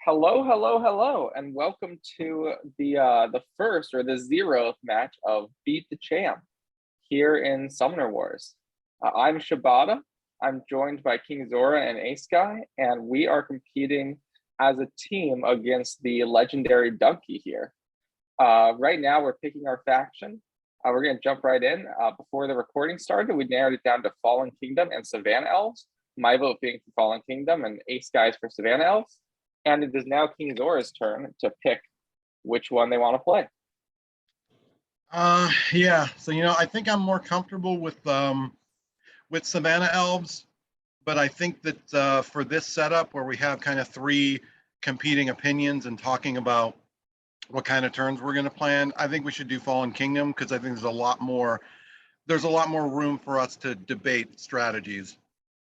Hello, hello, hello, and welcome to the first or the 0th match of Beat the Champ here in Summoner Wars. I'm Ciabatta. I'm joined by kingzora and Aceguy, and we are competing as a team against the legendary Dunky here. Right now, we're picking our faction. We're going to jump right in. Before the recording started, we narrowed it down to Fallen Kingdom and Savannah Elves. My vote being for Fallen Kingdom and Aceguy for Savannah Elves. And it is now kingzora's turn to pick which one they want to play. Yeah. So I think I'm more comfortable with Savannah Elves, but I think that for this setup where we have kind of three competing opinions and talking about what kind of turns we're going to plan, I think we should do Fallen Kingdom because I think there's a lot more room for us to debate strategies.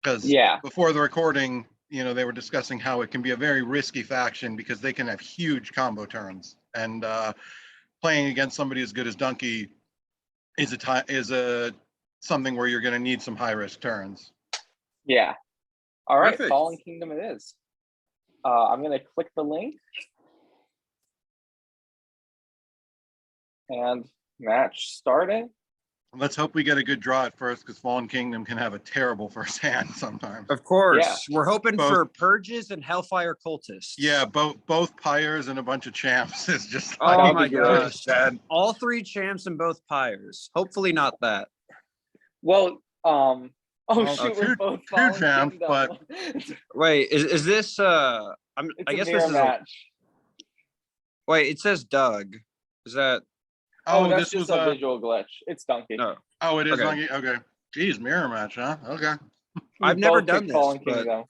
Because before the recording, they were discussing how it can be a very risky faction because they can have huge combo turns, and playing against somebody as good as Dunky is something where you're going to need some high risk turns. Yeah. All right, Perfect. Fallen Kingdom it is. I'm going to click the link. And match starting. Let's hope we get a good draw at first, because Fallen Kingdom can have a terrible first hand sometimes. Of course. Yeah. We're hoping for Purges and Hellfire Cultists. Yeah, both Pyres and a bunch of champs is just oh my gosh. Bad. All three champs and both Pyres. Hopefully not that. Well, shoot, two, we're both two Fallen champs, Kingdom. but Wait, is this I guess this is match. Wait, it says Doug. Is that that's just a visual glitch. It's Dunky. No. Oh, it is Okay. Dunky. Okay. Geez, mirror match, huh? Okay. I've never done this. Fallen But... Kingdom.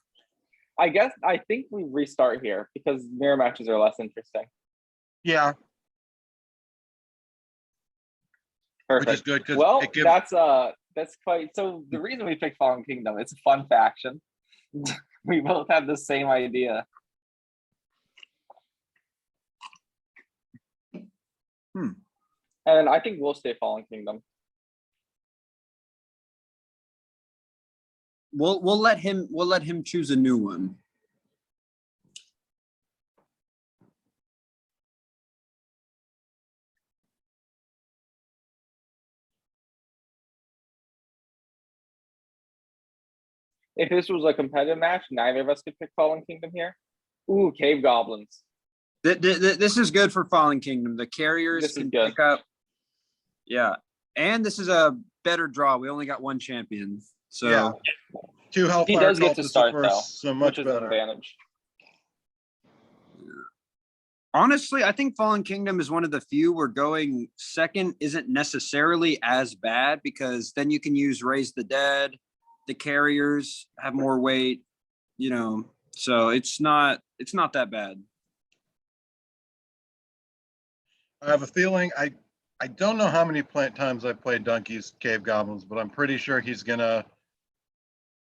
I think we restart here because mirror matches are less interesting. Yeah. Perfect. Which is good because well, it gives... that's quite. So the reason we picked Fallen Kingdom, it's a fun faction. We both have the same idea. And I think we'll stay Fallen Kingdom. We'll let him choose a new one. If this was a competitive match, neither of us could pick Fallen Kingdom here. Ooh, Cave Goblins. This is good for Fallen Kingdom. The carriers can pick up. Yeah, and this is a better draw. We only got one champion, so yeah. Two Hellfire. He does get to start though, so much which is better. an advantage. Honestly, I think Fallen Kingdom is one of the few where going second isn't necessarily as bad, because then you can use Raise the Dead. The carriers have more weight, so it's not that bad. I have a feeling I don't know how many times I've played Dunky's Cave Goblins, but I'm pretty sure he's gonna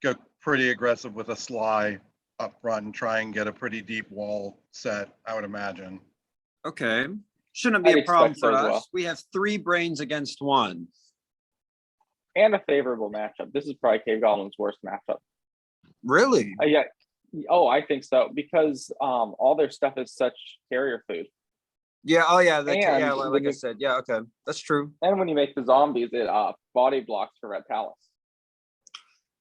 go pretty aggressive with a Sly up front and try and get a pretty deep wall set, I would imagine. Okay. Shouldn't be a problem for us. Well. We have 3 brains against 1. And a favorable matchup. This is probably Cave Goblins' worst matchup. Really? Yeah. Oh, I think so, because all their stuff is such carrier food. Yeah. Oh, yeah. Like I said. Yeah. Okay. That's true. And when you make the zombies, it body blocks for Red Palace.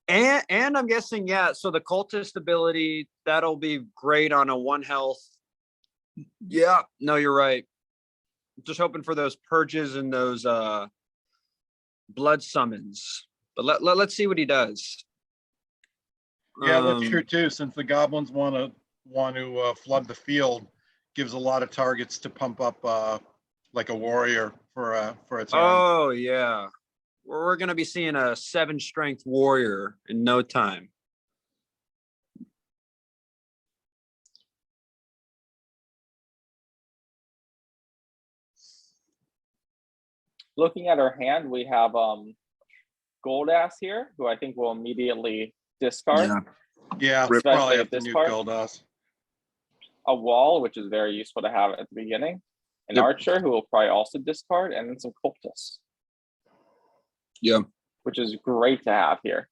And I'm guessing, yeah. So the cultist ability, that'll be great on a 1 health. Yeah. No, you're right. Just hoping for those purges and those blood summons. But let's see what he does. Yeah, that's true too. Since the goblins want to flood the field, gives a lot of targets to pump up like a warrior for a turn. Oh yeah, we're gonna be seeing a 7 strength warrior in no time. Looking at our hand, we have Goldass here, who I think will immediately discard. Yeah, we probably have to nuke Goldass. A wall, which is very useful to have at the beginning. An archer, who will probably also discard, and then some cultists. Yeah. Which is great to have here.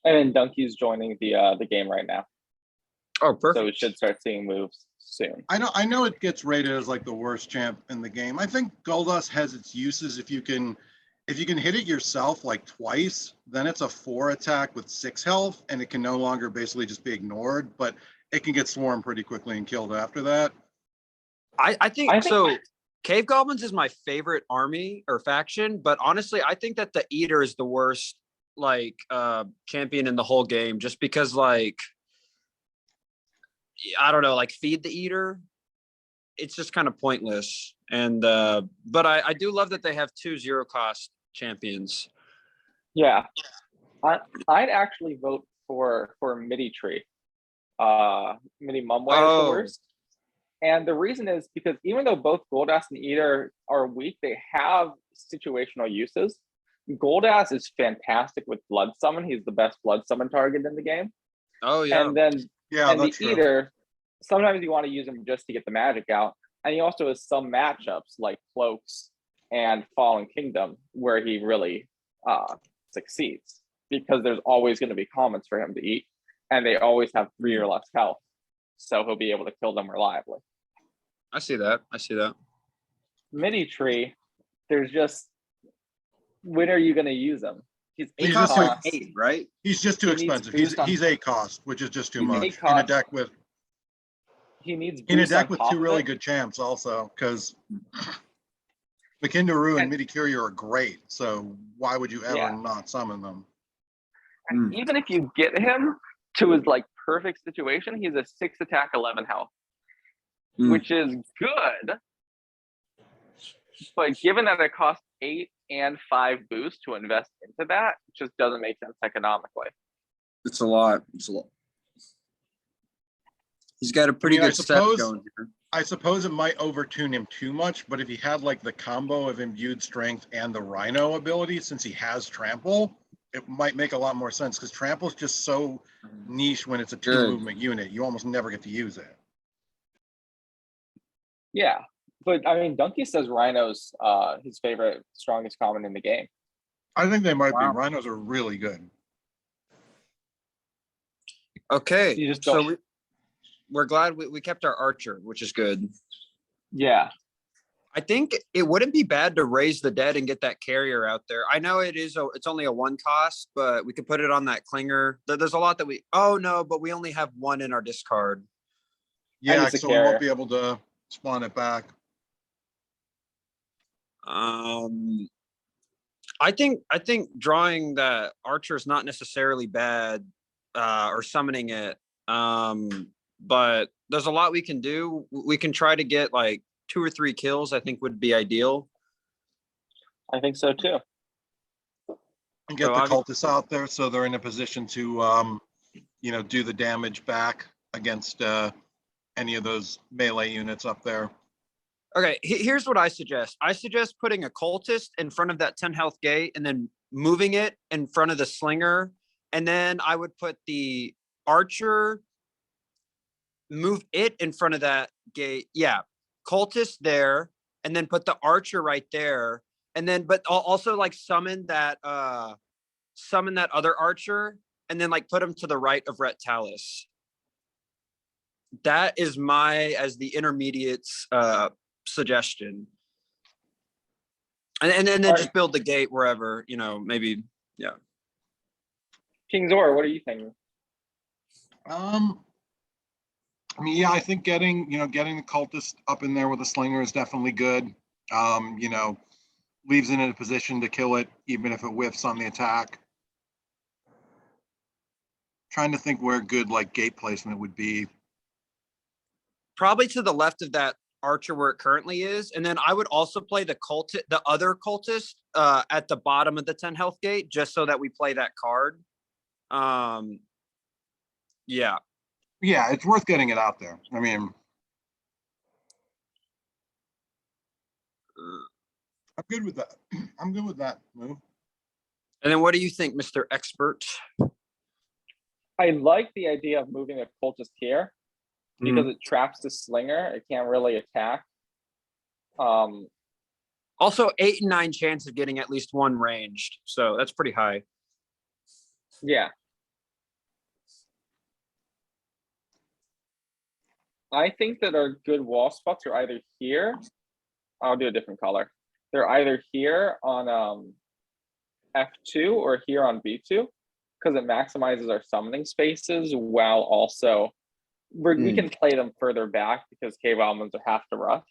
And then Dunky's joining the game right now, Oh, so perfect. we should start seeing moves soon. I know it gets rated as like the worst champ in the game. I think Goldust has its uses. If you can hit it yourself like twice, then it's a 4 attack with 6 health, and it can no longer basically just be ignored, but it can get swarmed pretty quickly and killed after that. I think so. Cave Goblins is my favorite army or faction, but honestly, I think that the Eater is the worst like champion in the whole game, just because like I don't know, like feed the Eater. It's just kind of pointless. And but I do love that they have 2 0 cost champions. Yeah, I'd actually vote for MIDI Tree. MIDI Mumway is the worst. And the reason is because even though both Goldass and Eater are weak, they have situational uses. Goldass is fantastic with Blood Summon. He's the best Blood Summon target in the game. Oh yeah. And then Yeah, and the that's true. Eater, sometimes you want to use him just to get the magic out. And he also has some matchups like Cloaks and Fallen Kingdom where he really succeeds, because there's always going to be commons for him to eat, and they always have 3 or less health. So he'll be able to kill them reliably. I see that. MIDI Tree, there's just, when are you going to use him? He's He's 8 just cost. 8, right? He's just too He needs expensive. boost on- He's 8 cost, which is just too He's much. 8 In a cost. deck with He needs in a boost deck on with top 2 of really it. good champs also, because Makindaru and And- Midi Curio are great. So why would you ever Yeah. not summon them? And even if you get him to his like perfect situation, he's a 6 attack, 11 health, which is good. But given that it costs 8 and 5 boost to invest into that, it just doesn't make sense economically. It's a lot. He's got a pretty I good set suppose- going here. I suppose it might overtune him too much, but if he had like the combo of imbued strength and the Rhino ability, since he has trample, it might make a lot more sense, because trample is just so niche when it's a 2 movement unit. You almost never get to use it. Yeah. But I mean, Dunky says Rhino's his favorite, strongest common in the game. I think they might Wow. be. Rhinos are really good. Okay, You just so don't- we're glad we kept our Archer, which is good. Yeah. I think it wouldn't be bad to raise the dead and get that carrier out there. I know it's only a 1 cost, but we could put it on that clinger. There's a lot that but we only have 1 in our discard. Yeah, it's a so we won't carrier. be able to spawn it back. I think drawing that Archer is not necessarily bad, or summoning it. But there's a lot we can do. We can try to get like 2 or 3 kills, I think would be ideal. I think so too. And get So the obvi- cultists out there so they're in a position to, do the damage back against any of those melee units up there. Okay, here's what I suggest. I suggest putting a cultist in front of that 10 health gate and then moving it in front of the slinger. And then I would put the archer, move it in front of that gate. Yeah, cultist there, and then put the archer right there. And then, but also like summon that other archer, and then like put him to the right of Rhett Talus. That is as the intermediates suggestion. And then just build the gate wherever, maybe. Yeah. Kingzora, what are you thinking? I think getting the cultist up in there with a slinger is definitely good. Leaves it in a position to kill it, even if it whiffs on the attack. Trying to think where good like gate placement would be. Probably to the left of that archer where it currently is. And then I would also play the other cultist at the bottom of the 10 health gate, just so that we play that card. Yeah. Yeah, it's worth getting it out there. I mean, I'm good with that. I'm good with that move. And then what do you think, Mr. Expert? I like the idea of moving a cultist here because it traps the slinger. It can't really attack. Also 8 and 9 chance of getting at least 1 ranged. So that's pretty high. Yeah. I think that our good wall spots are either here. I'll do a different color. They're either here on F2 or here on B2 because it maximizes our summoning spaces while also we can play them further back because cave almonds are half to rush.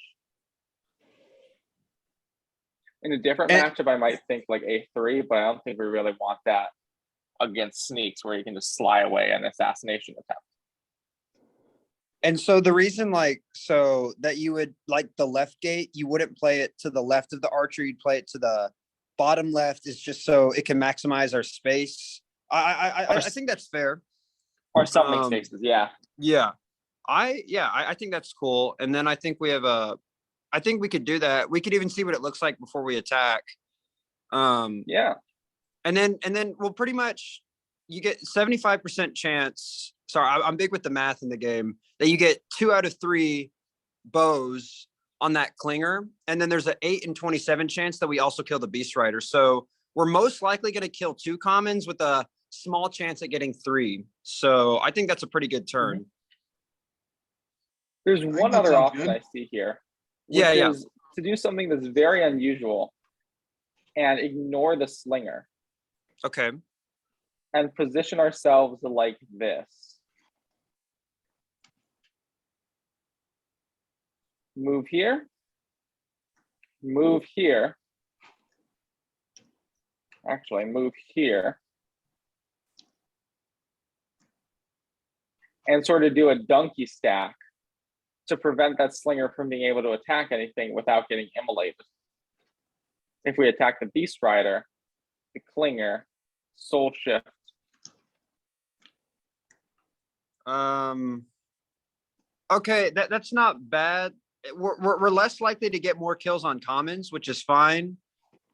In a different matchup, I might think like A3, but I don't think we really want that against sneaks where you can just sly away an assassination attempt. And so the reason so that you would like the left gate, you wouldn't play it to the left of the archer, you'd play it to the bottom left is just so it can maximize our space. I think that's fair. Our summoning spaces, yeah. Yeah. I think that's cool. And then I think I think we could do that. We could even see what it looks like before we attack. Yeah. And then we'll pretty much, you get 75% chance. Sorry, I'm big with the math in the game, that you get 2 out of 3 bows on that clinger. And then there's an 8 and 27 chance that we also kill the Beast Rider. So we're most likely going to kill 2 commons with a small chance at getting 3. So I think that's a pretty good turn. There's one other option I see here. Which is to do something that's very unusual and ignore the slinger. Okay. And position ourselves like this. Move here. Move here. Actually, move here. And sort of do a Dunky stack to prevent that slinger from being able to attack anything without getting immolated. If we attack the Beast Rider, the Clinger, Soul Shift. Okay, that's not bad. We're less likely to get more kills on commons, which is fine.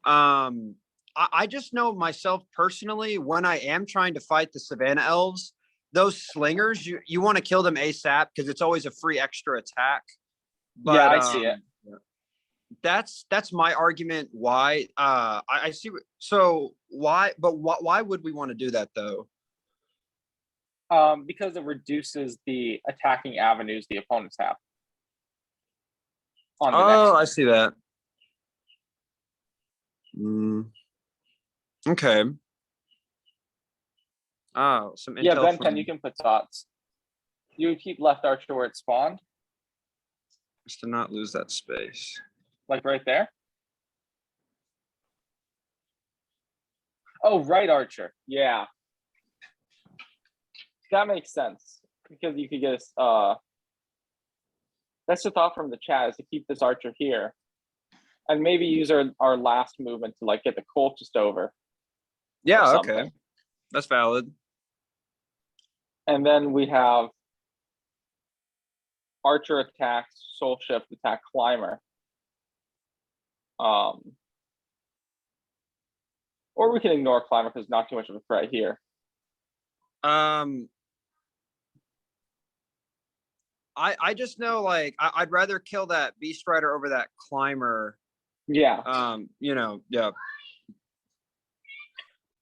I just know myself personally, when I am trying to fight the Savannah Elves, those slingers, you want to kill them ASAP because it's always a free extra attack. But, yeah, I see it. That's my argument. Why? I see. So why? But why would we want to do that though? Because it reduces the attacking avenues the opponents have. I see that. Okay. Oh, some intel. Yeah, Ben, you can put dots. You would keep left archer where it spawned. Just to not lose that space. Like right there. Oh, right archer. Yeah. That makes sense. Because you could get that's the thought from the chat, is to keep this archer here. And maybe use our last movement to like get the cultist over. Yeah, okay. That's valid. And then we have archer attacks, soul shift attack, climber. Or we can ignore climber because not too much of a threat here. I just know, like, I'd rather kill that Beast Rider over that climber. Yeah. Yeah.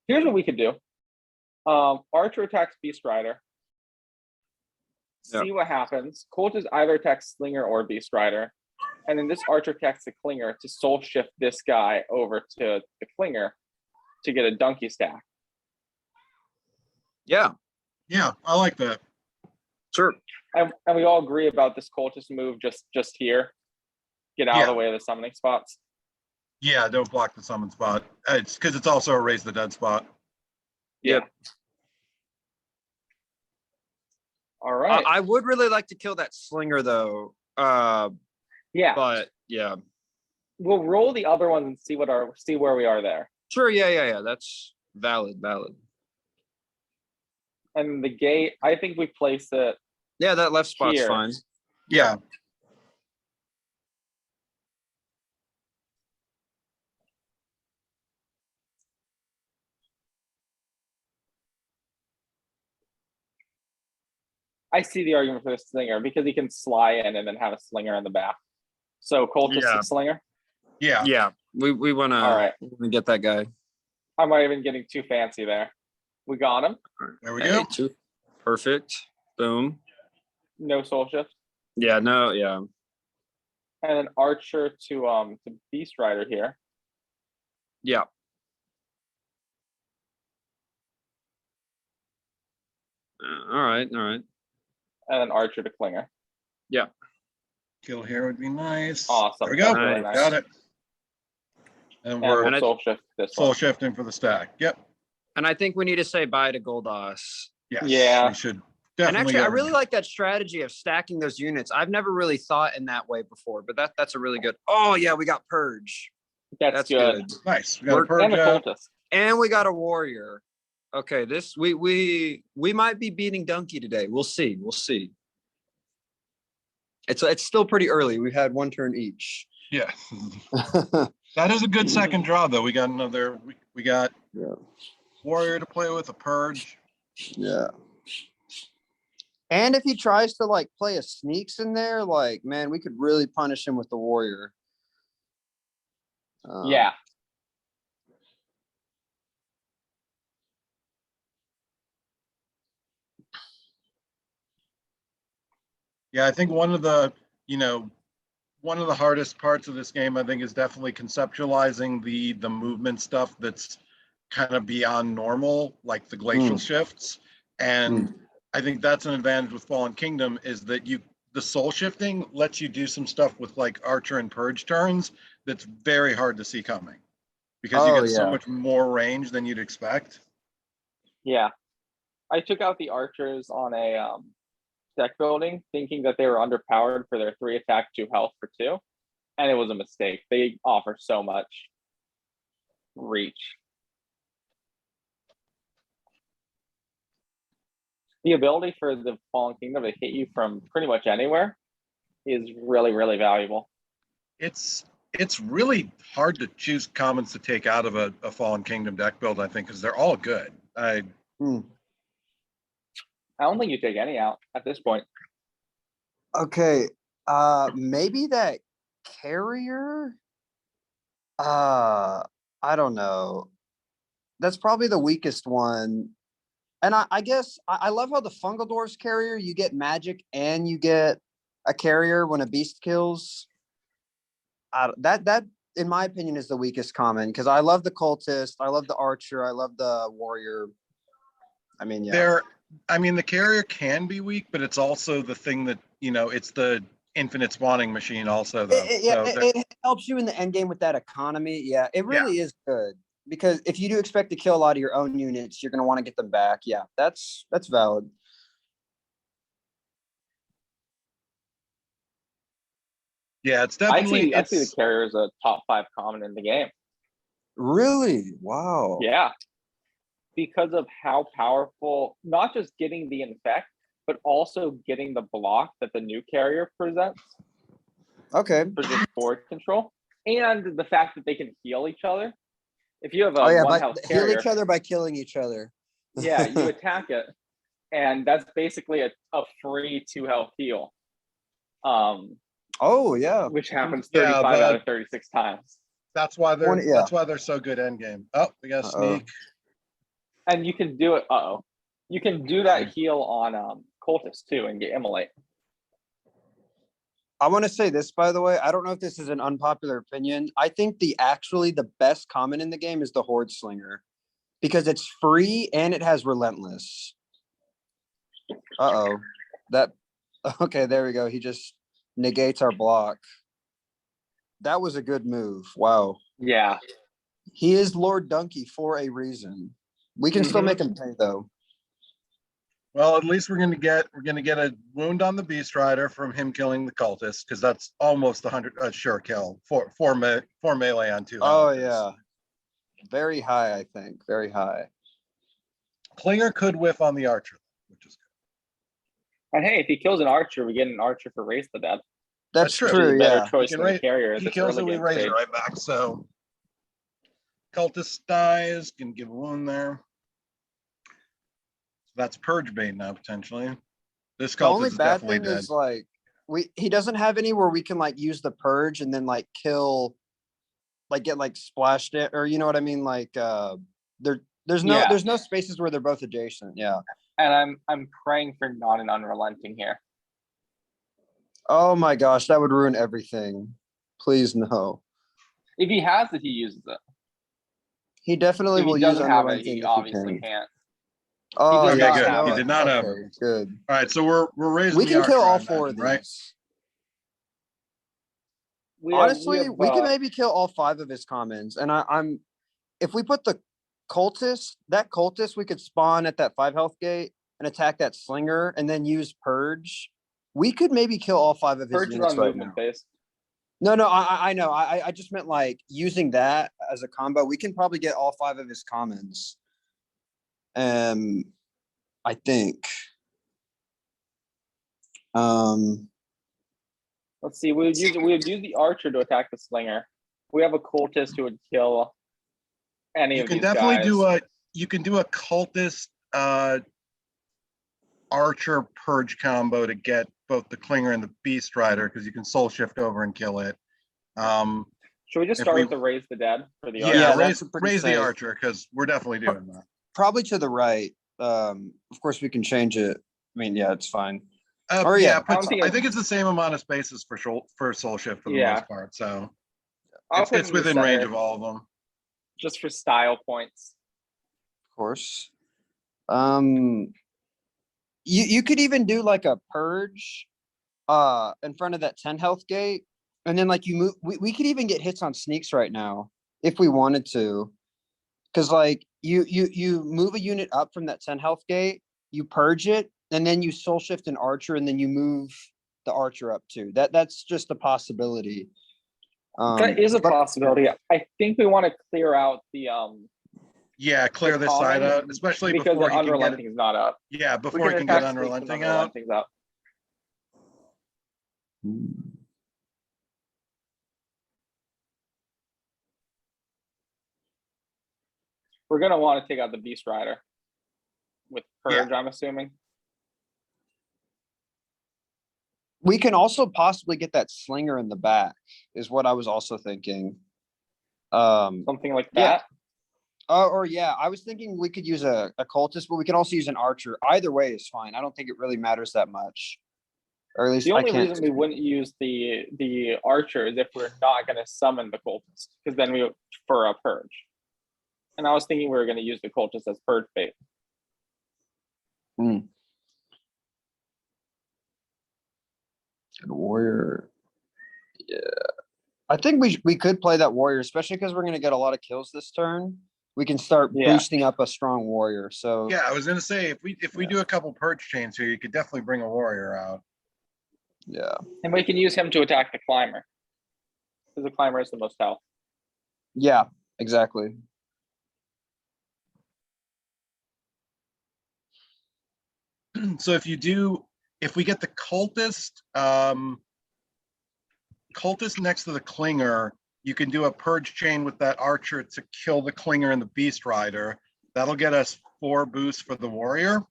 Here's what we could do. Archer attacks Beast Rider. See what happens. Cultist either attacks Slinger or Beast Rider. And then this archer attacks the Clinger to soul shift this guy over to the Clinger to get a Dunky stack. Yeah. Yeah, I like that. Sure. And we all agree about this cultist move just here. Get out of the way of the summoning spots. Yeah, don't block the summon spot. It's because it's also a raise the dead spot. Yep. All right. I would really like to kill that Slinger though. Yeah. But yeah. We'll roll the other ones and see where we are there. Sure. Yeah. That's valid. And the gate, I think we place it. Yeah, that left spot's here. fine. Yeah. I see the argument for the Slinger because he can sly in and then have a Slinger in the back. So cultist Slinger. Yeah. We want to get that guy. I'm not even getting too fancy there. We got him. There we go. Perfect. Boom. No soul shift. Yeah, no, yeah. And an archer to Beast Rider here. Yeah. All right, all right. And an archer to Klinger. Yeah. Kill here would be nice. Awesome. There we go. That's really Nice. Got it. And And we're we'll soul shift this soul one. shifting for the stack. Yep. And I think we need to say bye to Goldos. Yes. Yeah. We should And definitely. actually, I get really rid- like that strategy of stacking those units. I've never really thought in that way before, but that's a really good. Oh yeah, we got Purge. That's good. Nice. We got a We're- purge And a out. cultist. And we got a warrior. Okay, this we might be beating Dunky today. We'll see. We'll see. It's still pretty early. We've had one turn each. Yeah. That is a good second draw though. We got another. We got Yeah. warrior to play with, a purge. Yeah. And if he tries to like play a sneaks in there, like man, we could really punish him with the warrior. Yeah. Yeah, I think one of the hardest parts of this game, I think, is definitely conceptualizing the movement stuff that's kind of beyond normal, like the glacial shifts. And I think that's an advantage with Fallen Kingdom, is that the soul shifting lets you do some stuff with like Archer and Purge turns that's very hard to see coming, because you get so much more range than you'd expect. Yeah. I took out the archers on a deck building thinking that they were underpowered for their 3 attack, 2 health for 2. And it was a mistake. They offer so much reach. The ability for the Fallen Kingdom to hit you from pretty much anywhere is really, really valuable. It's really hard to choose commons to take out of a Fallen Kingdom deck build, I think, because they're all good. I don't think you take any out at this point. Okay. Maybe that carrier. I don't know. That's probably the weakest one. And I guess I love how the Fungal Doors carrier, you get magic and you get a carrier when a beast kills. That in my opinion is the weakest common, because I love the cultist, I love the archer, I love the warrior. I mean, yeah. The carrier can be weak, but it's also the thing that, it's the infinite spawning machine also, though. It helps you in the end game with that economy. Yeah, it really is good. Because if you do expect to kill a lot of your own units, you're going to want to get them back. Yeah, that's valid. Yeah, it's definitely. I see the carrier as a top 5 common in the game. Really? Wow. Yeah. Because of how powerful, not just getting the infect, but also getting the block that the new carrier presents. Okay. For just board control. And the fact that they can heal each other. If you have a one health carrier, heal each other by killing each other. Yeah, you attack it, and that's basically a free 2 health heal. Oh yeah, which happens 35 out of 36 times. That's why they're so good end game. Oh, we got a sneak. And you can do it. You can do that heal on cultist too and get immolate. I want to say this, by the way. I don't know if this is an unpopular opinion. I think the best common in the game is the Horde Slinger, because it's free and it has relentless. Okay, there we go. He just negates our block. That was a good move. Wow. Yeah. He is Lord Dunky for a reason. We can still make him pay though. Well, at least we're gonna get a wound on the Beast Rider from him killing the cultist, because that's almost a sure kill. Four melee on 2. Oh yeah, very high. I think very high. Klinger could whiff on the archer, which is good. And hey, if he kills an archer, we get an archer for Raise the Dead. That's true. Yeah. Better choice than the carrier. He kills it, we raise it right back. So cultist dies, can give a wound there. That's purge bait now potentially. This cultist is definitely dead. Is like he doesn't have any where we can like use the purge and then like kill, like get like splashed it, or you know what I mean? Like there's no spaces where they're both adjacent. Yeah. And I'm praying for not an unrelenting here. Oh my gosh, that would ruin everything. Please no. If he has it, he uses it. He definitely If will he use doesn't have it, unrelenting he if he obviously can. can't. Oh does Okay, yes, not good. have He it. did not have Okay, it. good. All right, so we're raising We the can kill archer, I all four of imagine, right? these. We Honestly, have, we can maybe kill all five of his commons. And I'm if we put the cultist, that cultist, we could spawn at that 5 health gate and attack that slinger and then use purge. We could maybe kill all five of his Purge is units on right movement now. based. No, I know. I just meant like using that as a combo. We can probably get all five of his commons. I think. Let's see. We would use the archer to attack the slinger. We have a cultist who would kill any You of can these definitely guys. do a cultist archer purge combo to get both the clinger and the beast rider because you can soul shift over and kill it. Should we just if start we- with the raise the dead for the Yeah, archer? that's a pretty raise the safe. archer because we're definitely doing that. Probably to the right. Of course, we can change it. I mean, yeah, it's fine. Yeah, I don't think I think it's the same amount of spaces for soul shift for the Yeah. most part. So I'll put it's him in the within range center of all of them. just for style points. Of course. You could even do like a purge in front of that 10 health gate. And then like you move we could even get hits on sneaks right now if we wanted to. Cause like you move a unit up from that 10 health gate, you purge it, and then you soul shift an archer, and then you move the archer up too. That's just a possibility. That is a but- possibility. I think we want to clear out the Yeah, clear the this side common, out, especially because before the he can get it. unrelenting is not up. Yeah, We before he can get attack sneaks with unrelenting out. unrelenting's up. We're gonna want to take out the beast rider with purge, I'm assuming. We can also possibly get that slinger in the back, is what I was also thinking. Something like Yeah. that. Or yeah, I was thinking we could use a cultist, but we can also use an archer. Either way is fine. I don't think it really matters that much. Or at least The I only can't. reason we wouldn't use the archer is if we're not gonna summon the cultist, because then we would for a purge. And I was thinking we were gonna use the cultist as purge bait. Good warrior. Yeah. I think we could play that warrior, especially because we're gonna get a lot of kills this turn. We can start Yeah. boosting up a strong warrior. So Yeah, I was gonna say if we do a couple purge chains here, you could definitely bring a warrior out. yeah. And we can use him to attack the climber. Because the climber is the most health. Yeah, exactly. So if we get the cultist, cultist next to the clinger, you can do a purge chain with that archer to kill the clinger and the beast rider. That'll get us 4 boosts for the warrior,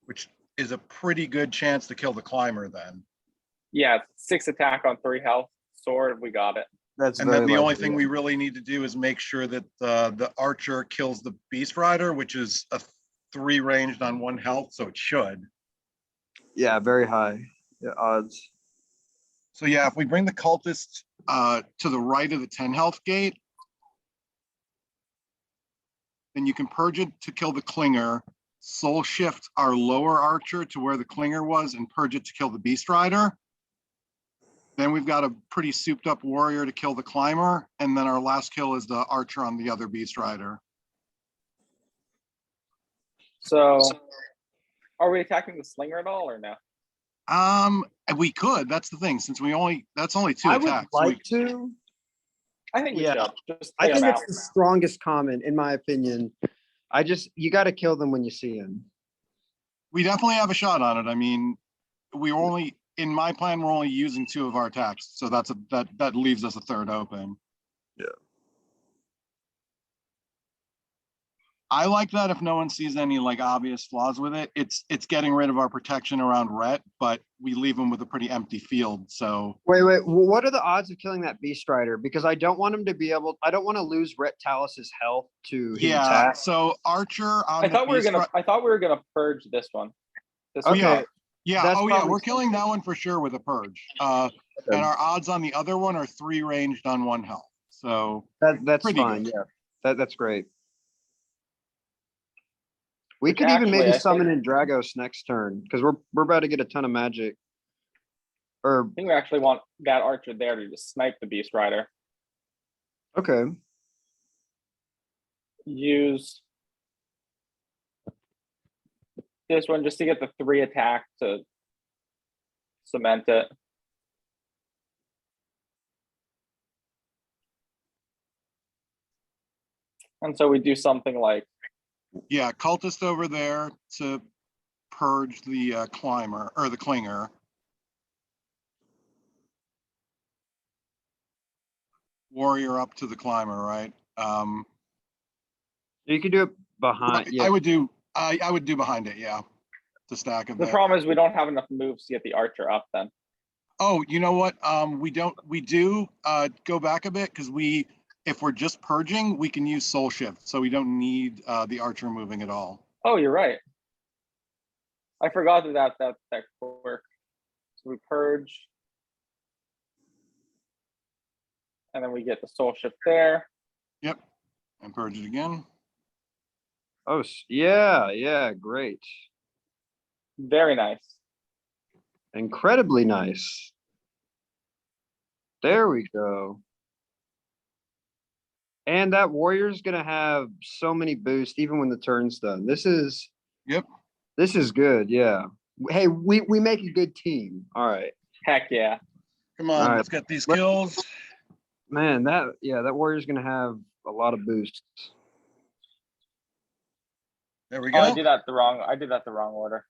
which is a pretty good chance to kill the climber then. Yeah, 6 attack on 3 health. Sword, we got it. That's And then the very only likely, thing yeah. we really need to do is make sure that the archer kills the beast rider, which is a 3 ranged on 1 health, so it should. Yeah, very high odds. So yeah, if we bring the cultist to the right of the 10 health gate, then you can purge it to kill the clinger, soul shift our lower archer to where the clinger was, and purge it to kill the beast rider. Then we've got a pretty souped up warrior to kill the climber, and then our last kill is the archer on the other beast rider. So are we attacking the slinger at all or no? We could. That's the thing. Since that's only 2 I would attacks. like to. I think we Yeah. should. Just I clear think him it's out. the strongest common, in my opinion. You got to kill them when you see them. We definitely have a shot on it. I mean, in my plan, we're only using 2 of our attacks, so that leaves us a 3rd open. Yeah. I like that if no one sees any like obvious flaws with it. It's getting rid of our protection around Rhett, but we leave him with a pretty empty field. So Wait. What are the odds of killing that beast rider? Because I don't want him to be able. I don't want to lose Rhett Talus's health to his yeah, attack. so Archer on I thought we were gonna purge this one. Okay. Yeah, That's oh yeah, probably we're killing that one for sure with a purge. And our odds on the other one are 3 ranged on 1 health. So that's pretty fine. good. Yeah, that's great. We Which could even actually, maybe I summon think- in Dragos next turn because we're about to get a ton of magic. Or I think we actually want that archer there to just snipe the Beast Rider. okay, Use this one just to get the 3 attack to cement it. And so we do something like, Yeah, cultist over there to purge the climber or the clinger. Warrior up to the climber, right? you could do it behind. Yeah, I would do behind it, yeah. To stack of the that. problem is we don't have enough moves to get the archer up then. Oh, you know what? We do go back a bit because if we're just purging, we can use soul shift. So we don't need the archer moving at all. Oh, you're right. I forgot that quirk. So we purge. And then we get the soul shift there. Yep. And purge it again. oh yeah, great, Very nice. incredibly nice. There we go. And that warrior's gonna have so many boosts even when the turn's done. This is good. Yeah. Hey, we make a good team. All right, Heck yeah. Come on, All right. let's get these kills. man. That warrior's gonna have a lot of boosts. There we Oh, I go. did that the wrong order.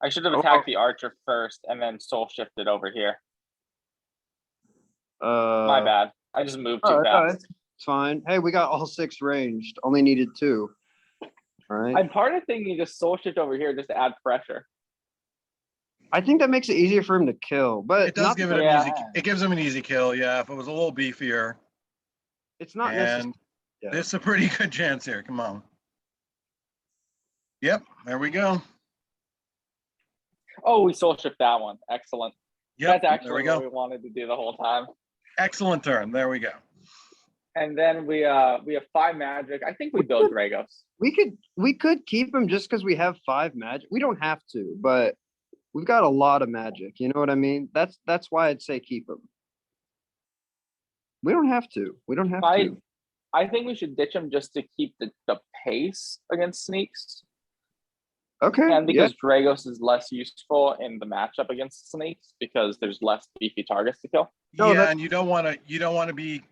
I should have Oh. attacked the archer first and then soul shifted over here. My bad. I just moved too fast. It's fine. Hey, we got all 6 ranged. Only needed 2. All right. I'm part of thinking you just soul shift over here just to add pressure. I think that makes it easier for him to kill, but It does give it Yeah. an easy. It gives him an easy kill. Yeah, if it was a little beefier. it's not necessary. And Yeah. this is a pretty good chance here. Come on. Yep, there we go. Oh, we soul shift that one. Excellent. Yep, That's actually there we what go. we wanted to do the whole time. Excellent turn. There we go. And then we have 5 magic. I think we build Dragos. We could keep him just because we have 5 magic. We don't have to, but we've got a lot of magic. You know what I mean? That's why I'd say keep him. We don't have to. We don't have to. I think we should ditch him just to keep the pace against sneaks. Okay. And because Dragos is less useful in the matchup against snakes because there's less beefy targets to kill. No, Yeah, and you don't want to be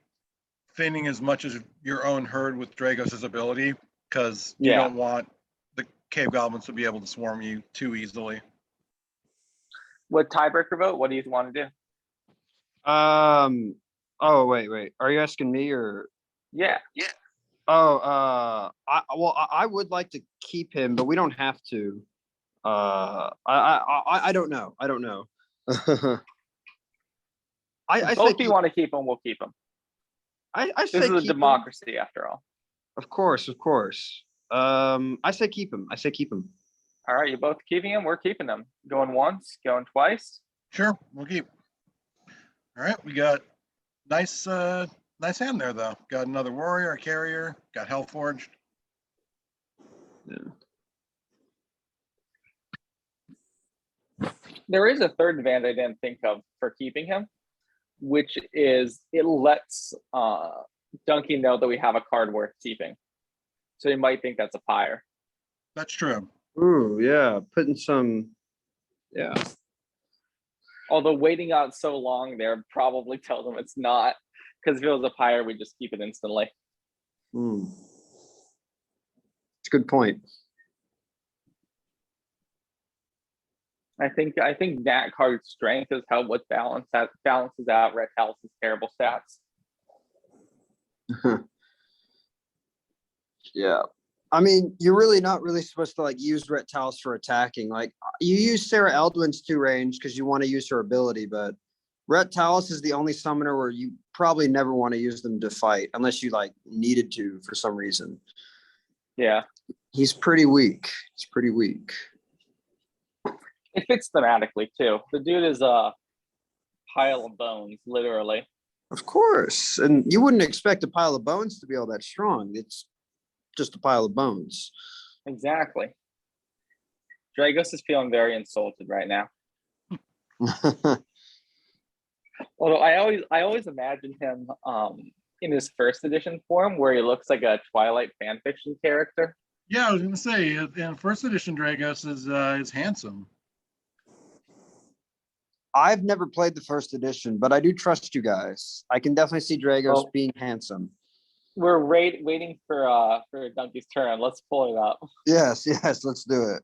thinning as much as your own herd with Dragos' ability because you don't want the cave goblins to be able to swarm you too easily. With tiebreaker vote, what do you want to do? Oh, wait. Are you asking me or? Yeah. Oh, I would like to keep him, but we don't have to. I don't know. I don't know. I say If you want to keep him, we'll keep him. I say This is a keep him. democracy after all. Of course. I say keep him. All right, you're both keeping him. We're keeping him. Going once, going twice. Sure, we'll keep. All right, we got nice hand there though. Got another warrior, a carrier, got Hell Forged. Yeah. There is a third advantage I didn't think of for keeping him, which is it lets Dunky know that we have a card worth keeping. So he might think that's a pyre. That's true. Ooh, yeah. Putting some. Yeah. Although waiting out so long there probably tells him it's not. Because if it was a pyre, we just keep it instantly. It's a good point. I think that card's strength is how what balances out Red House's terrible stats. Yeah. I mean, you're really not really supposed to like use Ret Talis for attacking. Like you use Sarah Eldwin's 2 range because you want to use her ability, but Ret Talis is the only summoner where you probably never want to use them to fight unless you like needed to for some reason. Yeah. He's pretty weak. It fits thematically too. The dude is a pile of bones, literally. Of course. And you wouldn't expect a pile of bones to be all that strong. It's just a pile of bones. Exactly. Dragos is feeling very insulted right now. Although I always imagine him in his first edition form where he looks like a Twilight fanfiction character. Yeah, I was gonna say, in first edition, Dragos is handsome. I've never played the first edition, but I do trust you guys. I can definitely see Dragos being handsome. We're waiting for Dunky's turn. Let's pull it up. Yes, let's do it.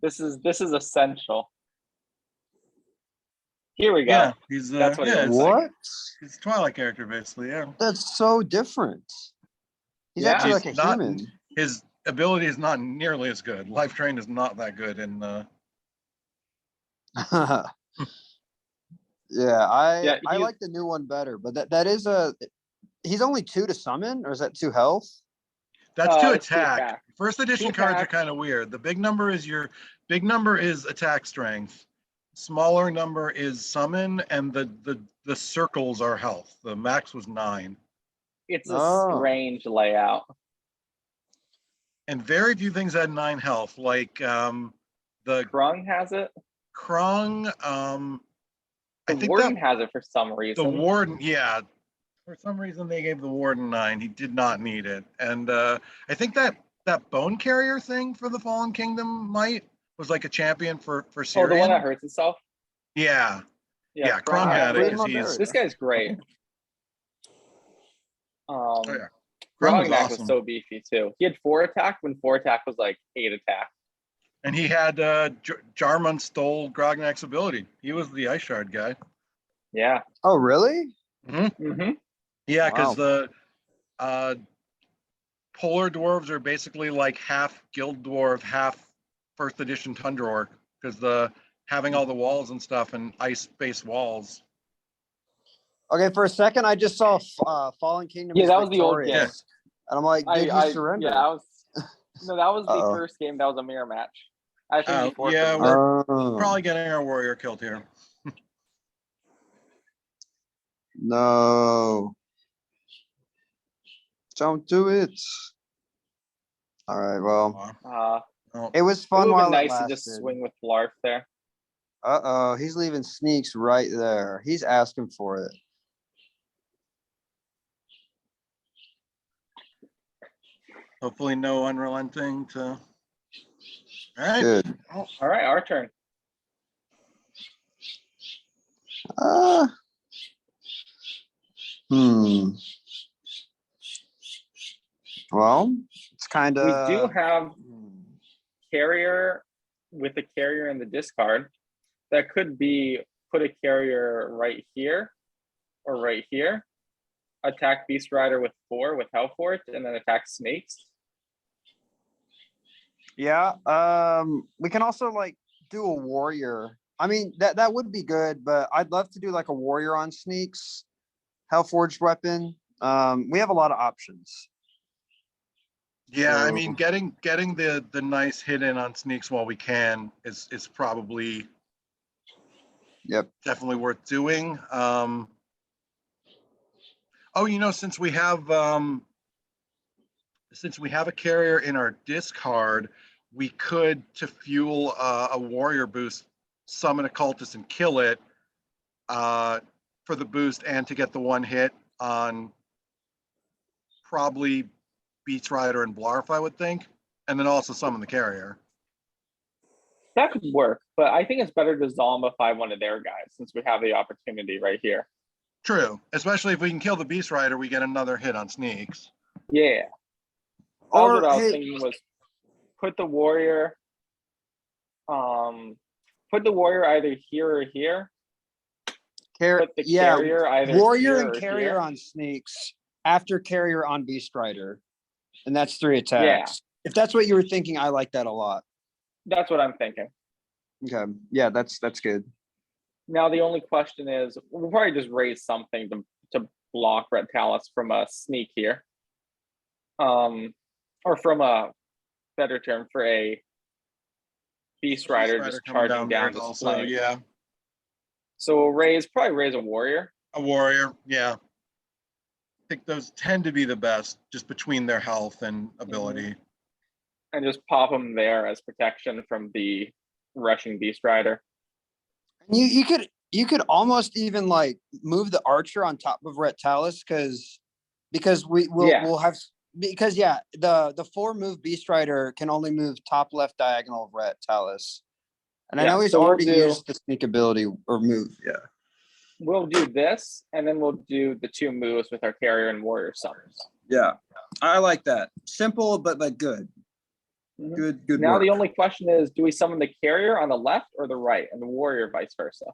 This is essential. Here we go. Yeah, he's That's what he looks What? like. He's a Twilight character, basically. Yeah, That's so different. He's Yeah. actually He's like a not- human. his ability is not nearly as good. Life Train is not that good, and Yeah, I he's- like the new one better, but that is he's only 2 to summon, or is that 2 health? that's to It's to attack. attack. First edition To cards are attack. kind of weird. The big number is attack strength. Smaller number is summon, and the circles are health. The max was 9. It's a Oh. strange layout. And very few things had 9 health, like the Krung has it. Krung. I The think Warden that has it for some the reason. Warden, yeah. For some reason, they gave the Warden 9. He did not need it, and I think that Bone Carrier thing for the Fallen Kingdom was like a champion for Syrian. Oh, the one that hurts itself. Yeah, yeah. Krung Krung had it Krung because he's. This guy's great. Oh yeah, Krung was Grognak was awesome. so beefy too. He had 4 attack when 4 attack was like 8 attack. And he had Jarman stole Grognak's ability. He was the Ice Shard guy. Yeah. Oh, really? Mm-hmm. Yeah, because Wow. the Polar Dwarves are basically like half Guild Dwarf, half first edition Tundra Orc, because having all the walls and stuff and ice-based walls. Okay, for a second, I just saw Fallen Kingdom. Yeah, is that was the old victorious. game. And I'm like, did you surrender? Yeah, that was the Uh-oh. first game. That was a mirror match. I think before. Yeah, Christmas. Probably getting our warrior killed here. No. Don't do it. All right, well, it was It fun would have while been it nice to just lasted. swing with Blarf there. Uh-oh, he's leaving sneaks right there. He's asking for it. Hopefully no unrelenting to. All right. Good. All right, our turn. Hmm. Well, it's kind We of. do have carrier with a carrier in the discard. That could be put a carrier right here or right here. Attack Beast Rider with 4 with Hellfort, and then attack snakes. Yeah. We can also like do a warrior. I mean, that would be good, but I'd love to do like a warrior on sneaks, Hellforged weapon. We have a lot of options. Yeah, I So- mean, getting the nice hit in on sneaks while we can is probably Yep. definitely worth doing. Since we have a carrier in our discard, we could, to fuel a warrior boost, summon a cultist and kill it for the boost and to get the 1 hit on probably Beast Rider and Blarf, I would think, and then also summon the carrier. That could work, but I think it's better to zombify one of their guys since we have the opportunity right here. True, especially if we can kill the Beast Rider, we get another hit on sneaks. Yeah. Or, What I was hey- thinking was put the warrior either here or here. Put the carrier either warrior here and or carrier here. on sneaks after carrier on Beast Rider, and that's 3 attacks. If that's what you were thinking, I like that a lot. That's what I'm thinking. Okay, yeah, that's good. Now the only question is, we'll probably just raise something to block Red Talus from a sneak here, or from a better term for a Beast Rider just coming charging there down is to also, swing. yeah, So we'll probably raise a warrior. a warrior, yeah. I think those tend to be the best, just between their health and ability. And just pop them there as protection from the rushing Beast Rider. You could almost even like move the archer on top of Retalis because we'll have because the 4-move Beast Rider can only move top left diagonal of Retalis. And I know he's already used the sneak ability or move. Yeah. We'll do this, and then we'll do the 2 moves with our carrier and warrior summons. Yeah. I like that. Simple but good. Good Now work. the only question is, do we summon the carrier on the left or the right, and the warrior vice versa?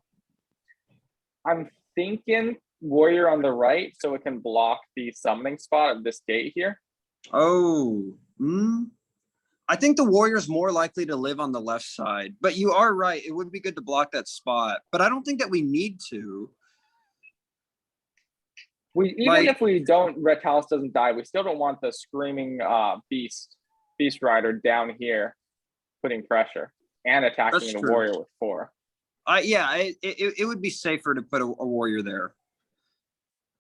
I'm thinking warrior on the right so it can block the summoning spot of this gate here. Oh, I think the warrior's more likely to live on the left side, but you are right. It would be good to block that spot, but I don't think that we need to. Even if we don't, Retalis doesn't die, we still don't want the screaming Beast Rider down here putting pressure and attacking the warrior with 4. It would be safer to put a warrior there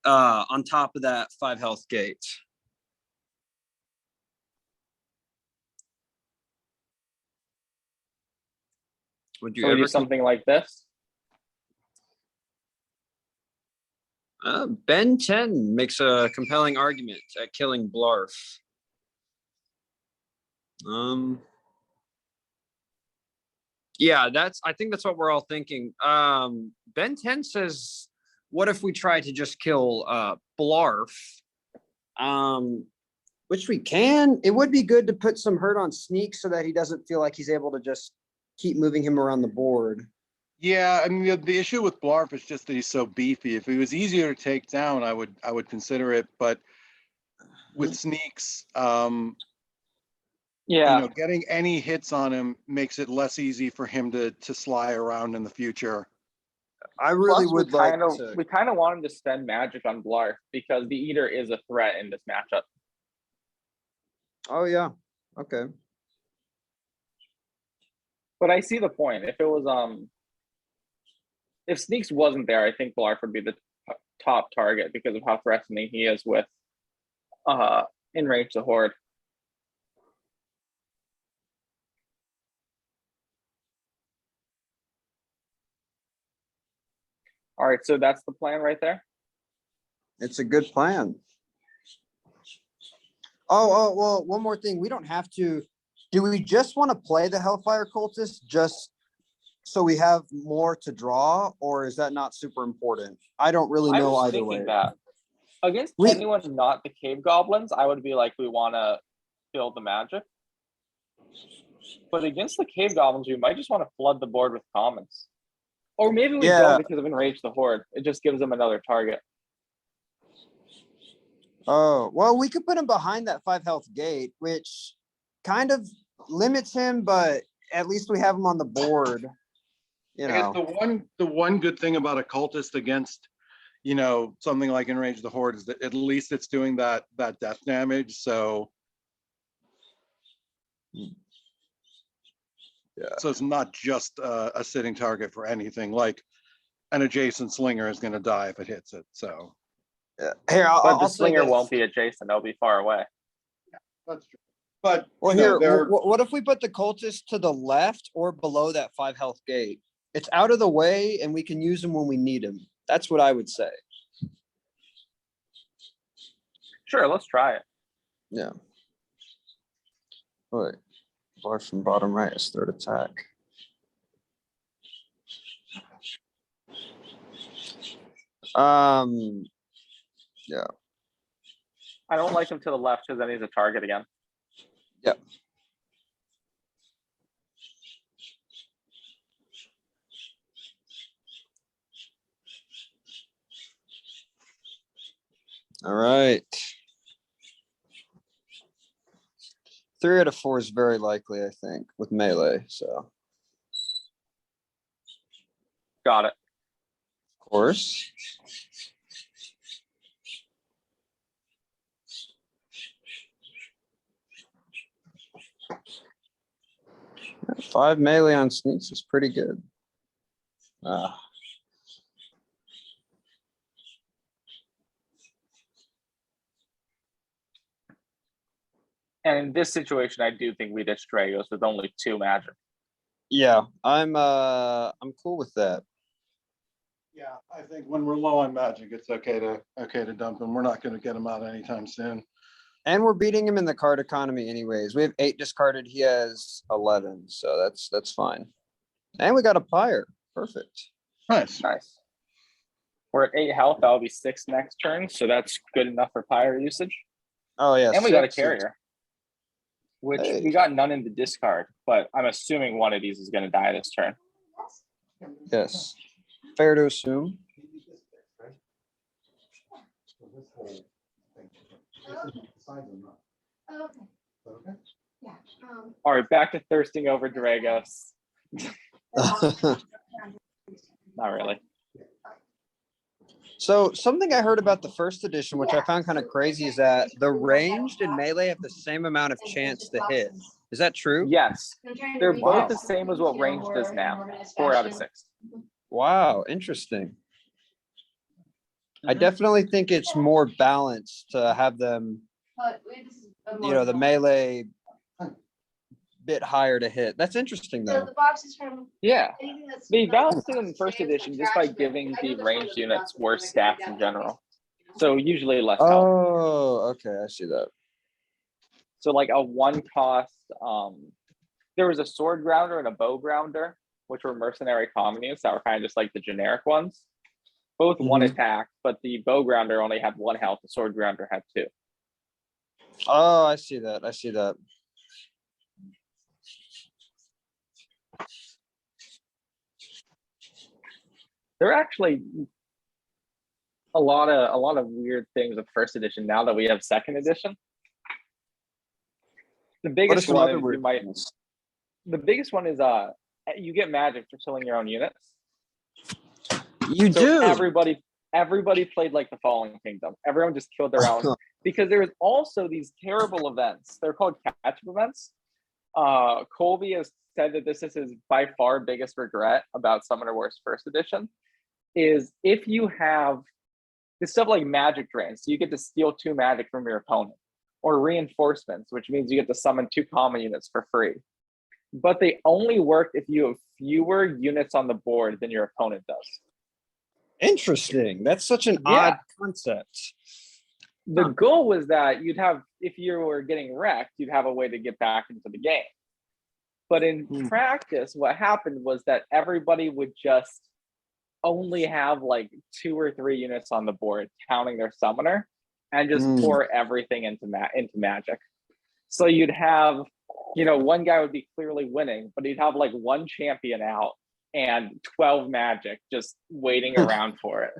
on top of that 5 health gate. Would you ever do something like this? Ben 10 makes a compelling argument at killing Blarf. Yeah, I think that's what we're all thinking. Ben 10 says, what if we try to just kill Blarf? Which we can. It would be good to put some hurt on Sneak so that he doesn't feel like he's able to just keep moving him around the board. Yeah, I mean the issue with Blarf is just that he's so beefy. If he was easier to take down, I would consider it. But with Sneaks, getting any hits on him makes it less easy for him to slide around in the future. I really would like to. We kind of want him to spend magic on Blarf because the Eater is a threat in this matchup. Oh yeah, okay. But I see the point. If it was if Sneaks wasn't there, I think Blarf would be the top target because of how threatening he is with Enrage the Horde. All right, so that's the plan right there. It's a good plan. Oh, well, one more thing. We don't have to. Do we just want to play the Hellfire Cultist just so we have more to draw, or is that not super important? I don't really know either way. That. Against anyone not the Cave Goblins, I would be like, we want to build the magic. But against the Cave Goblins, we might just want to flood the board with commons. Or maybe we don't because of Enrage the Horde. It just gives them another target. Oh, well, we could put him behind that 5 health gate, which kind of limits him, but at least we have him on the board. You know, I guess the one good thing about a cultist against, something like Enrage the Horde is that at least it's doing that death damage. So yeah. So it's not just a sitting target for anything. Like an adjacent slinger is going to die if it hits it. So here, but the slinger won't be adjacent; they'll be far away. Yeah, that's true. But what if we put the cultist to the left or below that 5 health gate? It's out of the way, and we can use him when we need him. That's what I would say. Sure, let's try it. Yeah. Wait, bar from bottom right is 3rd attack. Yeah. I don't like him to the left because then he's a target again. Yep. All right. 3 out of 4 is very likely, I think, with melee. So. Got it. Of course. 5 melee on sneaks is pretty good. Ah. And in this situation, I do think we ditch Dragos with only 2 magic. Yeah, I'm cool with that. Yeah, I think when we're low on magic, it's okay to dump him. We're not going to get him out anytime soon. And we're beating him in the card economy anyways. We have 8 discarded. He has 11, so that's fine. And we got a Pyre. Perfect. Nice. Nice. We're at 8 health. That'll be 6 next turn, so that's good enough for Pyre usage. Oh yeah, And we got a 6 is- carrier, which Hey. we got none in the discard, but I'm assuming one of these is going to die this turn. Yes. Fair to assume. All right, back to thirsting over Dragos. Not really. So something I heard about the first edition, which I found kind of crazy, is that the ranged and melee have the same amount of chance to hit. Is that true? Yes, they're both Wow. the same as what range does now. 4 out of 6. Wow, interesting. I definitely think it's more balanced to have them, the melee bit higher to hit. That's interesting So though. the box is from. Yeah, anything that's they not- balanced it in first edition just by giving the ranged units worse stats in general. So usually less health. Oh, okay, I see that. So like a 1 cost, there was a sword grounder and a bow grounder, which were mercenary common units that were kind of just like the generic ones. Both 1 attack, but the bow grounder only had 1 health. The sword grounder had 2. Oh, I see that. I see that. There are actually a lot of weird things with first edition now that we have second edition. The What are biggest some one other is weird things? the biggest one is you get magic for killing your own units. You So do. everybody played like the Fallen Kingdom. Everyone just killed their own because there was also these terrible events. They're called catch-up events. Colby has said that this is his by far biggest regret about Summoner Wars first edition is if you have this stuff like magic drains, so you get to steal 2 magic from your opponent, or reinforcements, which means you get to summon 2 common units for free. But they only work if you have fewer units on the board than your opponent does. Interesting. That's such an Yeah. odd concept. The goal was that you'd have, if you were getting wrecked, you'd have a way to get back into the game. But in practice, what happened was that everybody would just only have like 2 or 3 units on the board counting their summoner and just pour everything into magic. So you'd have, one guy would be clearly winning, but he'd have like 1 champion out and 12 magic just waiting around for it.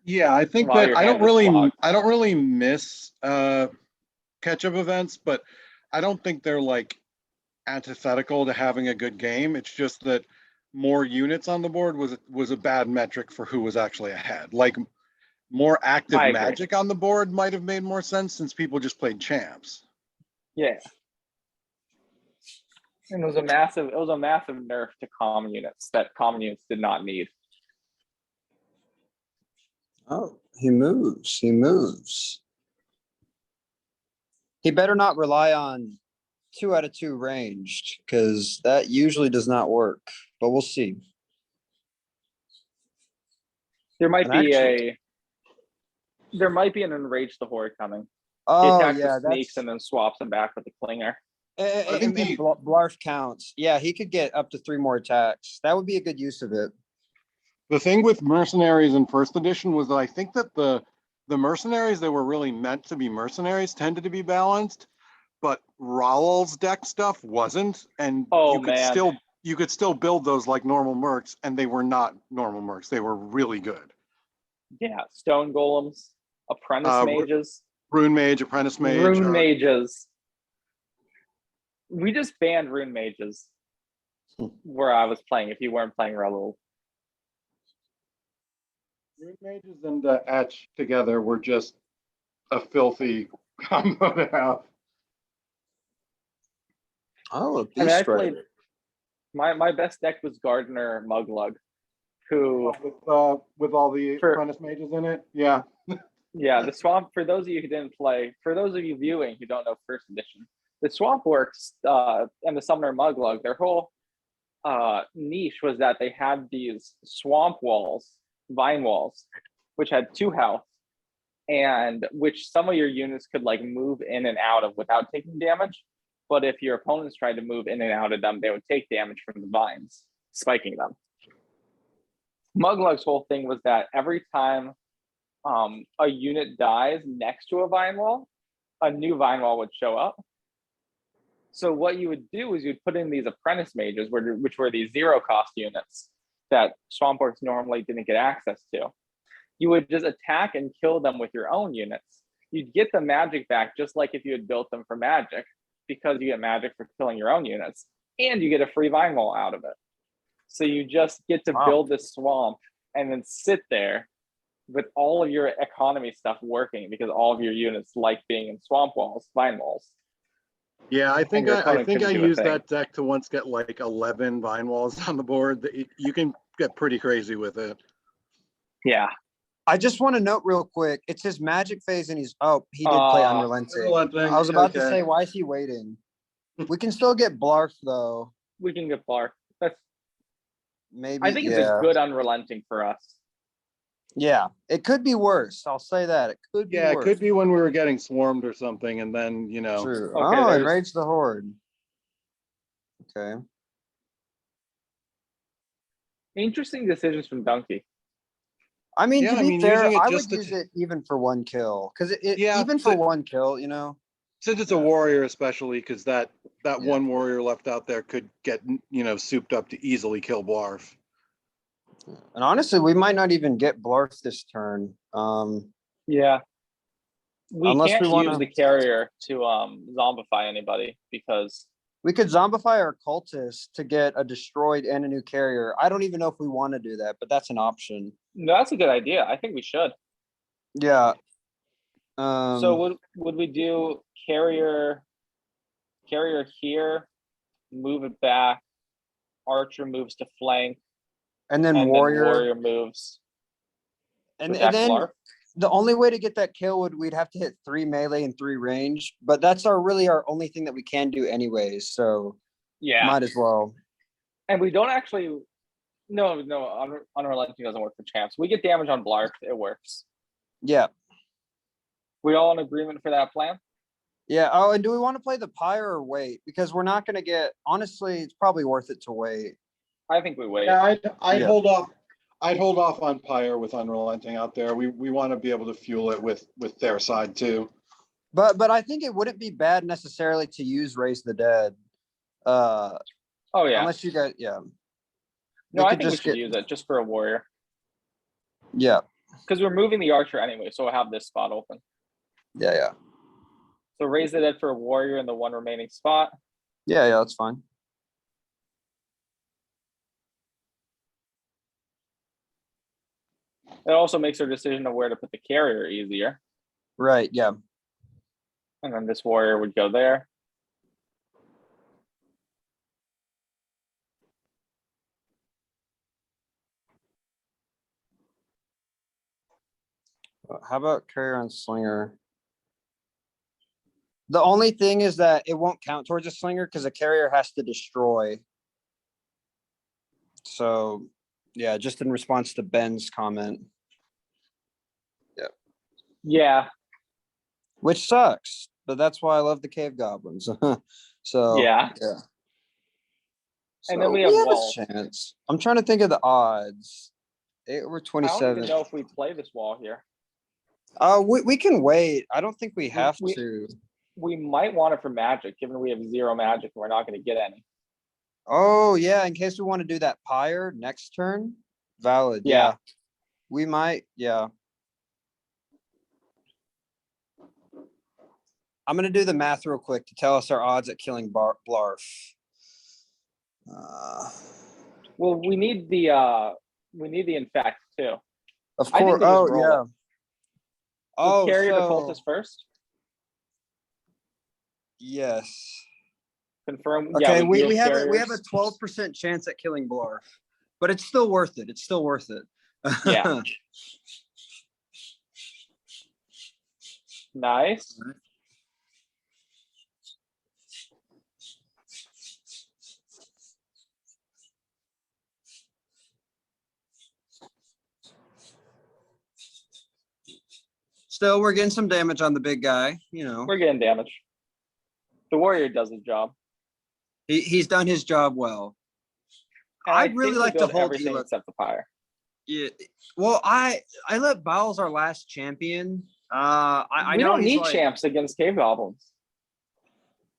Yeah, I think While that your I hand don't is clogged. really miss catch-up events, but I don't think they're like antithetical to having a good game. It's just that more units on the board was a bad metric for who was actually ahead. Like more active I agree. magic on the board might have made more sense since people just played champs. Yeah. And it was a massive nerf to common units that common units did not need. Oh, he moves. He moves. He better not rely on 2 out of 2 ranged, because that usually does not work. But we'll see. There might And be actually- an Enrage the Horde coming. He Oh attacks yeah, the sneaks that's and then swaps them back with the Clinger. I think the- Blarf counts. Yeah, he could get up to 3 more attacks. That would be a good use of it. The thing with mercenaries in first edition was that I think that the mercenaries that were really meant to be mercenaries tended to be balanced, but Raoul's deck stuff wasn't, and Oh, you could still build those like normal mercs, and they were not normal mercs. They were really good. Yeah, Stone Golems, Apprentice Mages, Rune Mage, Apprentice Mage. Rune Mages. We just banned Rune Mages where I was playing if you weren't playing Raoul. Rune Mages and Etch together were just a filthy combo to have. Oh, a I mean, I beast played rider. My best deck was Gardener Muglug, who With all the For- apprentice mages in it. Yeah. yeah, the swamp, for those of you who didn't play, for those of you viewing who don't know first edition, the swamp works and the summoner Muglug, their whole niche was that they had these swamp walls, vine walls, which had 2 health, and which some of your units could like move in and out of without taking damage. But if your opponents tried to move in and out of them, they would take damage from the vines, spiking them. Muglug's whole thing was that every time a unit dies next to a vine wall, a new vine wall would show up. So what you would do is you'd put in these apprentice mages, which were these 0-cost units that Swampworks normally didn't get access to. You would just attack and kill them with your own units. You'd get the magic back just like if you had built them for magic, because you get magic for killing your own units, and you get a free vine wall out of it. So you just get to build this swamp and then sit there with all of your economy stuff working because all of your units like being in swamp walls, vine walls. Yeah, I think your I opponent think I couldn't do a used thing. that deck to once get like 11 vine walls on the board. You can get pretty crazy with it. Yeah. I just want to note real quick, it's his magic phase and he did play Unrelenting. I was about to say, why is he waiting? We can still get Blarf though. We can get Blarf. That's Maybe. I think it's a good Unrelenting for us. Yeah, it could be worse. I'll say that. It could be Yeah, worse. it could be when we were getting swarmed or something, and then, you know. True. Okay, Enrage the Horde. Okay. Interesting decisions from Dunky. I mean, Yeah, to be fair, using it I just would to use it even for 1 kill. Because Yeah, even for 1 kill, you know. Since it's a warrior, especially, because that Yeah. one warrior left out there could get, you know, souped up to easily kill Blarf. And honestly, we might not even get Blarf this turn. Yeah. We Unless can't we wanna- use the carrier to zombify anybody because We could zombify our cultists to get a destroyed and a new carrier. I don't even know if we want to do that, but that's an option. no, that's a good idea. I think we should. Yeah. So would we do carrier here, move it back, archer moves to flank, and then and warrior. then warrior moves. And attack then Blarf. the only way to get that kill we'd have to hit 3 melee and 3 range, but that's really our only thing that we can do anyways. So Yeah. might as well. And we don't actually no, Unrelenting doesn't work for champs. We get damage on Blarf, it works. Yeah. We all in agreement for that plan? Yeah. Oh, and do we want to play the pyre or wait? Because we're not going to get, honestly, it's probably worth it to wait. I think we wait. Yeah, I'd Yeah. hold off. I'd hold off on Pyre with Unrelenting out there. We want to be able to fuel it with their side too. But I think it wouldn't be bad necessarily to use Raise the Dead. Oh yeah. Unless you guys, yeah. No, We I could think we just should use it just for a warrior. Yeah. Because we're moving the archer anyway, so we'll have this spot open. Yeah. So raise the dead for a warrior in the 1 remaining spot. Yeah, that's fine. It also makes our decision of where to put the carrier easier. Right, yeah. And then this warrior would go there. How about carrier on slinger? The only thing is that it won't count towards a slinger because a carrier has to destroy. So, yeah, just in response to Ben's comment. Yeah. Which sucks, but that's why I love the cave goblins. So Yeah. And then we have walls. a chance. I'm trying to think of the odds. 8 over I don't 27. even know if we play this wall here. We can wait. I don't think we have we- to. We might want it for magic, given we have 0 magic and we're not going to get any. Oh, yeah, in case we want to do that pyre next turn. Valid, Yeah. yeah. We might, yeah. I'm gonna do the math real quick to tell us our odds at killing Blarf. Well, we need the infect too. Of I think course, we just oh, roll yeah. it. Oh, Carrier the so, cultist first. yes. Confirm. Okay, Yeah, we deal have a carriers. 12% chance at killing Blarf, but it's still worth it. It's still worth it. Yeah. Nice. Still, we're getting some damage on the big guy. You know, We're getting damage. The warrior does his job. he's done his job well. And I'd really think we like to build hold everything Ela. except the pyre. Yeah. Well, I let Bowles our last champion. I We know don't he's need like, champs against cave goblins.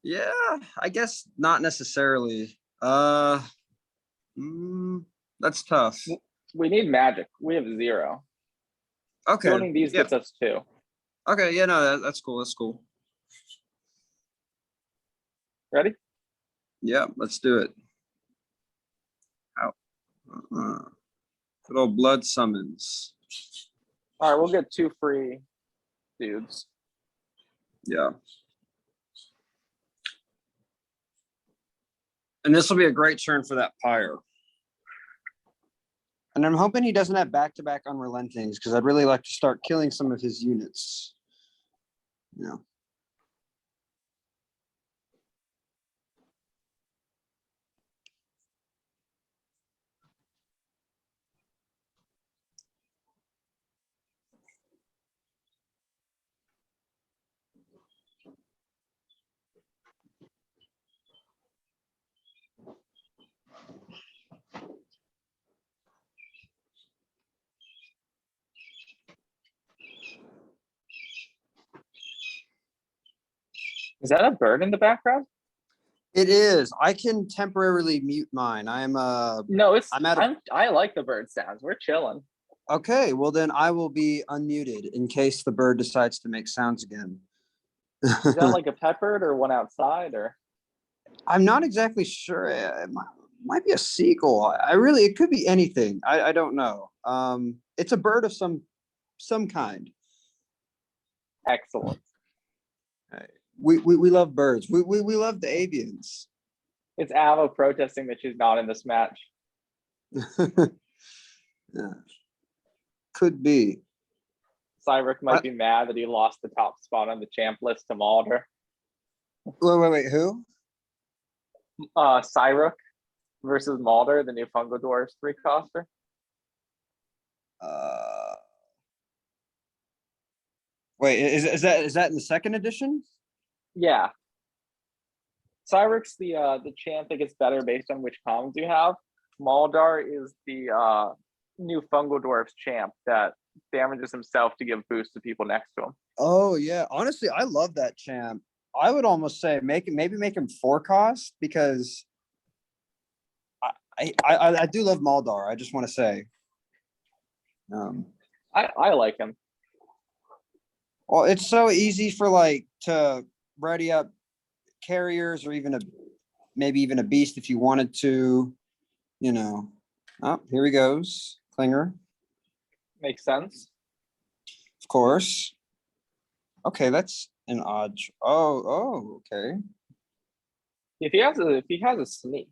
yeah, I guess not necessarily. That's tough. We need magic. We have 0. Okay. Building these Yeah. gets us 2. Okay. Yeah. No, that's cool. That's cool. Ready? Yeah. Let's do it. Out. Good old blood summons. All right, we'll get 2 free dudes. Yeah. And this will be a great turn for that pyre. And I'm hoping he doesn't have back-to-back unrelentings because I'd really like to start killing some of his units. You know. Is that a bird in the background? It is. I can temporarily mute mine. No, it's. I like the bird sounds. We're chilling. Okay, well then I will be unmuted in case the bird decides to make sounds again. Is that like a pet bird or one outside or? I'm not exactly sure. It might be a seagull. It could be anything. I don't know. It's a bird of some kind. Excellent. We love birds. We love the avians. It's Avo protesting that she's not in this match. Yeah. Could be. Cyric might be mad that he lost the top spot on the champ list to Mulder. Wait. Who? Cyric versus Mulder, the new Fungal Dwarfs 3-coster. Wait, is that in the second edition? Yeah. Cyric's the champ that gets better based on which commons you have. Maldar is the new Fungal Dwarfs champ that damages himself to give boost to people next to him. Oh yeah, honestly, I love that champ. I would almost say make him 4 cost because I do love Maldar. I just want to say, I like him. Well, it's so easy for like to ready up carriers or even maybe even a beast if you wanted to, you know. Oh, here he goes, Klinger. Makes sense. Of course. Okay, that's an odd. Oh, okay. If he has a sneak,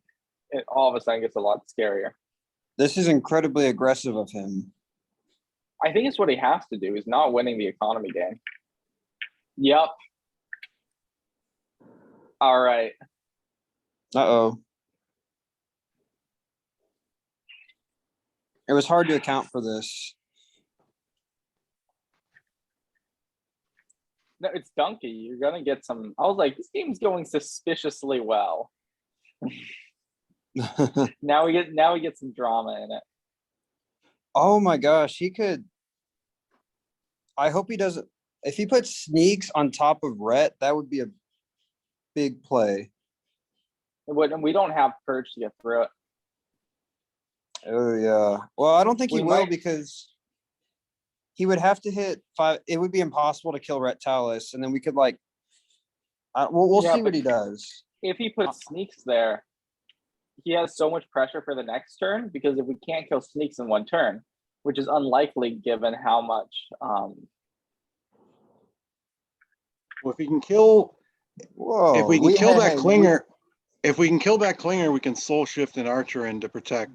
it all of a sudden gets a lot scarier. This is incredibly aggressive of him. I think it's what he has to do. He's not winning the economy game. Yep. All right. Uh-oh. It was hard to account for this. No, it's Dunky. You're gonna get some. I was like, this game's going suspiciously well. Now we get some drama in it. Oh my gosh, he could. I hope he doesn't. If he puts sneaks on top of Rhett, that would be a big play. And we don't have Purge to get through it. Oh yeah. Well, I don't think he We will might- because he would have to hit 5. It would be impossible to kill Rhett Talus, and then we could like. We'll Yeah, see what but- he does. If he puts sneaks there, he has so much pressure for the next turn because if we can't kill sneaks in one turn, which is unlikely given how much. Well, if we can kill, Whoa. if we can kill that Klinger, If we can kill that clinger, we can soul shift an archer in to protect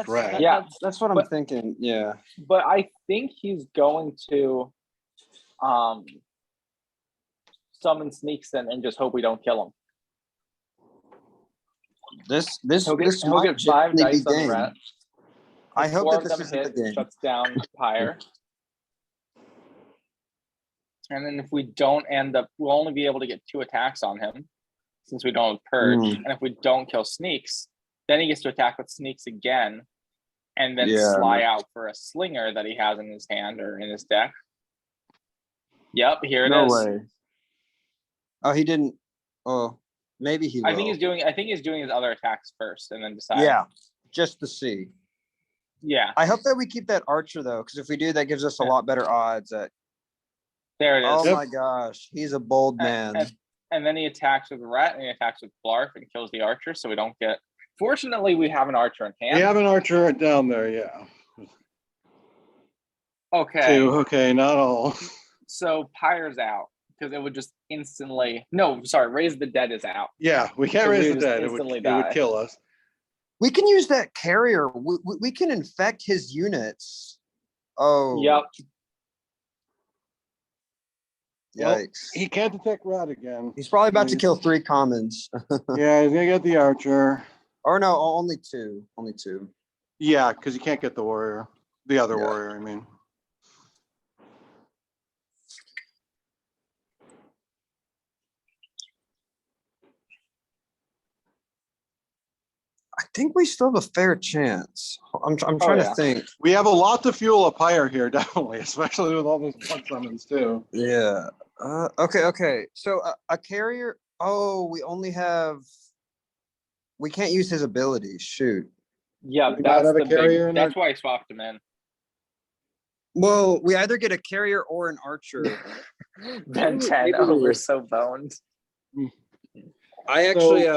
red. Yeah. That's what I'm But- thinking. Yeah. But I think he's going to summon Sneaks in and just hope we don't kill him. This He'll get might 5 genuinely dice be on game. ret. I If hope 4 that of this them isn't the hit, game. shuts down Pyre. And then if we don't end up, we'll only be able to get 2 attacks on him since we don't have Purge. Mm. And if we don't kill Sneaks, then he gets to attack with Sneaks again and then Yeah. sly out for a Slinger that he has in his hand or in his deck. Yep, here it is. No way. Oh, he didn't. Oh, maybe he will. I think he's doing his other attacks first and then decide. Yeah, just to see. Yeah, I hope that we keep that archer though, because if we do, that gives us a lot better odds. At there it is. oh my gosh, he's a bold man. And then he attacks with Ret and he attacks with Blarf and kills the archer, so we don't get. Fortunately, we have an archer in hand. We have an archer down there, yeah. Okay. 2, okay, not all. So Pyre's out because it would just instantly. No, sorry, Raise the Dead is out. Yeah, we can't So we raise the just dead. It instantly would die. kill us. We can use that carrier. We can infect his units. Oh. Yep. Well, Yikes. He can't detect red again. He's probably about to kill 3 commons. Yeah, he's gonna get the archer. Or no, only 2. Only 2. Yeah, because you can't get the warrior. The other Yeah. warrior, I mean. I think we still have a fair chance. I'm trying yeah. to think. We have a lot to fuel a pyre here, definitely, especially with all those blood summons too. Yeah. Okay. So a carrier. Oh, we only have. We can't use his abilities. Shoot. Yeah, We that's not have a the carrier big. in That's our- why I swapped him in. Well, we either get a carrier or an archer. Ben 10 Maybe over we're- so boned. I actually,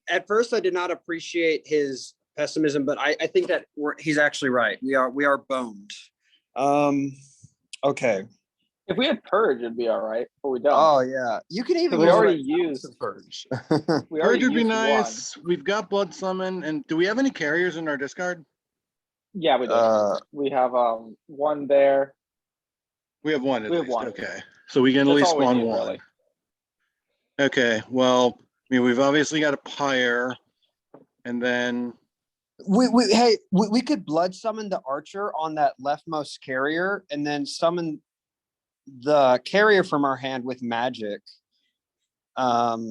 at first, I did not appreciate his pessimism, but I think that he's actually right. We are boned. Okay. If we had Purge, it'd be all right, but we don't. Oh yeah, you can even. we use already it used. to purge. We Purge already would be used nice. We've got blood summon, and do we have any carriers in our discard? Yeah, we do. We have one there. We have one at We have least. one. Okay, so we can at That's least all we spawn need, one. really. Okay, well, I mean, we've obviously got a pyre, and then we could blood summon the archer on that leftmost carrier, and then summon the carrier from our hand with magic. yeah,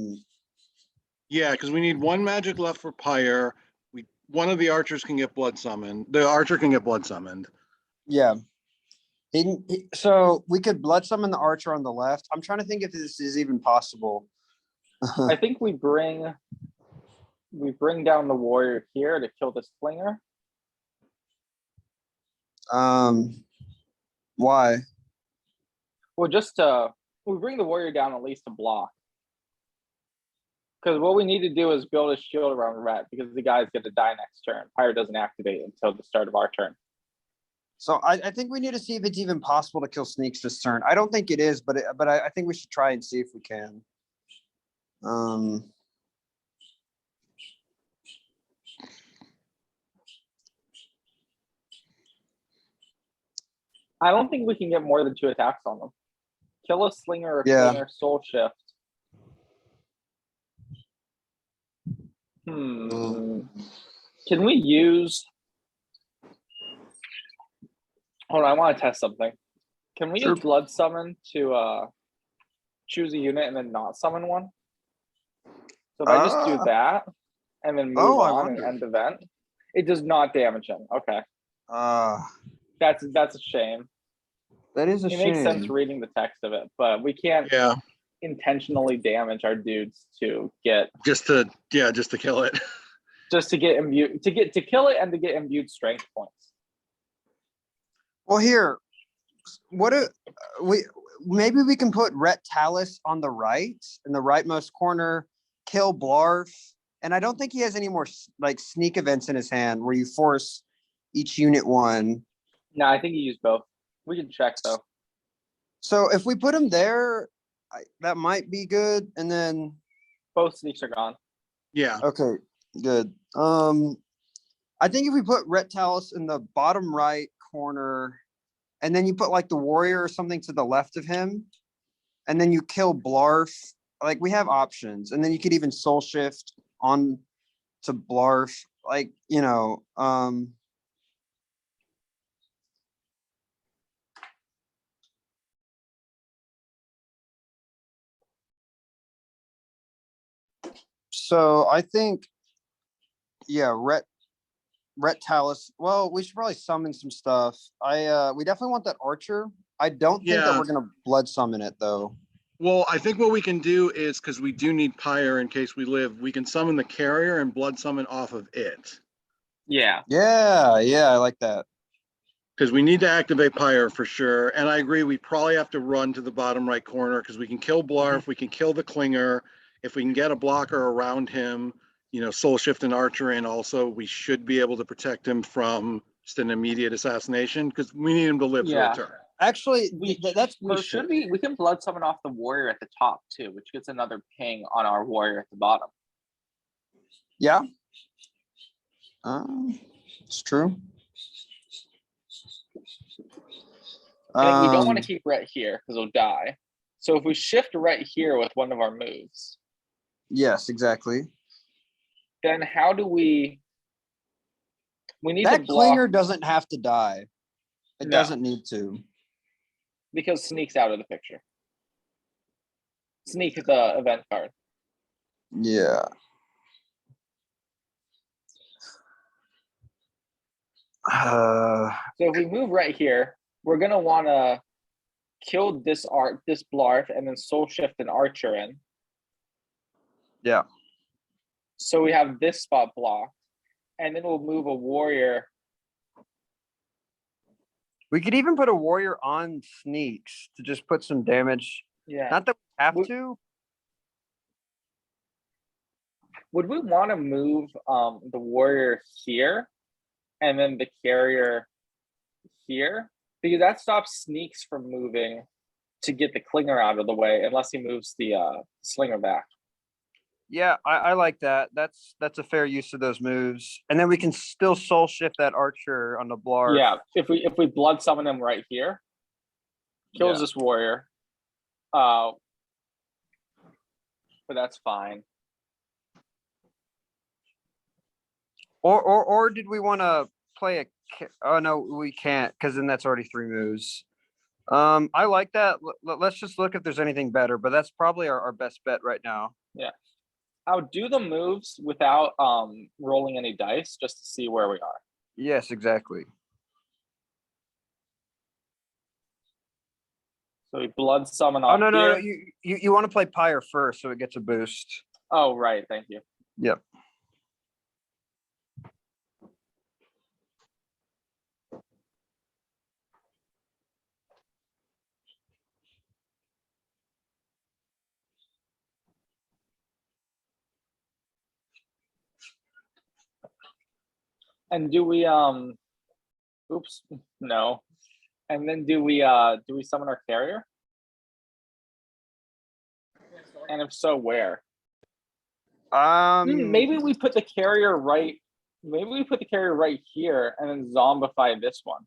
because we need 1 magic left for pyre. One of the archers can get blood summoned. The archer can get blood summoned. Yeah. So we could blood summon the archer on the left. I'm trying to think if this is even possible. I think we bring down the warrior here to kill this flinger. Why? Well, we bring the warrior down at least to block. Because what we need to do is build a shield around Rat because the guy's going to die next turn. Pyre doesn't activate until the start of our turn. So I think we need to see if it's even possible to kill Sneaks this turn. I don't think it is, but I think we should try and see if we can. I don't think we can get more than 2 attacks on them. Kill a slinger or Yeah. flinger soul shift. Can we use? Hold on, I want to test something. Can we use blood summon to choose a unit and then not summon one? So if I just do that and then move on and end event, it does not damage him. Okay, that's a shame. That is a It shame. makes sense reading the text of it, but we can't intentionally damage our dudes to get just to kill it. Just to get imbued, to kill it and to get imbued strength points. Well, here, maybe we can put Rhett Talus on the right, in the rightmost corner, kill Blarf, and I don't think he has any more like sneak events in his hand where you force each unit 1. No, I think he used both. We can check though. So if we put him there, that might be good, and then both sneaks are gone. Yeah. Okay, good. I think if we put Ret Talus in the bottom right corner, and then you put like the warrior or something to the left of him, and then you kill Blarf. Like we have options, and then you could even soul shift on to Blarf. Like, you know, so I think, yeah, Ret Talus. Well, we should probably summon some stuff. We definitely want that archer. I don't think that Yeah. we're gonna blood summon it though. Well, I think what we can do is, because we do need Pyre in case we live, we can summon the carrier and blood summon off of it. Yeah. Yeah, I like that. Because we need to activate Pyre for sure. And I agree, we probably have to run to the bottom right corner because we can kill Blarf, we can kill the Klinger. If we can get a blocker around him, you know, Soul Shift and Archer, and also we should be able to protect him from just an immediate assassination because we need him to live through Yeah. a turn. Actually, that's We perfect. should be. We can blood summon off the warrior at the top too, which gets another ping on our warrior at the bottom. Yeah. It's true. I think we don't want to keep right here because he'll die. So if we shift right here with one of our moves, Yes, exactly. then how do we? We need to That block Klinger doesn't have to die. It No. doesn't need to. because Sneak's out of the picture. Sneak the event card. Yeah. So if we move right here, we're gonna want to kill this Blarf, and then soul shift an archer in. Yeah. So we have this spot blocked, and then we'll move a warrior. We could even put a warrior on sneaks to just put some damage. Yeah. Not that we have Would- to. Would we want to move the warrior here, and then the carrier here? Because that stops Sneaks from moving to get the Klinger out of the way, unless he moves the Slinger back. Yeah, I like that. That's a fair use of those moves. And then we can still soul shift that archer on the Blarf. Yeah, if we blood summon him right here, kills Yeah. this warrior. But that's fine. Or did we want to play a? Oh no, we can't because then that's already 3 moves. I like that. Let's just look if there's anything better, but that's probably our best bet right now. Yeah, I'll do the moves without rolling any dice just to see where we are. Yes, exactly. So we blood summon Oh off no, here. you want to play Pyre first so it gets a boost. Oh right, thank you. Yep. And do we oops, no. And then do we summon our carrier? And if so, where? Maybe we put the carrier right. Maybe we put the carrier right here and then zombify this one.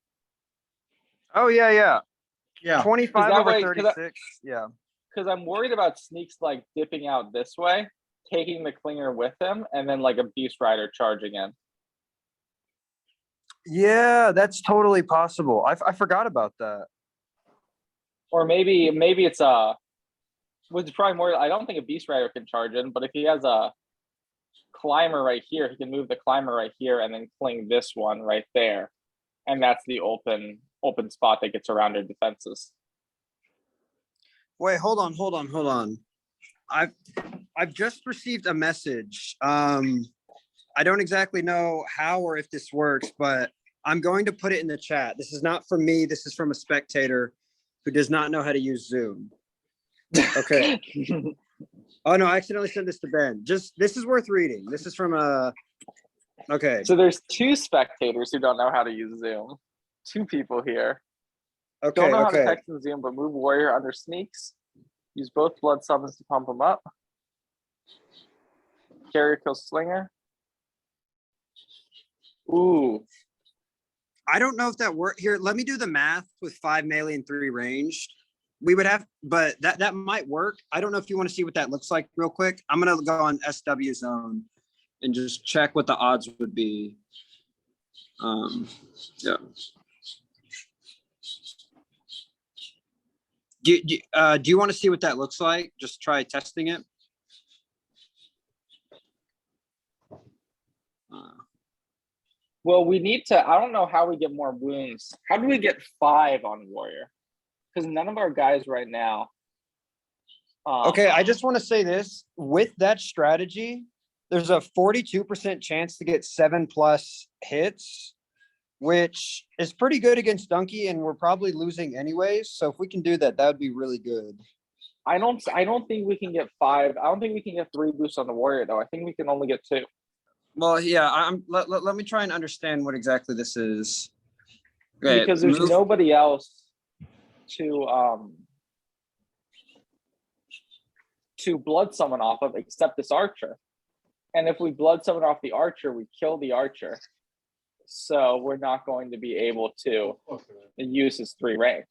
Oh yeah. Yeah. 25 that over way- 'cause 36. Yeah. Because I'm worried about Sneaks like dipping out this way, taking the Klinger with him, and then like a Beast Rider charging in. Yeah, that's totally possible. I forgot about that. Or maybe it's which is probably more. I don't think a Beast Rider can charge in, but if he has a Climber right here, he can move the Climber right here and then cling this one right there, and that's the open spot that gets around our defenses. Wait, hold on. I've just received a message. I don't exactly know how or if this works, but I'm going to put it in the chat. This is not from me. This is from a spectator who does not know how to use Zoom. Okay. Oh no, I accidentally sent this to Ben. This is worth reading. This is from okay. So there's 2 spectators who don't know how to use Zoom. 2 people here. Okay, Don't know how to okay. text in Zoom, but move warrior under Sneaks. Use both blood summons to pump him up. carrier kills slinger. Ooh, I don't know if that worked. Here, let me do the math with 5 melee and 3 ranged. We would have, but that might work. I don't know if you want to see what that looks like real quick. I'm gonna go on SW zone and just check what the odds would be. Yeah. Do you want to see what that looks like? Just try testing it. well, we need to. I don't know how we get more wounds. How do we get 5 on warrior? Because none of our guys right now. Okay, I just want to say this. With that strategy, there's a 42% chance to get 7+ hits, which is pretty good against Dunky, and we're probably losing anyways. So if we can do that, that would be really good. I don't think we can get 5. I don't think we can get 3 boosts on the warrior though. I think we can only get 2. Well, yeah, let me try and understand what exactly this is. Okay, Because there's move- nobody else to blood summon off of except this archer. And if we blood summon off the archer, we kill the archer. So we're not going to be able to use his 3 range.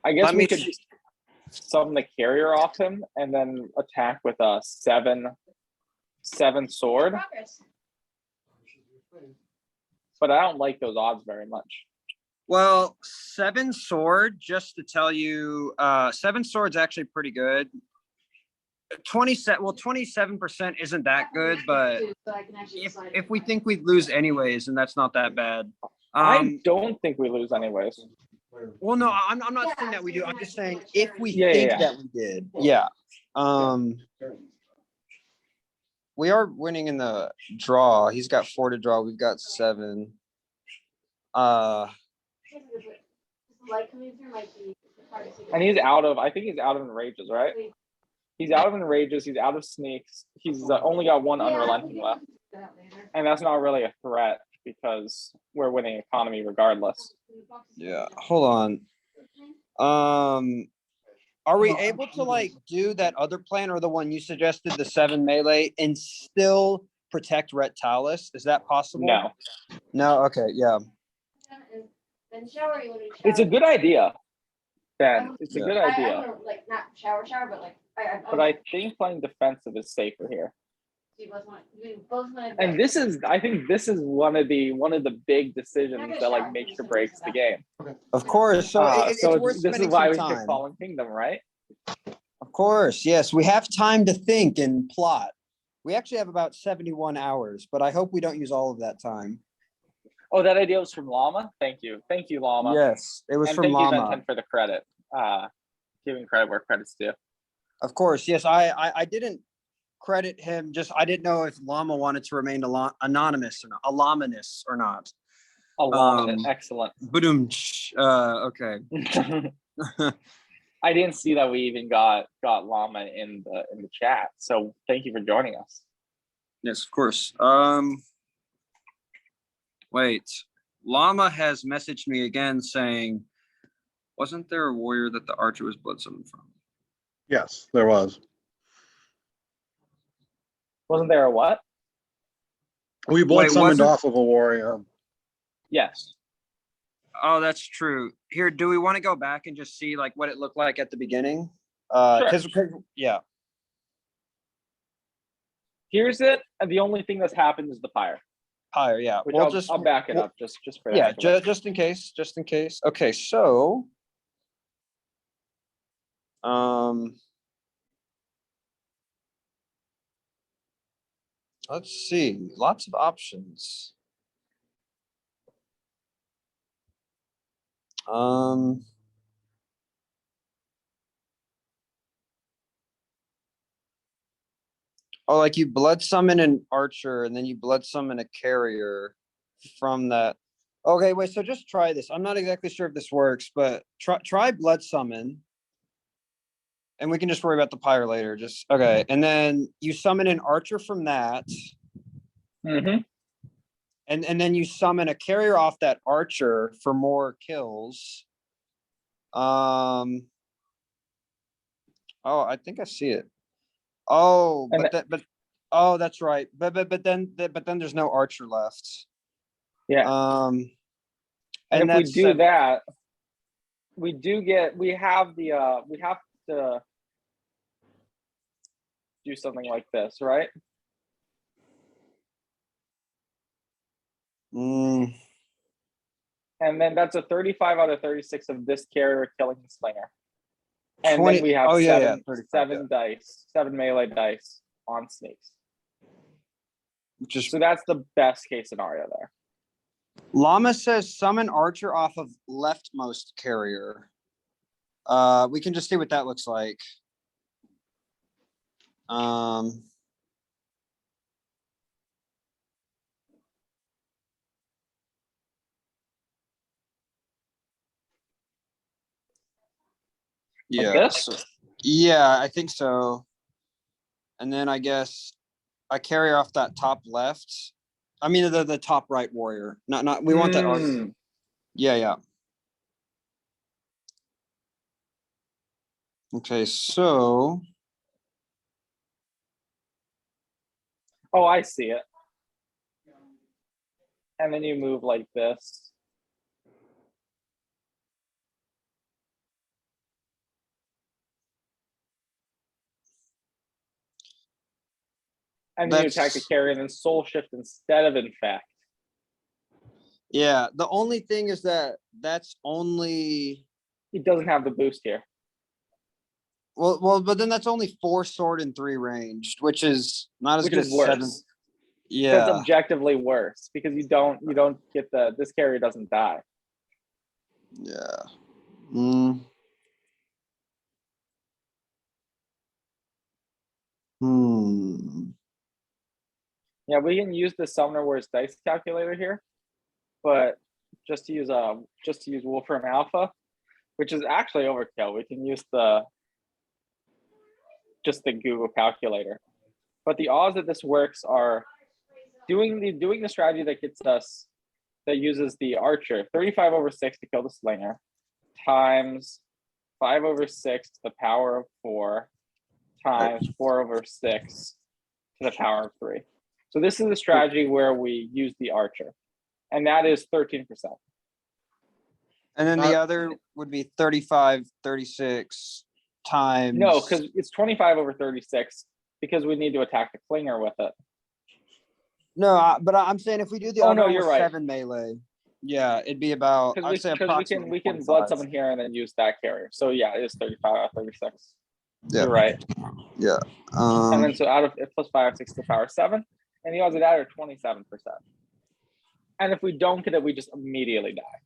I guess Let we me could summon the carrier off him and then attack with a 7 sword. But I don't like those odds very much. Well, 7 sword, just to tell you, 7 sword's actually pretty good. 27% isn't that good, but if we think we'd lose anyways, and that's not that bad. I don't think we lose anyways. Well, no, I'm not saying that we do. I'm just saying if we Yeah, think yeah. that we did. Yeah. We are winning in the draw. He's got 4 to draw. We've got 7. And he's out of, I think he's out of enrages, right? He's out of enrages, he's out of sneaks. He's only got 1 unrelenting left. And that's not really a threat because we're winning economy regardless. Yeah. Hold on. Are we able to like do that other plan or the one you suggested, the 7 melee, and still protect Retalis? Is that possible? No. No. Okay. Yeah. It's a good idea, Ben. It's a Yeah. good idea. Like not shower, but like. But I think playing defensive is safer here. We both want to. And this is, I think this is one of the big decisions that like makes or breaks the game. Of course. So, it's worth this is spending why some we time. pick Fallen Kingdom, right? Of course. Yes. We have time to think and plot. We actually have about 71 hours, but I hope we don't use all of that time. Oh, that idea was from Llama. Thank you, Llama. Yes, it was And from thank you, Llama. Benton, for the credit. Giving credit where credit's due. Of course. Yes. I didn't credit him. Just, I didn't know if Llama wanted to remain anonymous or not, Llamanous or not. Llama, excellent. Boom. Okay. I didn't see that we even got Llama in the chat. So thank you for joining us. Yes, of course. Wait, Llama has messaged me again saying, wasn't there a warrior that the archer was blood summoned from? Yes, there was. Wasn't there a what? We blood Wait, summoned wasn't- off of a warrior. Yes. Oh, that's true. Here, do we want to go back and just see like what it looked like at the beginning? Sure. Because yeah. Here's it. And the only thing that's happened is the pyre. Higher, yeah. Which Well, I'll back it up just for that. Yeah, just in case, just in case. Okay, so let's see. Lots of options. Oh, like you blood summon an archer and then you blood summon a carrier from that. Okay, wait, so just try this. I'm not exactly sure if this works, but try blood summon. And we can just worry about the pyre later. Just okay. And then you summon an archer from that. Mm-hmm. And then you summon a carrier off that archer for more kills. Oh, I think I see it. Oh, And but Oh, that's right. But then there's no archer left. Yeah. And if we that's do that, we have to do something like this, right? Mm, And then that's a 35 out of 36 of this carrier killing the slinger. And 20 then we have oh, yeah, seven, 35, yeah. dice, 7 melee dice on sneaks. Which is So that's the best case scenario there. Llama says summon archer off of leftmost carrier. We can just see what that looks like. Yeah. this? Yeah, I think so. And then I guess I carry off that top left. I mean the top right warrior. Not we want that archer. Yeah, yeah. Okay, so Oh, I see it. And then you move like this. And then you attack the carrier and then soul shift instead of infect. Yeah, the only thing is that's only He doesn't have the boost here. well, but then that's only 4 sword and 3 ranged, which is not as Which good is as worse. 7. Yeah. That's objectively worse because you don't get this carrier doesn't die. Yeah. Yeah, we can use the Summoner Wars dice calculator here, but just to use Wolfram Alpha, which is actually overkill. We can use just the Google calculator. But the odds that this works are doing the strategy that uses the archer 35 over 6 to kill the slinger times 5 over 6 to the power of 4 times 4 over 6 to the power of 3. So this is the strategy where we use the archer, and that is 13%. And then the other would be 35, 36 times. No, because it's 25 over 36 because we need to attack the clinger with it. No, but I'm saying if we do the other one you're with right. 7 melee, yeah, it'd be about. Because approximately we can 25. blood summon here and then use that carrier. So yeah, it is 35 out of 36. Yeah. You're right. Yeah. And then so out of it plus 5, 6 to the power 7, and the odds of that are 27%. And if we don't get it, we just immediately die.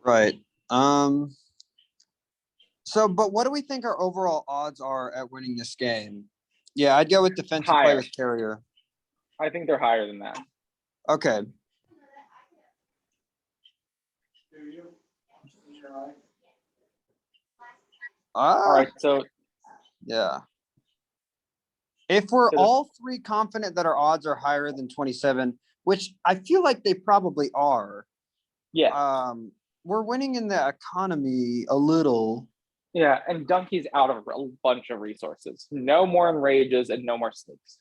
Right. So, but what do we think our overall odds are at winning this game? Yeah, I'd go with defensive play Higher. with carrier. I think they're higher than that. Okay. All right, so yeah. If we're all 3 confident that our odds are higher than 27, which I feel like they probably are. Yeah. We're winning in the economy a little. Yeah, and Dunky's out of a bunch of resources. No more enrages and no more sneaks.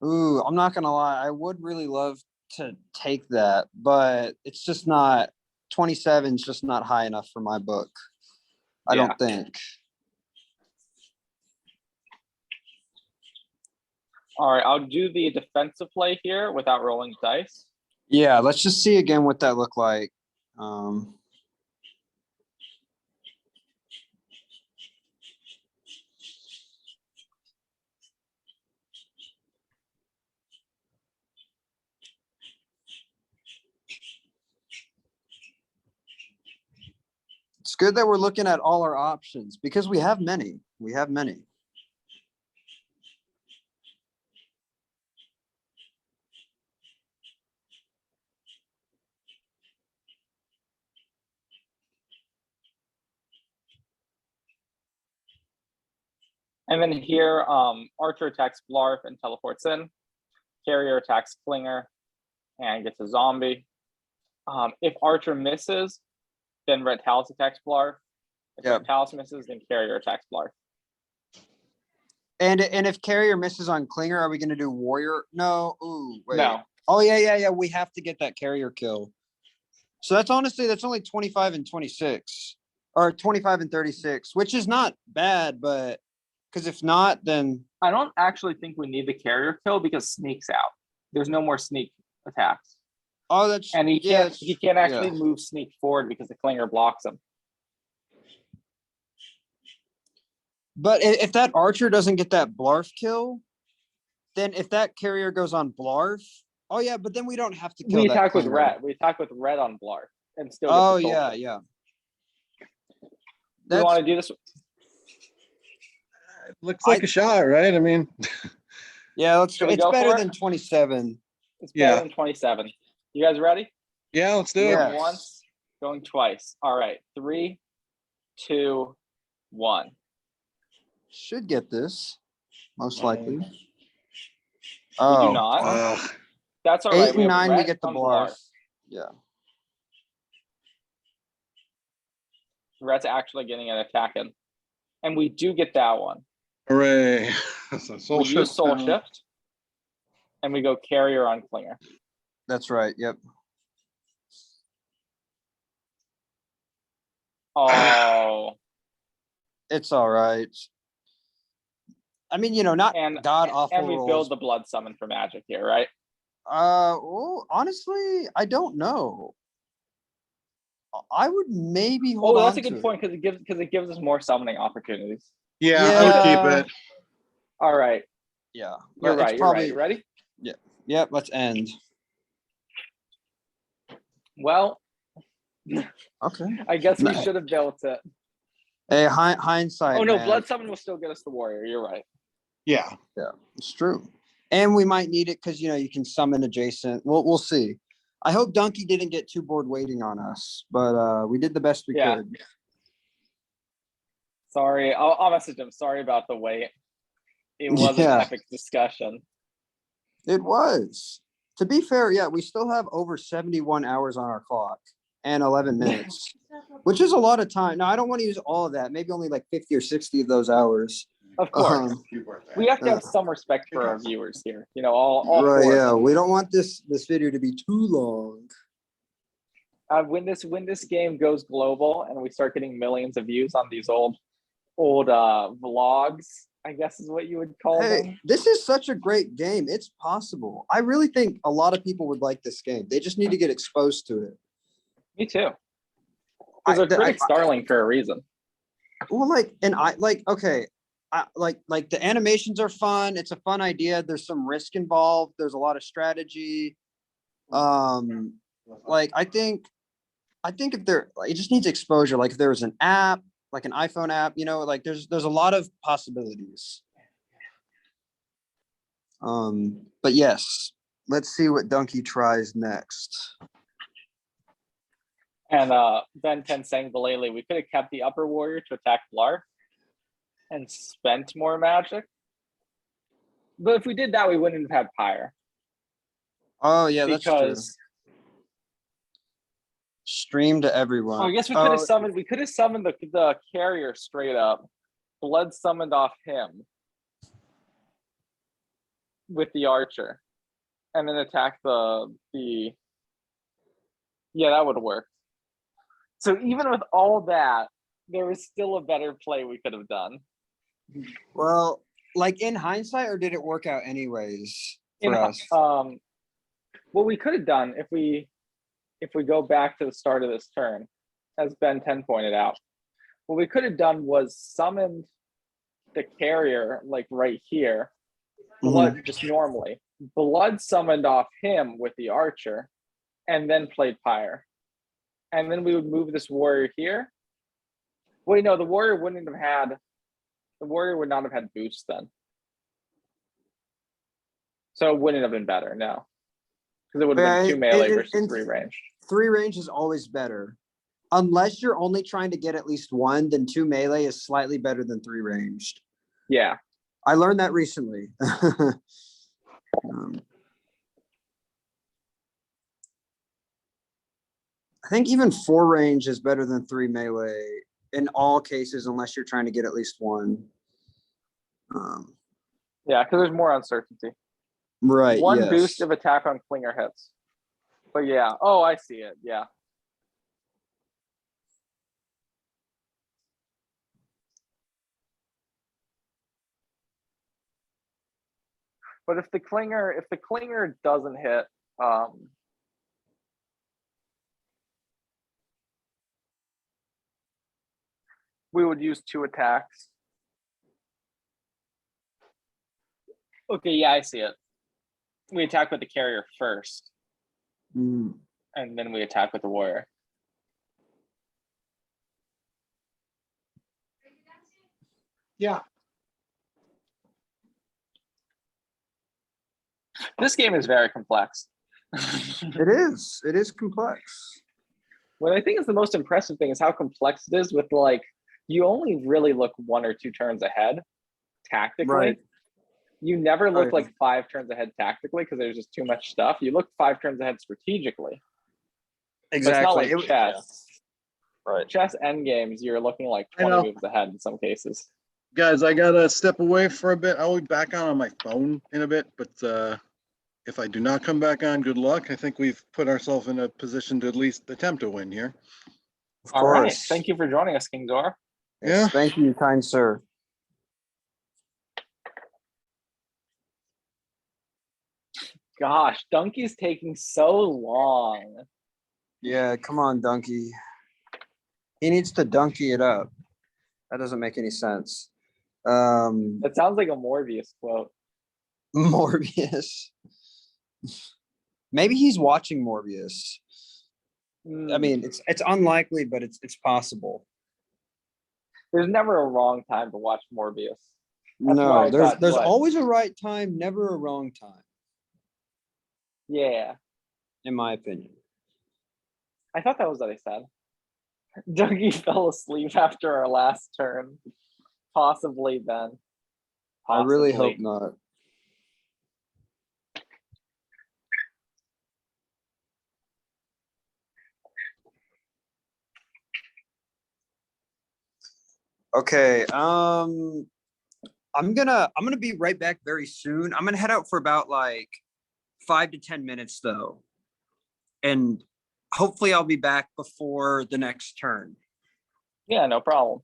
Ooh, I'm not gonna lie. I would really love to take that, but it's just not 27 is just not high enough for my book. I don't think. All right, I'll do the defensive play here without rolling dice. Yeah, let's just see again what that looked like. It's good that we're looking at all our options because we have many. We have many. And then here, Archer attacks Blarf and teleports in. Carrier attacks Flinger and gets a zombie. If Archer misses, then Red Talus attacks Blarf. If Red Talus misses, then Carrier attacks Blarf. And if carrier misses on Klinger, are we gonna do warrior? No, ooh, wait. No. Oh, yeah, we have to get that carrier kill. So that's only 25 and 26. Or 25 and 36, which is not bad, but because if not, then I don't actually think we need the carrier kill because sneak's out. There's no more sneak attacks. oh, that's And he yeah, can't actually yeah. move sneak forward because the Klinger blocks him. But if that archer doesn't get that Blarf kill, then if that carrier goes on Blarf, oh yeah, but then we don't have to kill We that attack with Klinger. red. We attack with red on Blarf and still get Oh the soul yeah, shift. yeah. Do you want to do this? It looks like a shot, right? I mean, Yeah, let's. Should we It's go better for it? than 27. It's better Yeah. than 27. You guys ready? yeah, let's do Yeah. it. Going once, going twice. All right. 3, 2, 1. Should get this, most Mm. likely. We Oh, do not. Ugh. That's all 8 right. We and have 9, we red get the on Blarf. Blarf. Yeah. Red's actually getting an attack in. And we do get that one. Hooray. So soul We use shift soul now. shift. And we go carrier on Klinger. That's right. Yep. Oh. It's all right. I mean, not And god awful and we rolls. build the blood summon for magic here, right? Well, honestly, I don't know. I would maybe hold Oh, on that's a to good it. point because it gives us more summoning opportunities. Yeah, I would keep Yeah. it. All right. Yeah, You're but it's right. probably You're right. Ready? Yep. Let's end. Well, Okay. I guess we Nice. should have built it. Hey, hindsight. Oh no, man. blood summon will still get us the warrior. You're right. Yeah. It's true, and we might need it because you can summon adjacent. We'll see. I hope Dunky didn't get too bored waiting on us, but we did the best we Yeah. could. Sorry, I'll message him. Sorry about the wait. It was Yeah. an epic discussion. It was. To be fair, yeah, we still have over 71 hours on our clock and 11 minutes, which is a lot of time. Now, I don't want to use all of that. Maybe only like 50 or 60 of those hours. Of course, we have to have some respect for our viewers here. All Right, four. yeah. We don't want this video to be too long. When this game goes global and we start getting millions of views on these old vlogs, I guess is what you would call Hey, them. this is such a great game. It's possible. I really think a lot of people would like this game. They just need to get exposed to it. Me too. Because they're critic Starling for a reason. Well, okay. Like the animations are fun. It's a fun idea. There's some risk involved. There's a lot of strategy. I think if it just needs exposure. Like if there was an app, like an iPhone app, there's a lot of possibilities. But yes, let's see what Dunky tries next. And Ben 10 saying Valele, we could have kept the upper warrior to attack Blarf and spent more magic. But if we did that, we wouldn't have had Pyre. Oh yeah, that's true. Because Stream to everyone. I guess we could have summoned. We could have summoned the carrier straight up, blood summoned off him with the archer, and then attack the. Yeah, that would work. So even with all that, there was still a better play we could have done. Well, like in hindsight, or did it work out anyways for us? What we could have done if we go back to the start of this turn, as Ben 10 pointed out, what we could have done was summoned the carrier like right here, blood just normally, blood summoned off him with the archer, and then played Pyre. And then we would move this warrior here. Wait, no, the warrior would not have had boost then. So it wouldn't have been better, no. Because it would have been 2 melee versus 3 range. 3 range is always better. Unless you're only trying to get at least 1, then 2 melee is slightly better than 3 ranged. Yeah. I learned that recently. I think even 4 range is better than 3 melee in all cases, unless you're trying to get at least 1. Yeah, because there's more uncertainty. Right. One yes. boost of attack on Klinger hits. But yeah, oh, I see it. Yeah. But if the Klinger doesn't hit, we would use 2 attacks. Okay, yeah, I see it. We attack with the carrier first, Mm. and then we attack with the warrior. Yeah. This game is very complex. It is. It is complex. What I think is the most impressive thing is how complex it is with, like, you only really look 1 or 2 turns ahead tactically. Right. You never look Right. like 5 turns ahead tactically because there's just too much stuff. You look 5 turns ahead strategically. Exactly. But it's not like chess. Right. Chess endgames, you're looking like I 20 know. moves ahead in some cases. Guys, I gotta step away for a bit. I'll be back on my phone in a bit, but if I do not come back on, good luck. I think we've put ourselves in a position to at least attempt to win here. Of All right. course. Thank you for joining us, kingzora. Yes, Yeah. thank you, kind sir. Gosh, Dunky's taking so long. Yeah, come on, Dunky. He needs to donkey it up. That doesn't make any sense. That sounds like a Morbius quote. Morbius. Maybe he's watching Morbius. I mean, it's unlikely, but it's possible. There's never a wrong time to watch Morbius. That's why No, I there's thought, there's what? always a right time, never a wrong time, Yeah, in my opinion. I thought that was what I said. Dunky fell asleep after our last turn. Possibly then. I really hope Possibly. not. Okay, I'm gonna be right back very soon. I'm gonna head out for about like 5 to 10 minutes though. And hopefully I'll be back before the next turn. Yeah, no problem.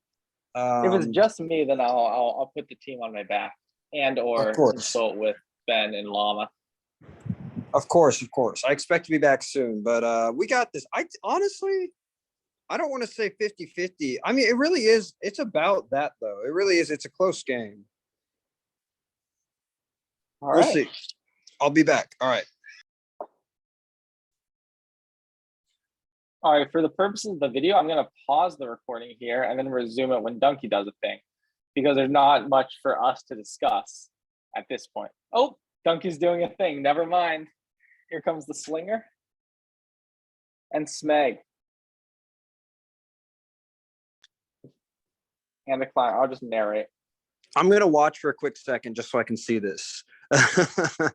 If it's Um, just me, then I'll put the team on my back and or Of course. consult with Ben and Llama. Of course. I expect to be back soon, but we got this. I honestly, I don't want to say 50-50. I mean, it really is. It's about that though. It really is. It's a close game. All We'll right. see. I'll be back. All right. All right, for the purposes of the video, I'm going to pause the recording here and then resume it when Dunky does a thing, because there's not much for us to discuss at this point. Oh, Dunky's doing a thing. Never mind. Here comes the slinger and Smeg. And the client. I'll just narrate. I'm gonna watch for a quick second just so I can see this. I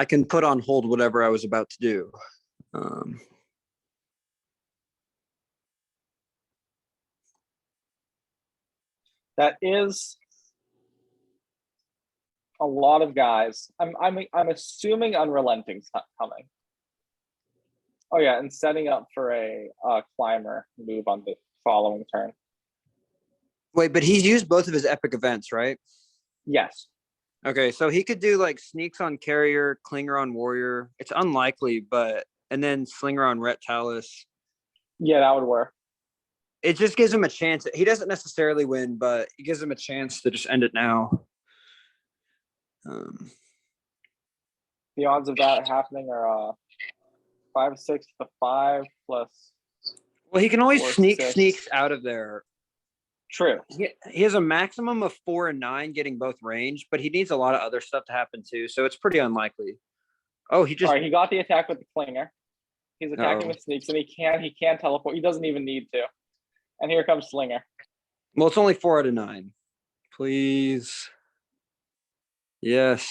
can put on hold whatever I was about to do. That is a lot of guys. I'm assuming Unrelenting's coming. Oh yeah, and setting up for a climber move on the following turn. Wait, but he's used both of his epic events, right? Yes. Okay, so he could do like sneaks on carrier, clinger on warrior. It's unlikely, but and then slinger on Reptalis. Yeah, that would work. It just gives him a chance. He doesn't necessarily win, but it gives him a chance to just end it now. The odds of that happening are 5, 6 to 5 plus. Well, he can always 4, sneak 6. sneaks out of there. True. He has a maximum of 4 and 9 getting both range, but he needs a lot of other stuff to happen too, so it's pretty unlikely. Oh, he just All right, he got the attack with the clinger. He's attacking with sneaks, and he can't teleport. He doesn't even need to. And here comes Slinger. Well, it's only 4 out of 9. Please. Yes.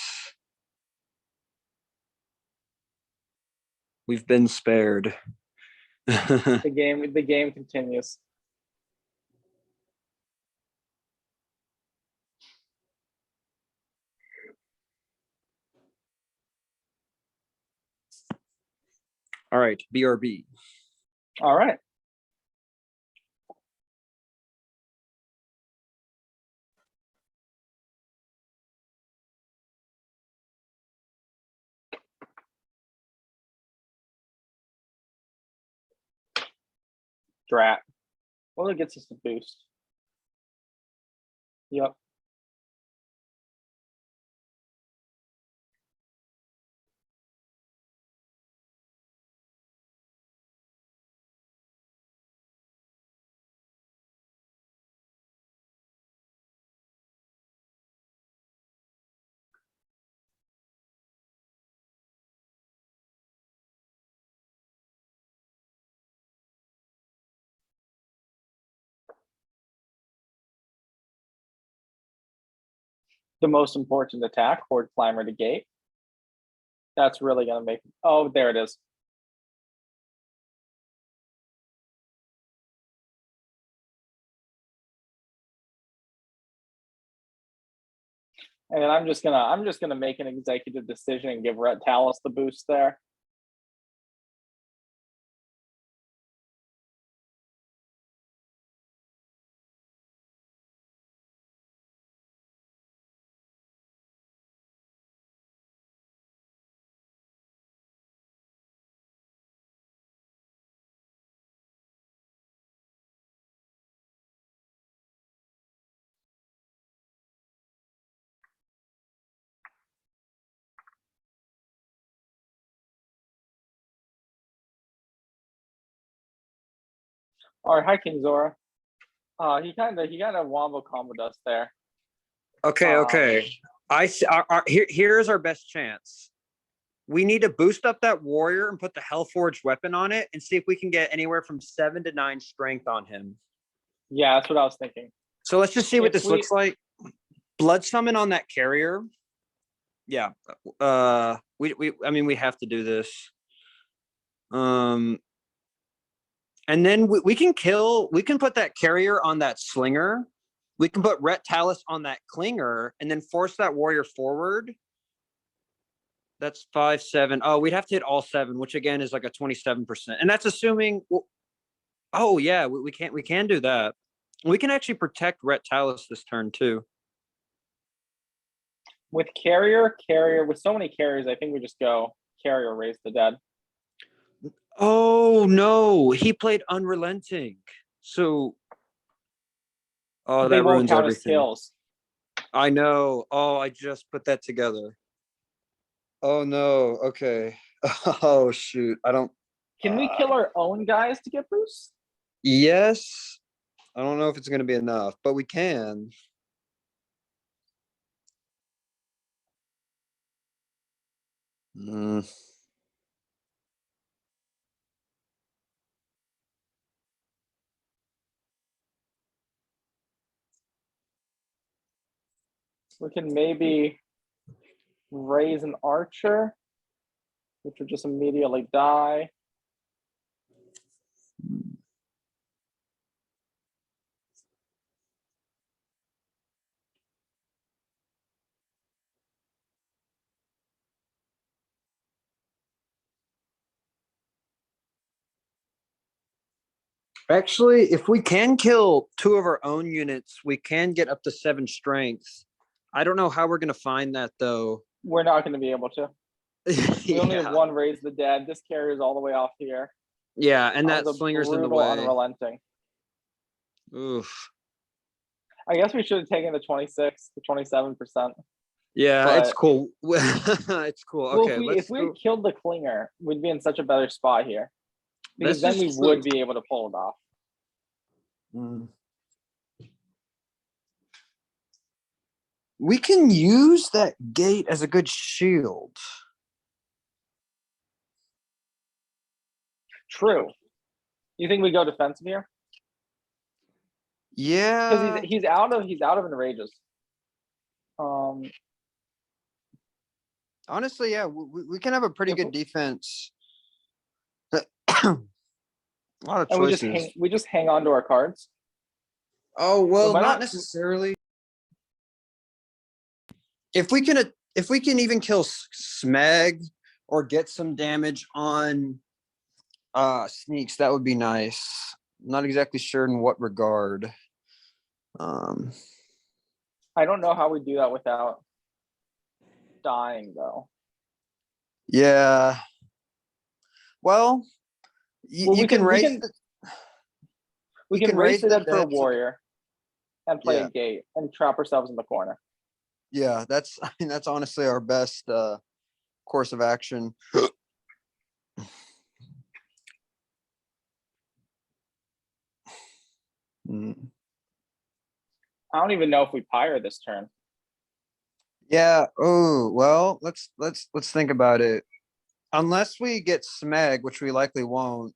We've been spared. The game continues. All right, BRB. All right. Drat. Well, it gets us a boost. Yep. The most important attack, Horde Climber to gate. That's really gonna make. Oh, there it is. And I'm just gonna make an executive decision and give Red Talus the boost there. All right, hi kingzora. He kind of wombo comboed us there. Okay, okay. Here's our best chance. We need to boost up that warrior and put the Hellforged weapon on it and see if we can get anywhere from 7 to 9 strength on him. Yeah, that's what I was thinking. So let's just see what If this looks like. Blood summon on that carrier. Yeah. I mean, we have to do this. And then we can put that carrier on that slinger. We can put Ret Talus on that clinger and then force that warrior forward. That's 5, 7. Oh, we'd have to hit all 7, which again is like a 27%. And that's assuming, oh yeah, we can do that. We can actually protect Ret Talus this turn too. With carrier, with so many carriers, I think we just go carrier, raise the dead. Oh no, he played Unrelenting. So oh, They that won't ruins count as everything. kills. I know. Oh, I just put that together. Oh no. Okay. Oh shoot. I don't. Can we kill our own guys to get boosts? Yes. I don't know if it's going to be enough, but we can. Mm. We can maybe raise an archer, which would just immediately die. Actually, if we can kill 2 of our own units, we can get up to 7 strength. I don't know how we're going to find that though. We're not going to be able to. We only have Yeah. 1 raise the dead. This carrier is all the way off here. Yeah, and that was a slinger's in the brutal way. Unrelenting. Oof. I guess we should have taken the 26, the 27%. Yeah, But- it's cool. It's cool. Well, Okay, if we had killed the clinger, we'd be in such a better spot here. Because then we would be able to pull it off. We can use that gate as a good shield. True. You think we go defensive here? Yeah. Because he's out of enrages. Honestly, yeah, we can have a pretty good defense. A lot of And choices. we just hang on to our cards. Oh well, Why not not- necessarily. If we can even kill Smeg or get some damage on Sneaks, that would be nice. Not exactly sure in what regard. Um, I don't know how we do that without dying though. yeah. Well, Well, you can raise we you can can raise raise the the dead for a dead. warrior and play Yeah. a gate and trap ourselves in the corner. Yeah, that's I mean that's honestly our best course of action. Mm. I don't even know if we pyre this turn. Yeah. Oh, well, let's think about it. Unless we get Smeg, which we likely won't,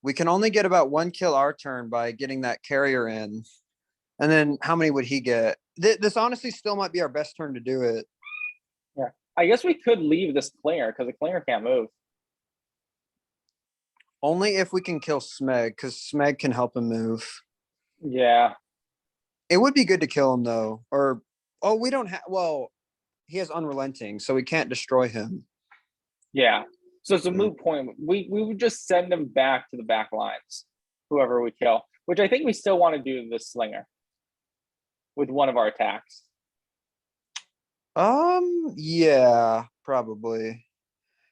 we can only get about 1 kill our turn by getting that carrier in. And then how many would he get? This honestly still might be our best turn to do it. Yeah. I guess we could leave this clinger because the clinger can't move. Only if we can kill Smeg, because Smeg can help him move. Yeah. It would be good to kill him though. Or oh, we don't have well, he has unrelenting, so we can't destroy him. Yeah. So it's a moot point. We would just send them back to the back lines, whoever we kill, which I think we still want to do this slinger with one of our attacks. Yeah, probably.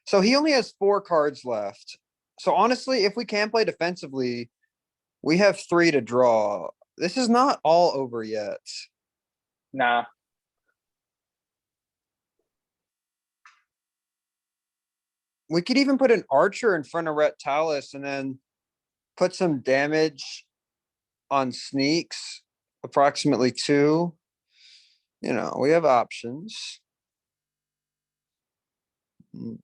So he only has 4 cards left. So honestly, if we can play defensively, we have 3 to draw. This is not all over yet. Nah. We could even put an archer in front of Rhett Talus and then put some damage on sneaks, approximately 2. You know, we have options. Mm.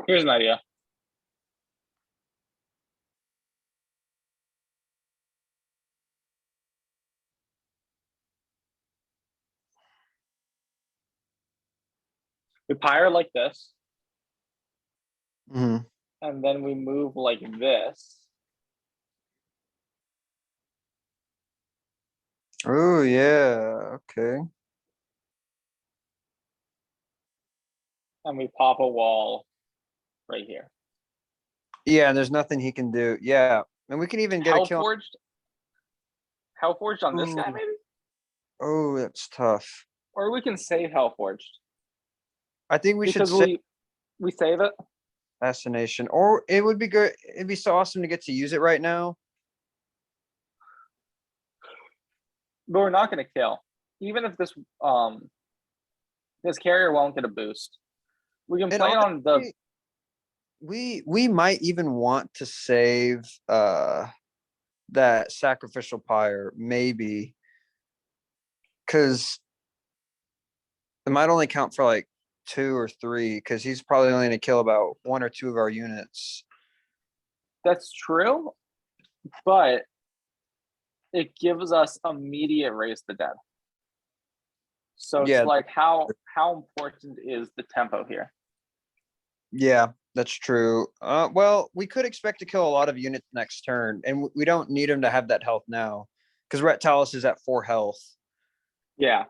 Here's an idea. We pyre like this, Mhm. and then we move like this. Oh, yeah. Okay. And we pop a wall right here. Yeah, there's nothing he can do. Yeah. And we can even get a kill. Hellforged on this guy, Ooh. maybe? Oh, that's tough. Or we can save Hellforged. I think we should Because say we save it. assassination. Or it would be good. It'd be so awesome to get to use it right now. But we're not gonna kill. Even if this carrier won't get a boost. We can And play on the honestly, we might even want to save that sacrificial pyre, maybe. Cause it might only count for like 2 or 3, because he's probably only gonna kill about 1 or 2 of our units. that's true, but it gives us immediate raise the dead. So it's Yeah. like how important is the tempo here? Yeah, that's true. Well, we could expect to kill a lot of units next turn, and we don't need him to have that health now, because Rhett Talus is at 4 health. Yeah.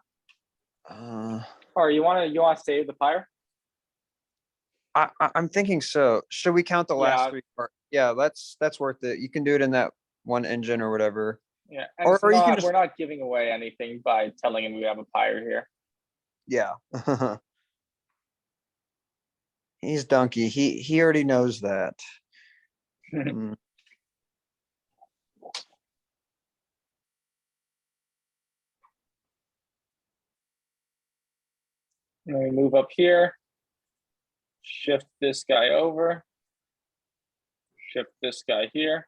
Or you wanna save the fire? I'm thinking so. Should we count the last Yeah. 3 cards? Yeah, that's worth it. You can do it in that one engine or whatever. Yeah, and Or you can just we're not giving away anything by telling him we have a pyre here. yeah. He's Dunky. He already knows that. Mm. And we move up here, shift this guy over, shift this guy here.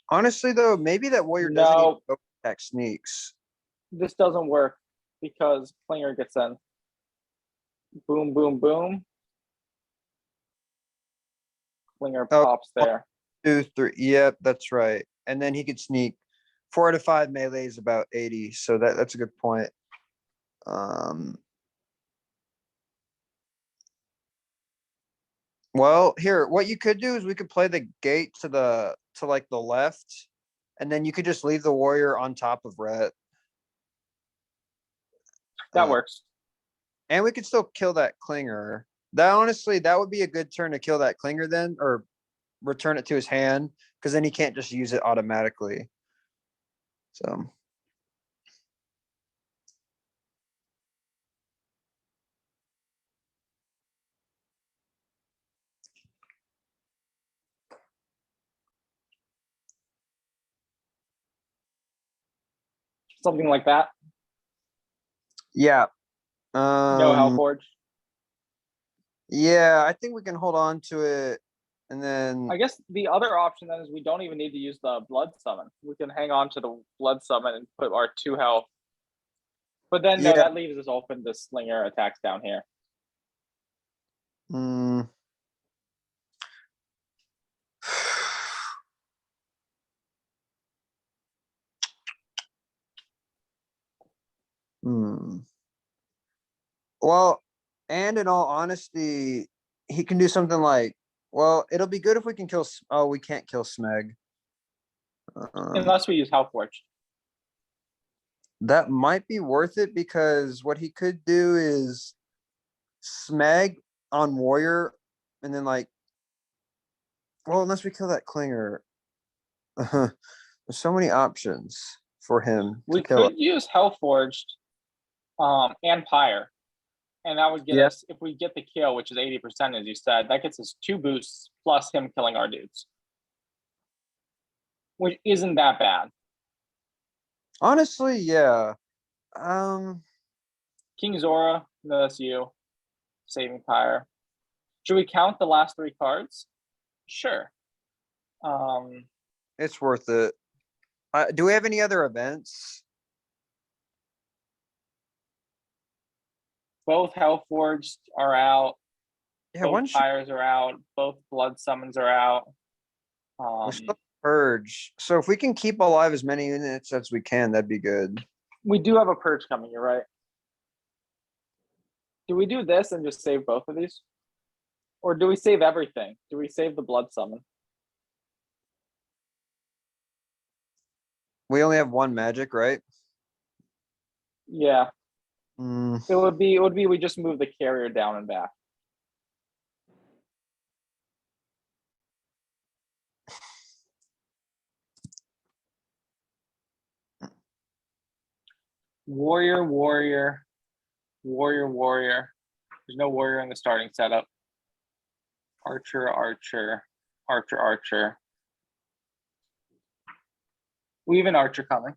Honestly, though, maybe that warrior doesn't even No, go attack sneaks. this doesn't work because Klinger gets in. Boom, boom, boom. Klinger Oh, pops there. 2, 3. Yep, that's right. And then he could sneak 4 out of 5 melee is about 80. So that's a good point. Well, here, what you could do is we could play the gate to like the left, and then you could just leave the warrior on top of Rhett. That works. And we could still kill that Klinger. That honestly, that would be a good turn to kill that Klinger then, or return it to his hand, because then he can't just use it automatically. So Something like that. yeah. No Hellforge. Yeah, I think we can hold on to it, and then I guess the other option then is we don't even need to use the blood summon. We can hang on to the blood summon and put our 2 health. But then no, Yeah. that leaves us open to Slinger attacks down here. mm, hmm. Well, and in all honesty, he can do something like, well, it'll be good if we can kill. Oh, we can't kill Smeg. Unless we use Hellforge. That might be worth it, because what he could do is Smeg on Warrior, and then like, well, unless we kill that Klinger, there's so many options for him We to kill. could use Hellforged and Pyre. And that would get Yeah. us, if we get the kill, which is 80%, as you said, that gets us 2 boosts plus him killing our dudes. Which isn't that bad. Honestly, yeah. Kingzora, no, that's you. Saving Pyre. Should we count the last 3 cards? Sure. It's worth it. Do we have any other events? Both Hellforged are out. Yeah, one Both should Pyres are out. Both Blood Summons are out. we still have Purge. So if we can keep alive as many units as we can, that'd be good. We do have a Purge coming, you're right. Do we do this and just save both of these? Or do we save everything? Do we save the Blood Summon? We only have 1 magic, right? Yeah. Mm, It would be we just move the carrier down and back. Warrior, warrior, warrior, warrior. There's no warrior in the starting setup. Archer, archer, archer, archer. We have an archer coming.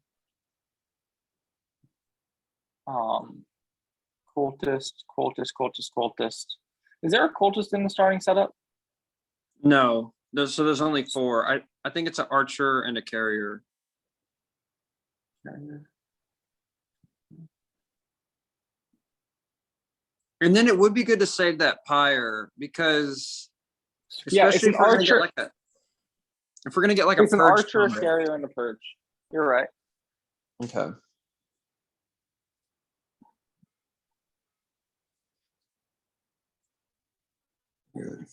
Cultist, cultist, cultist, cultist. Is there a cultist in the starting setup? no, there's only 4. I think it's an archer and a carrier. And then it would be good to save that Pyre, because Yeah, it's especially an if we're gonna archer. get like a, if we're gonna get like a It's an Purge archer, a combo. carrier, and a purge. You're right. Okay. Good.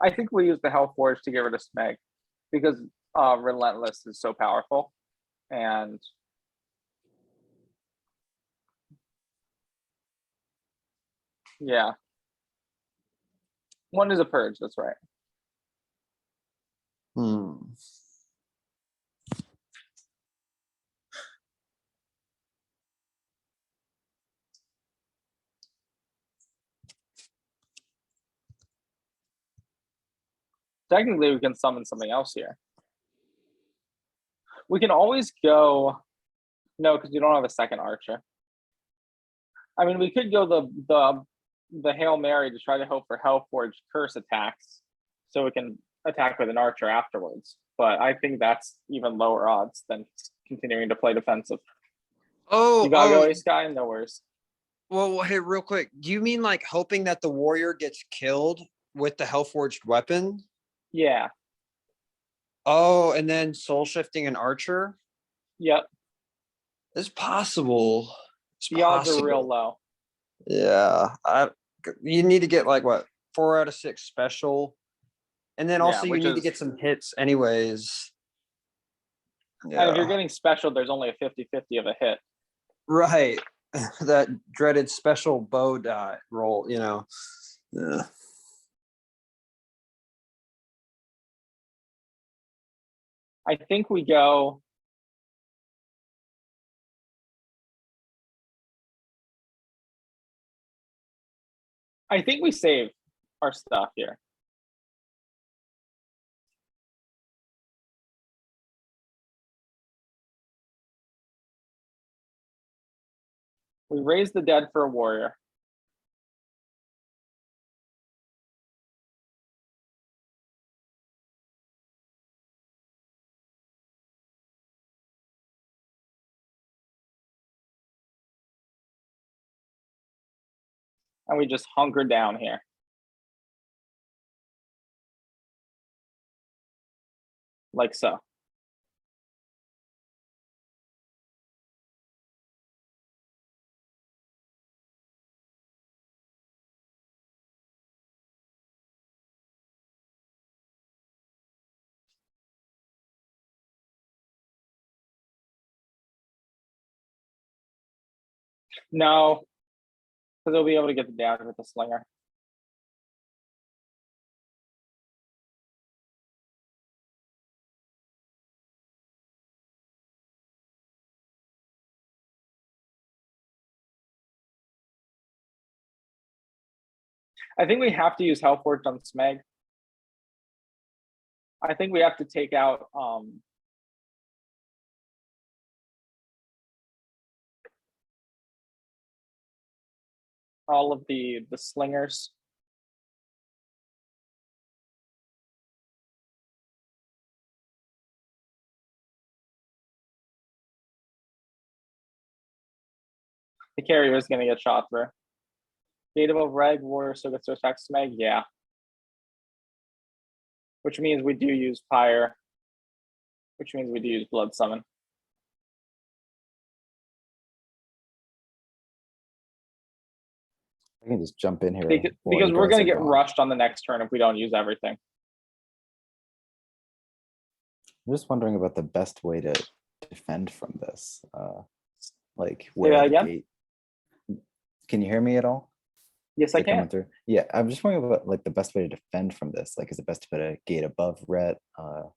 I think we use the Hellforge to get rid of Smeg because Relentless is so powerful. And yeah. 1 is a purge, that's right. Technically, we can summon something else here. We can always go. No, because you don't have a second archer. I mean, we could go the Hail Mary to try to hope for Hellforge curse attacks, so we can attack with an archer afterwards. But I think that's even lower odds than continuing to play defensive. Oh, You gotta go oh, ace guy, no worries. well, hey, real quick. Do you mean like hoping that the warrior gets killed with the Hellforged weapon? Yeah, Oh, and then soul shifting an archer? yep. It's possible. It's The odds are real possible. low. Yeah. You need to get like what, 4 out of 6 special. And then Yeah, also you which need to is, get some hits anyways. and if you're Yeah. getting special, there's only a 50-50 of a hit. Right. That dreaded special bow die roll, Yeah. I think we go. I think we save our stuff here. We raise the dead for a warrior. And we just hunker down here. Like so. No, because they'll be able to get the down with the slinger. I think we have to use Hellforged on Smeg. I think we have to take out all of the slingers. The carrier is going to get shot through. Gate above reg, warrior still gets to attack Smeg, yeah. Which means we do use Pyre. Which means we do use Blood Summon. I can just jump in here. Because we're going to get rushed on the next turn if we don't use everything. I'm just wondering about the best way to defend from this. Like Say where that the again? gate. Can you hear me at all? Yes, I Is it coming can. through? Yeah, I'm just wondering about like the best way to defend from this. Like, is it best to put a gate above red to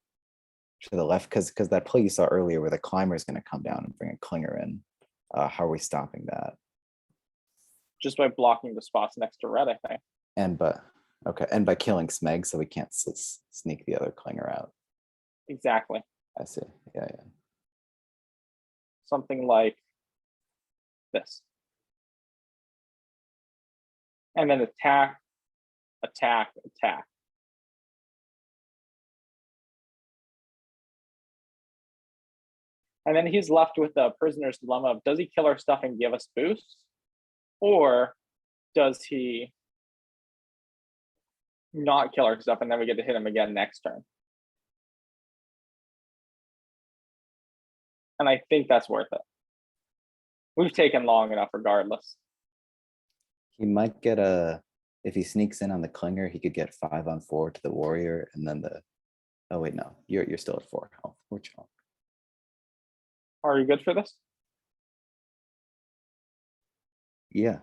the left? Because that play you saw earlier where the climber is going to come down and bring a clinger in. How are we stopping that? Just by blocking the spots next to red, I think. And by killing Smeg, so we can't sneak the other clinger out. Exactly. I see. Yeah. Something like this. And then attack, attack, attack. And then he's left with the prisoner's dilemma of, does he kill our stuff and give us boosts? Or does he not kill our stuff and then we get to hit him again next turn? And I think that's worth it. We've taken long enough regardless. He might get if he sneaks in on the clinger, he could get 5-on-4 to the warrior, and then oh wait, no, you're still at 4 health. Which health? Are you good for this? Yeah.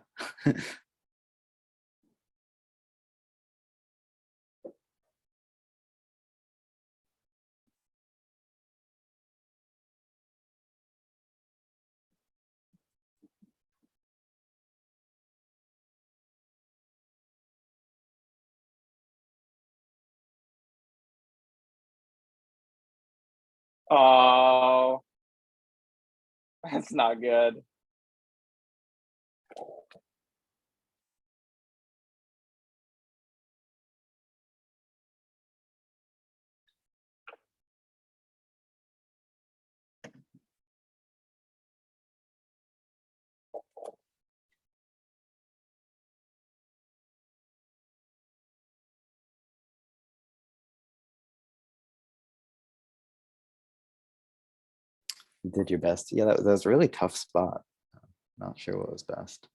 Oh, that's not good. You did your best. Yeah, that was a really tough spot. Not sure what was best.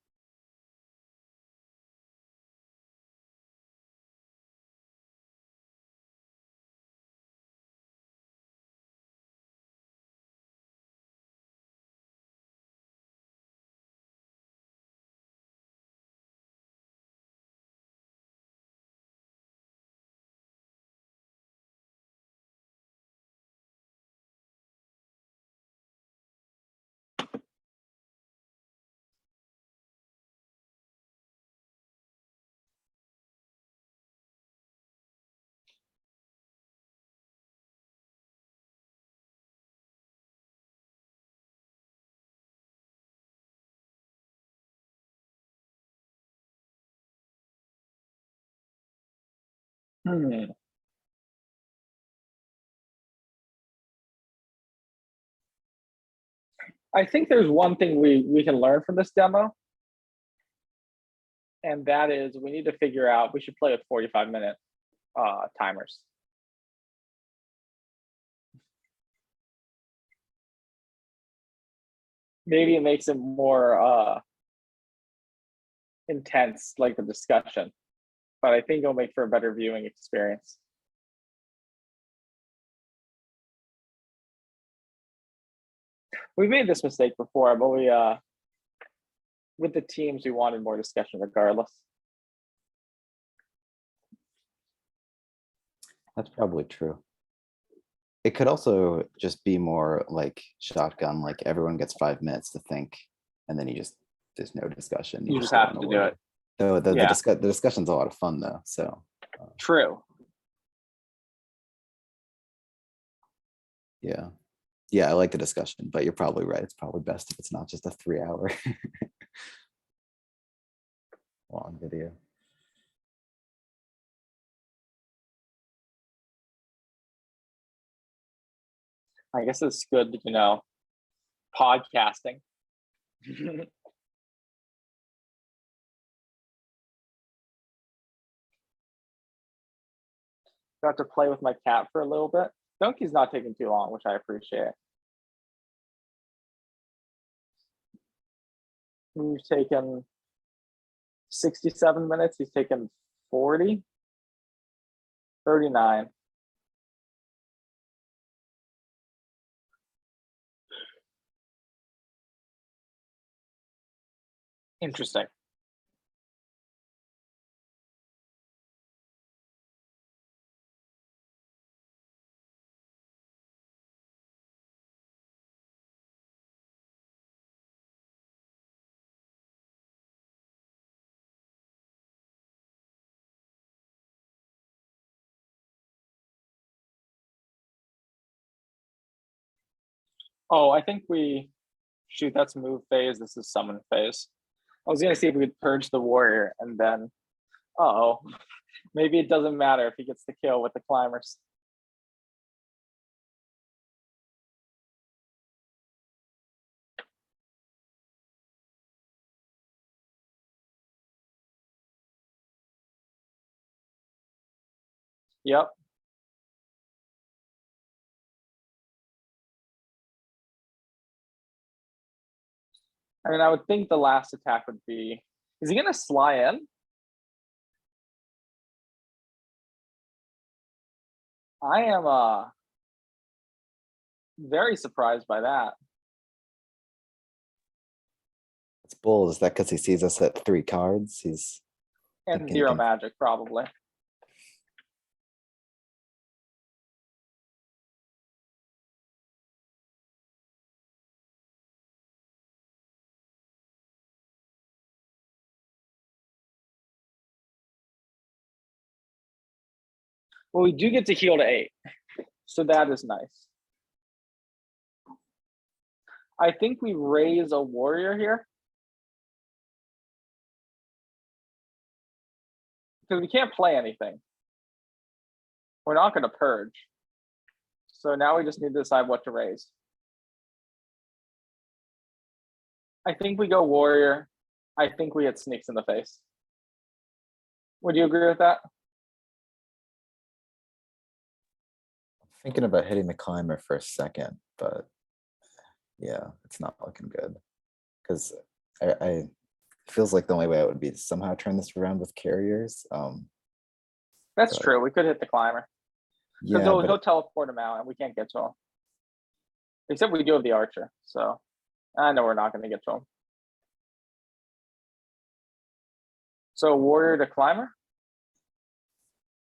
Hmm. I think there's one thing we can learn from this demo, and that is we need to figure out, we should play with 45-minute timers. Maybe it makes it more intense, like the discussion, but I think it'll make for a better viewing experience. We made this mistake before, but we with the teams we wanted more discussion regardless. That's probably true. It could also just be more like shotgun, like everyone gets 5 minutes to think, and then there's no discussion. You just have to do it. Though the Yeah. discussion's a lot of fun though. So True. yeah. Yeah, I like the discussion, but you're probably right. It's probably best if it's not just a 3-hour long video. I guess it's good, podcasting. Got to play with my cat for a little bit. Dunky's not taking too long, which I appreciate. We've taken 67 minutes. He's taken 40, 39. Interesting. Oh, I think shoot, that's move phase. This is summon phase. I was gonna see if we could purge the warrior and then, maybe it doesn't matter if he gets the kill with the climbers. Yep. I mean, I would think the last attack would be, is he gonna sly in? I am very surprised by that. It's bull. Is that because he sees us at 3 cards? He's And thinking he zero can- magic, probably. Well, we do get to heal to 8. So that is nice. I think we raise a warrior here. Because we can't play anything. We're not going to purge. So now we just need to decide what to raise. I think we go warrior. I think we hit sneaks in the face. Would you agree with that? thinking about hitting the climber for a second, but Yeah, it's not looking good. Because I feels like the only way out would be to somehow turn this around with carriers. That's But- true. We could hit the climber. Because Yeah, he'll but teleport him out and we can't get to him. Except we do have the archer, so I know we're not going to get to him. So warrior to climber?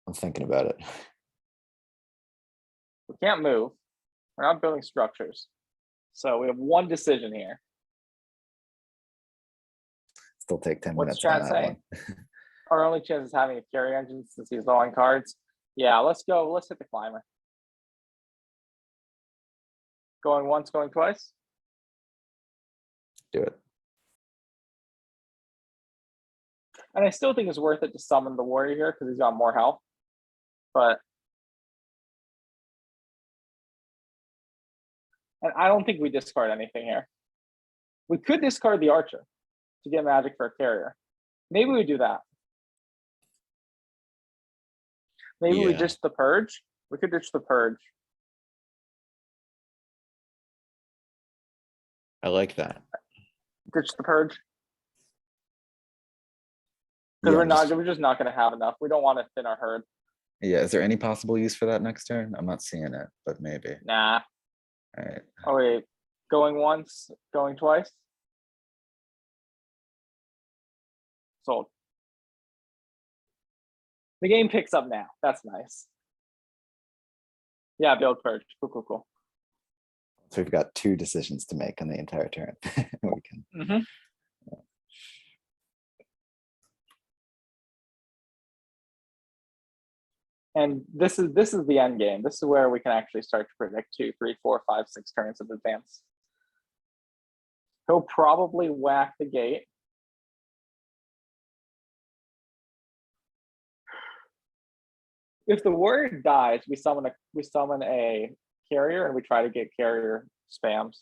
I'm thinking about it. We can't move. We're not building structures. So we have one decision here. Still take 10 What's minutes on chat that saying? one. Our only chance is having a carry engine since he's low on cards. Yeah, let's go. Let's hit the climber. Going once, going twice. Do it. And I still think it's worth it to summon the warrior here because he's got more health. But and I don't think we discard anything here. We could discard the archer to get magic for a carrier. Maybe we do that. Maybe we Yeah. ditch the purge. We could ditch the purge. I like that. Ditch the purge. Because Yeah, we're just not going to have enough. We don't want to thin our herd. yeah, is there any possible use for that next turn? I'm not seeing it, but maybe. Nah. All right. Oh wait, going once, going twice. Sold. The game picks up now. That's nice. Yeah, build purge. Cool, cool, cool. So we've got 2 decisions to make on the entire turn. We can. And this is the end game. This is where we can actually start to predict 2, 3, 4, 5, 6 turns of advance. He'll probably whack the gate. If the warrior dies, we summon a carrier and we try to get carrier spams.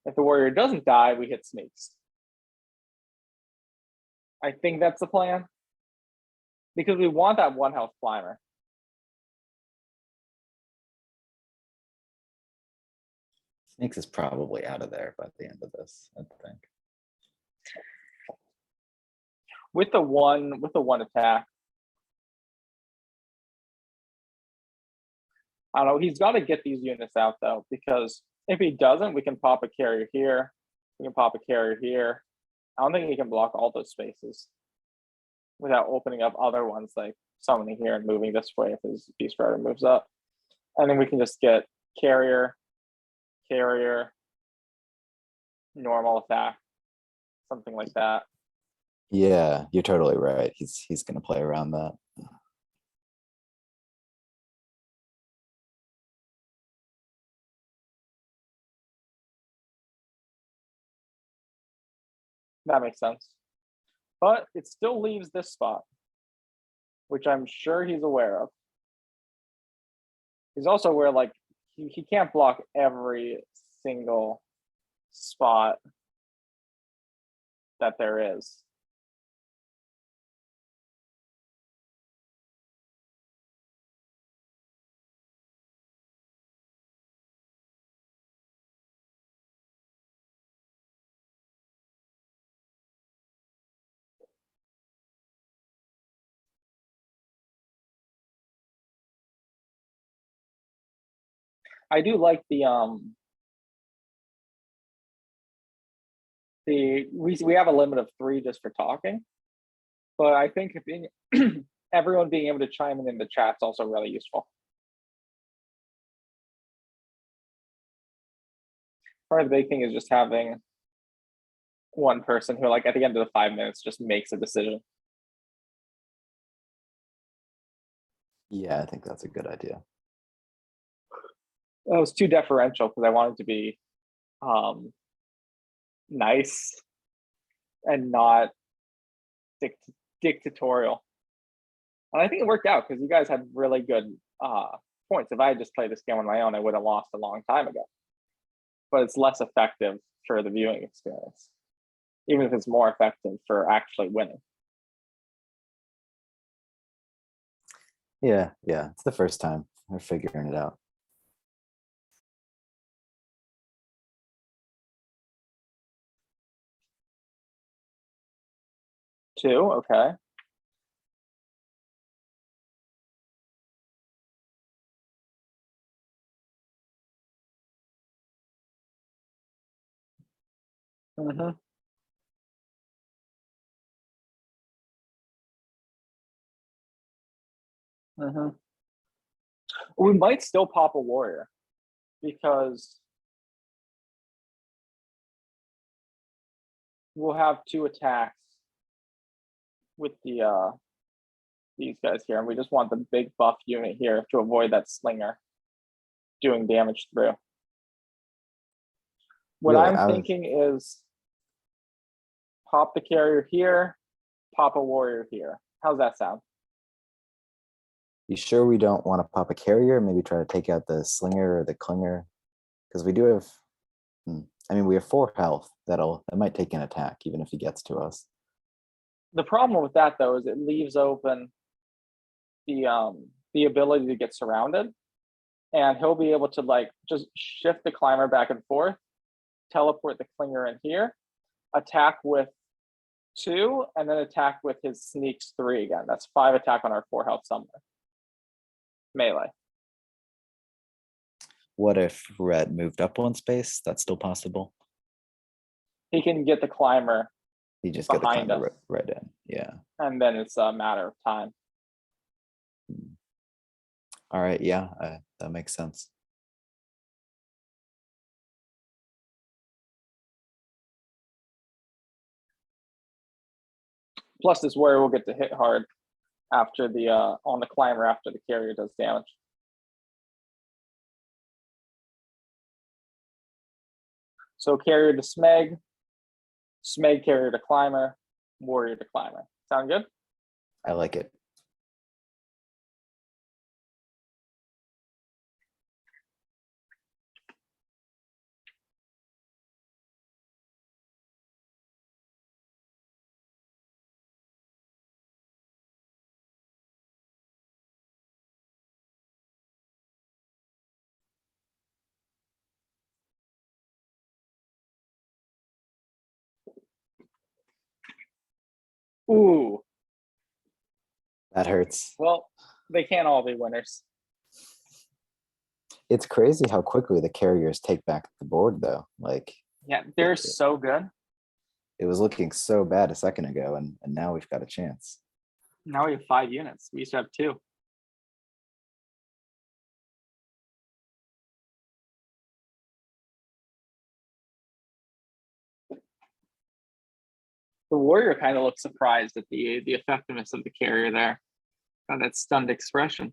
If the warrior doesn't die, we hit sneaks. I think that's the plan. Because we want that 1 health climber. Snakes is probably out of there by the end of this, I think. With the one attack. I don't know, he's got to get these units out though, because if he doesn't, we can pop a carrier here. We can pop a carrier here. I don't think he can block all those spaces without opening up other ones like summoning here and moving this way if his Beast Rider moves up. And then we can just get carrier, carrier, normal attack, something like that. Yeah, you're totally right. He's gonna play around that. That makes sense. But it still leaves this spot, which I'm sure he's aware of. He's also aware, like, he can't block every single spot that there is. I do like we have a limit of 3 just for talking, but I think being everyone being able to chime in the chat is also really useful. Part of the big thing is just having one person who, like, at the end of the 5 minutes just makes a decision. Yeah, I think that's a good idea. It was too deferential because I wanted to be nice and not dictatorial. And I think it worked out because you guys had really good points. If I had just played this game on my own, I would have lost a long time ago. But it's less effective for the viewing experience, even if it's more effective for actually winning. Yeah, it's the first time we're figuring it out. 2, okay. Mm-hmm. Mm-hmm. We might still pop a warrior because we'll have 2 attacks with the these guys here, and we just want the big buff unit here to avoid that slinger doing damage through. What Really, I'm thinking is pop the carrier here, pop a warrior here. How's that sound? You sure we don't want to pop a carrier? Maybe try to take out the slinger or the clinger, because we do have. I mean, we have 4 health. That might take an attack, even if he gets to us. The problem with that though is it leaves open the ability to get surrounded, and he'll be able to like just shift the climber back and forth, teleport the clinger in here, attack with 2, and then attack with his sneaks 3 again. That's 5 attack on our 4 health summoner. Melee. What if red moved up 1 space? That's still possible. He can get the climber You just get the behind climber us. right in. Yeah. And then it's a matter of time. All right. Yeah, that makes sense. Plus, this warrior will get to hit hard after the on the climber after the carrier does damage. So carrier to Smeg, Smeg carrier to climber, warrior to climber. Sound good? I like it. Ooh. That hurts. Well, they can't all be winners. It's crazy how quickly the carriers take back the board, though. Like, Yeah, they're so good. it was looking so bad a second ago, and now we've got a chance. Now we have 5 units. We used to have 2. The warrior kind of looks surprised at the effectiveness of the carrier there. Got that stunned expression.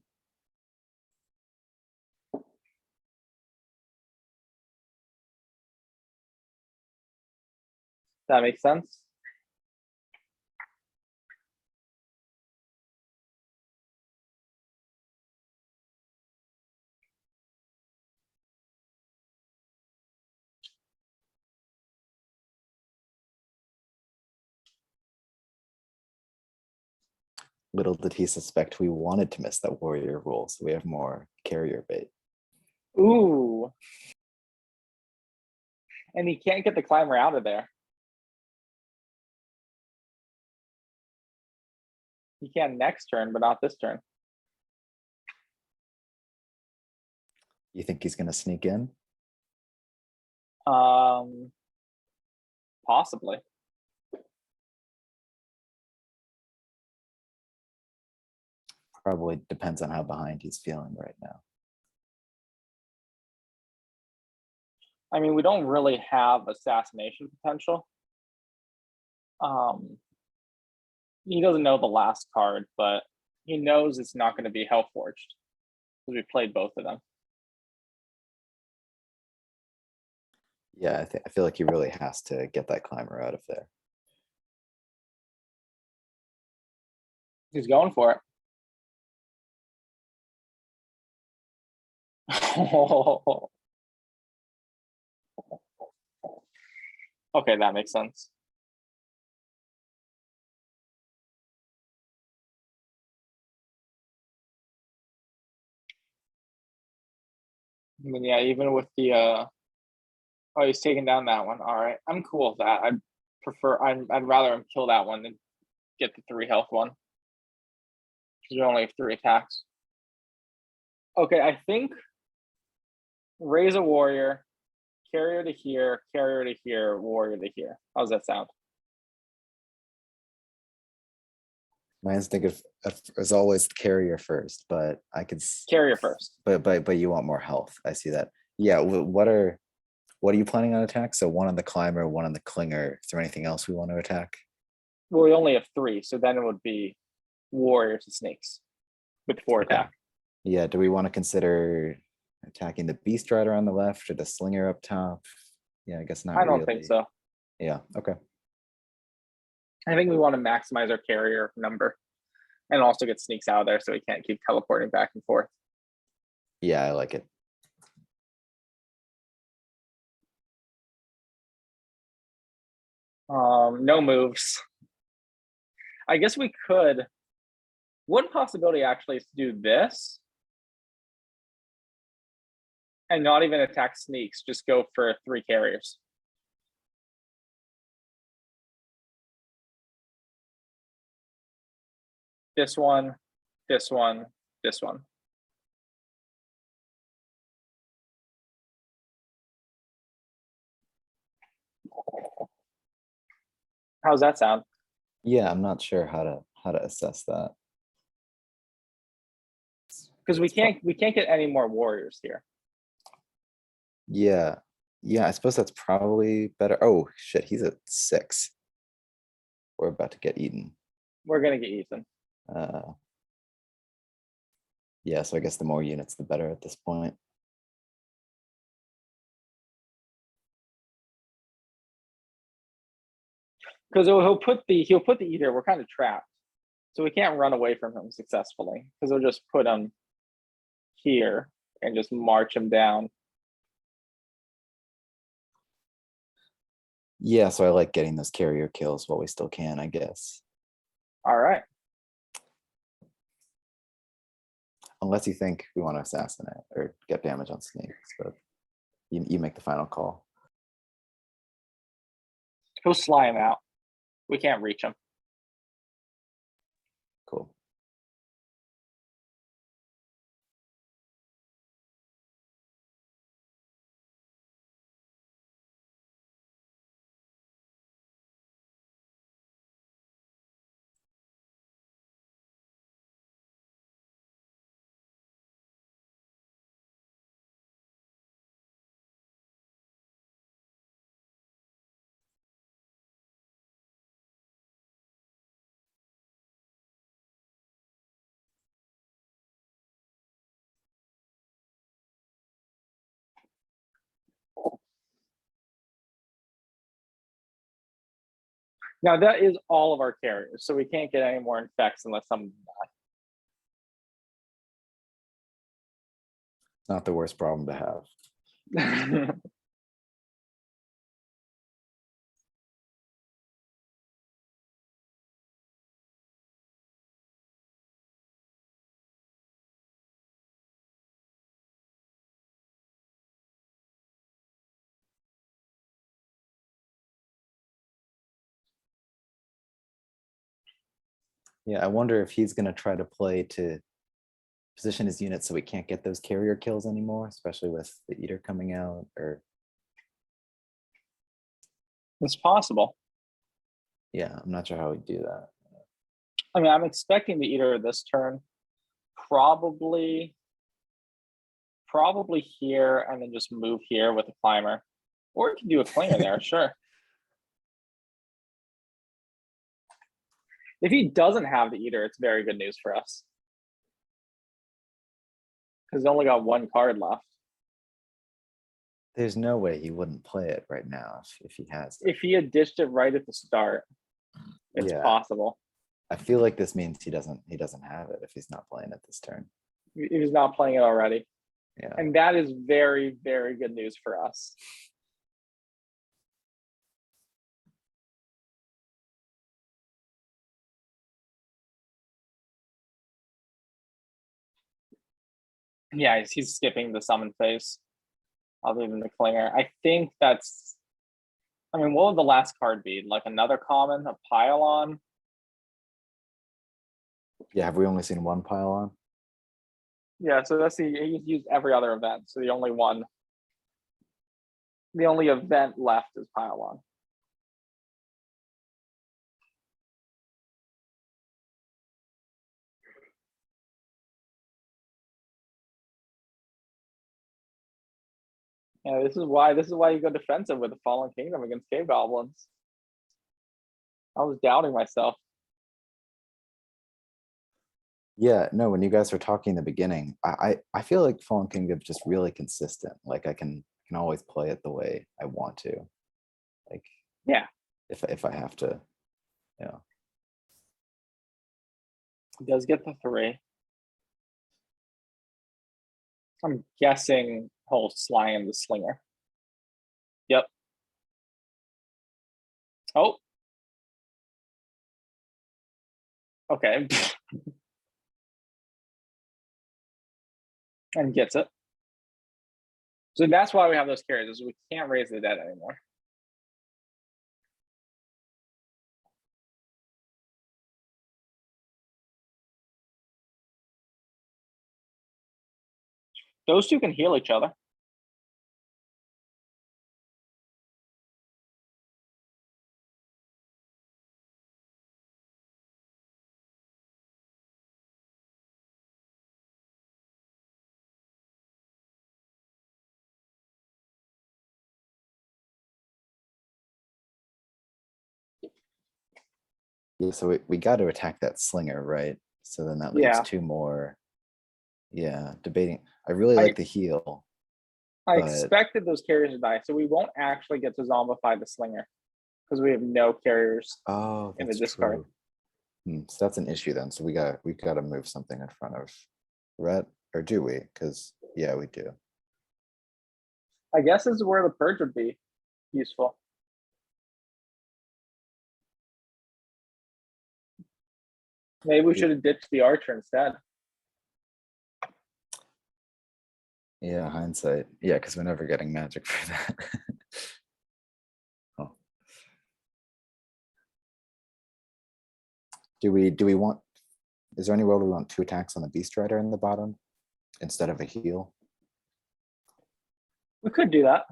That makes sense. Little did he suspect we wanted to miss that warrior rule, so we have more carrier bait. Ooh. And he can't get the climber out of there. He can next turn, but not this turn. You think he's going to sneak in? Possibly. Probably depends on how behind he's feeling right now. I mean, we don't really have assassination potential. He doesn't know the last card, but he knows it's not going to be Hellforged because we played both of them. Yeah, I feel like he really has to get that climber out of there. He's going for it. Okay, that makes sense. I mean, yeah, even with the oh, he's taking down that one. All right, I'm cool with that. I'd rather him kill that one than get the 3 health one. Because we only have 3 attacks. Okay, I think raise a warrior, carrier to here, warrior to here. How's that sound? My instinct is always carrier first, but I could, Carrier first. but you want more health. I see that. Yeah, what are you planning on attack? So one on the climber, one on the clinger. Is there anything else we want to attack? Well, we only have 3, so then it would be warrior to snakes with 4 Okay. attack. Yeah, do we want to consider attacking the beast rider on the left or the slinger up top? Yeah, I guess not I don't really. think so. Yeah, okay. I think we want to maximize our carrier number and also get sneaks out of there so we can't keep teleporting back and forth. Yeah, I like it. No moves. I guess we could. One possibility actually is to do this and not even attack sneaks, just go for 3 carriers. This one, this one, this one. How's that sound? Yeah, I'm not sure how to assess that. Because we can't get any more warriors here. Yeah, I suppose that's probably better. Oh shit, he's at 6. We're about to get eaten. We're gonna get Ethan. Yeah, so I guess the more units, the better at this point. Because he'll put the eater. We're kind of trapped, so we can't run away from him successfully. Because he'll just put him here and just march him down. Yeah, so I like getting those carrier kills while we still can, I guess. All right. Unless you think we want to assassinate or get damage on snakes, but you make the final call. He'll sly him out. We can't reach him. Cool. Now that is all of our carriers, so we can't get any more infects unless some Not the worst problem to have. die. Yeah, I wonder if he's gonna try to play to position his units so we can't get those carrier kills anymore, especially with the eater coming out, or It's possible. yeah, I'm not sure how we do that. I mean, I'm expecting the eater this turn, probably here, and then just move here with a climber, or you can do a clinger there, sure. If he doesn't have the eater, it's very good news for us. Because he's only got 1 card left. There's no way he wouldn't play it right now if he has it. If he had dished it right at the start, it's Yeah. possible. I feel like this means he doesn't have it if he's not playing it this turn. He's not playing it already. Yeah. And that is very, very good news for us. Yeah, he's skipping the summon phase other than the clinger. I think that's, I mean, what would the last card be? Like another common, a pylon? Yeah, have we only seen one pile on? Yeah, so that's he's used every other event. So the only event left is pile on. Yeah, this is why you go defensive with the Fallen Kingdom against Cave Goblins. I was doubting myself. Yeah, no, when you guys were talking in the beginning, I feel like Fallen Kingdom's just really consistent. Like I can always play it the way I want to. Like Yeah, if I have to, yeah. he does get the 3. I'm guessing he'll slam the slinger. Yep. Oh. Okay. And gets it. So that's why we have those carries, is we can't raise the dead anymore. Those two can heal each other. Yeah, so we got to attack that slinger, right? So then that leaves Yeah. 2 more. Yeah, debating. I really I- like the heal. I But- expected those carriers to die, so we won't actually get to zombify the slinger because we have no carriers. Oh, in the that's discard. true. So that's an issue then. So we got to move something in front of Rhett, or do we? Because yeah, we do. I guess this is where the purge would be useful. Maybe we should have ditched the archer instead. Yeah, hindsight. Yeah, because we're never getting magic for that. Oh. Do we want? Is there any world we want 2 attacks on the Beast Rider in the bottom instead of a heal? We could do that.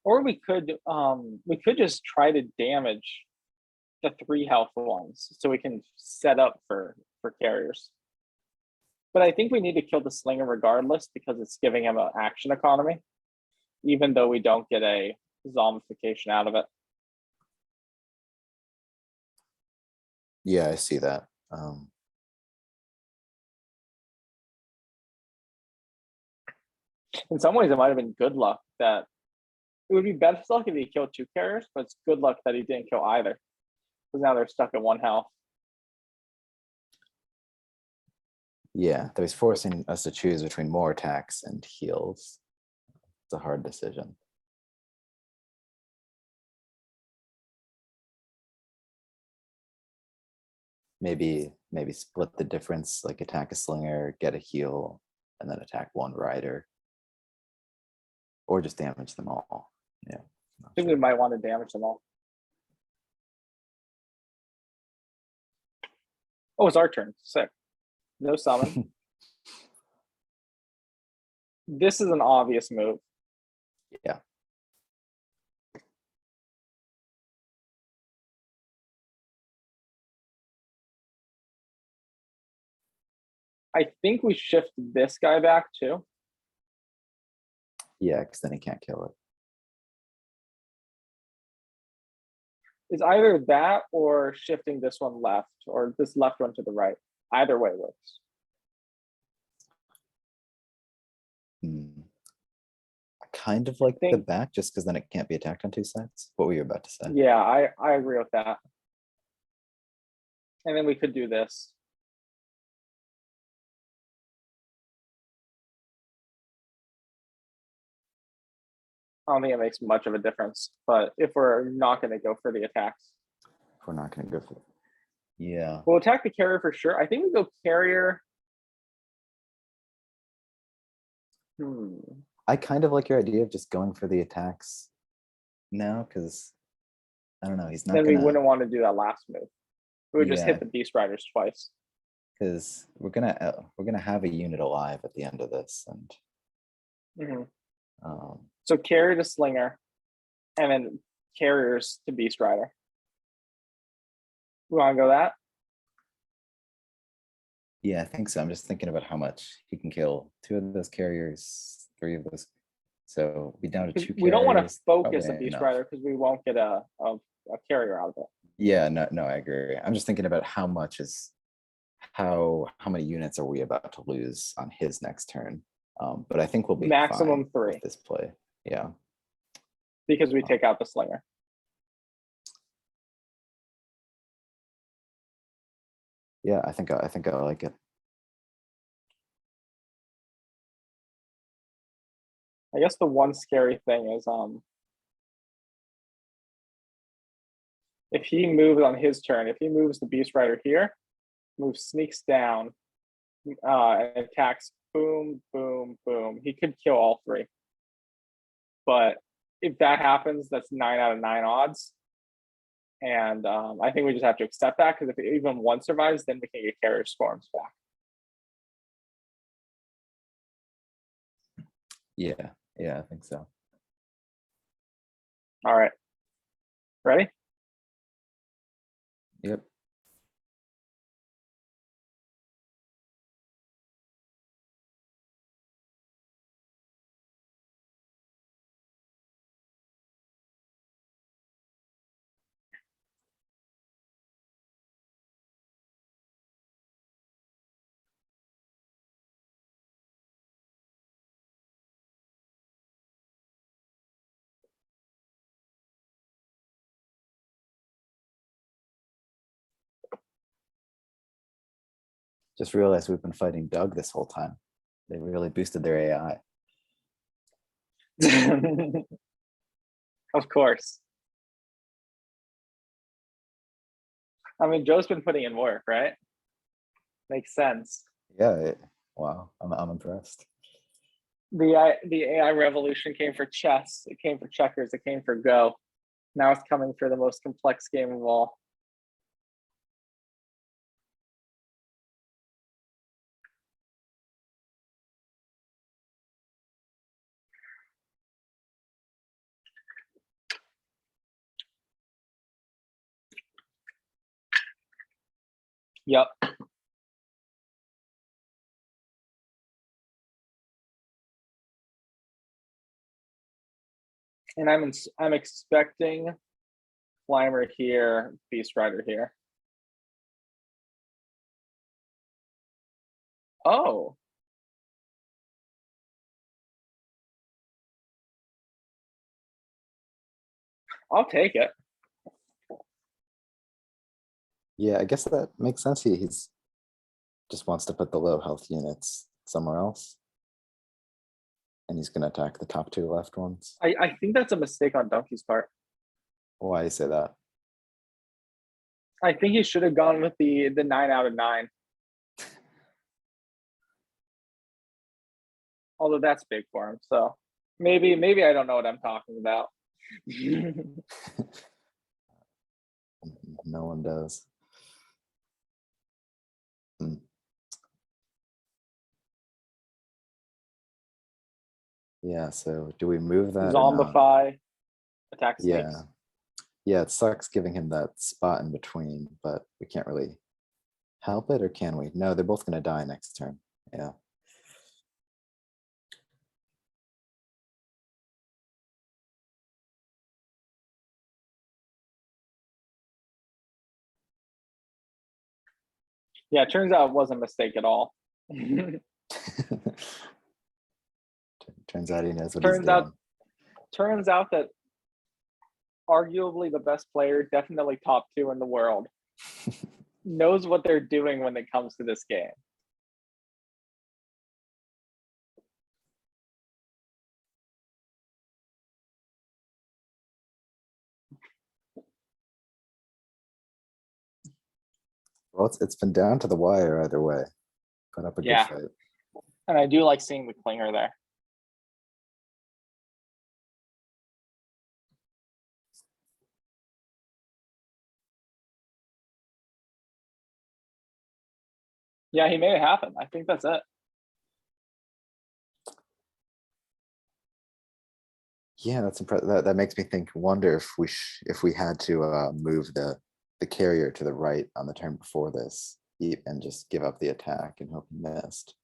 Or we could just try to damage the 3 health ones so we can set up for carriers. But I think we need to kill the slinger regardless because it's giving him an action economy, even though we don't get a zombification out of it. Yeah, I see that. In some ways, it might have been good luck that it would be best luck if he killed 2 carriers, but it's good luck that he didn't kill either. Because now they're stuck at 1 health. Yeah, that was forcing us to choose between more attacks and heals. It's a hard decision. Maybe split the difference, like attack a slinger, get a heal, and then attack 1 rider. Or just damage them all. Yeah. I think we might want to damage them all. Oh, it's our turn. Sick. No summon. This is an obvious move. Yeah. I think we shift this guy back too. Yeah, because then he can't kill it. It's either that or shifting this one left or this left one to the right. Either way works. I kind of like the think- back just because then it can't be attacked on 2 sides. What were you about to say? Yeah, I agree with that. And then we could do this. I don't think it makes much of a difference, but if we're not going to go for the attacks, If we're not going to go for it. Yeah. we'll attack the carrier for sure. I think we go carrier. I kind of like your idea of just going for the attacks now because I don't know. He's not Then we gonna. wouldn't want to do that last move. We would just Yeah. hit the Beast Riders twice. Because we're gonna have a unit alive at the end of this, and Mhm. um, So carry the slinger, and then carriers to Beast Rider. We want to go that? yeah, I think so. I'm just thinking about how much he can kill. 2 of those carriers, 3 of those. So be down to 2 We don't want to carriers. focus a probably Beast enough. Rider because we won't get a carrier out of it. Yeah, no, I agree. I'm just thinking about how much is how many units are we about to lose on his next turn. But I think we'll be Maximum fine 3 with this play. Yeah. because we take out the slinger. Yeah, I think I like it. I guess the one scary thing is if he moves on his turn, if he moves the Beast Rider here, sneaks down, and attacks, boom, boom, boom. He could kill all 3. But if that happens, that's 9 out of 9 odds. And I think we just have to accept that because if even one survives, then we can get carrier storms back. Yeah, I think so. All right. Ready? Yep. Just realized we've been fighting Doug this whole time. They really boosted their AI. Of course. I mean, Joe's been putting in work, right? Makes sense. Yeah. Wow, I'm impressed. The AI revolution came for chess. It came for checkers. It came for Go. Now it's coming for the most complex game of all. Yep. And I'm expecting Climber here, Beast Rider here. Oh. I'll take it. Yeah, I guess that makes sense. He's just wants to put the low health units somewhere else. And he's gonna attack the top 2 left ones. I think that's a mistake on Dunky's part. Why you say that? I think he should have gone with the 9 out of 9. Although that's big for him. So maybe I don't know what I'm talking about. No one does. Hmm. Yeah, so do we move that or not? Zombify, attack snakes. Yeah, it sucks giving him that spot in between, but we can't really help it, or can we? No, they're both gonna die next turn. Yeah. Yeah, it turns out it wasn't a mistake at all. Turns out he knows what turns he's doing. Turns out that arguably the best player, definitely top 2 in the world, knows what they're doing when it comes to this game. Well, it's been down to the wire either way. Put up a Yeah. good fight. And I do like seeing the clinger there. Yeah, he made it happen. I think that's it. Yeah, that's impressive. That makes me think. Wonder if we had to move the carrier to the right on the turn before this, and just give up the attack and hope he missed,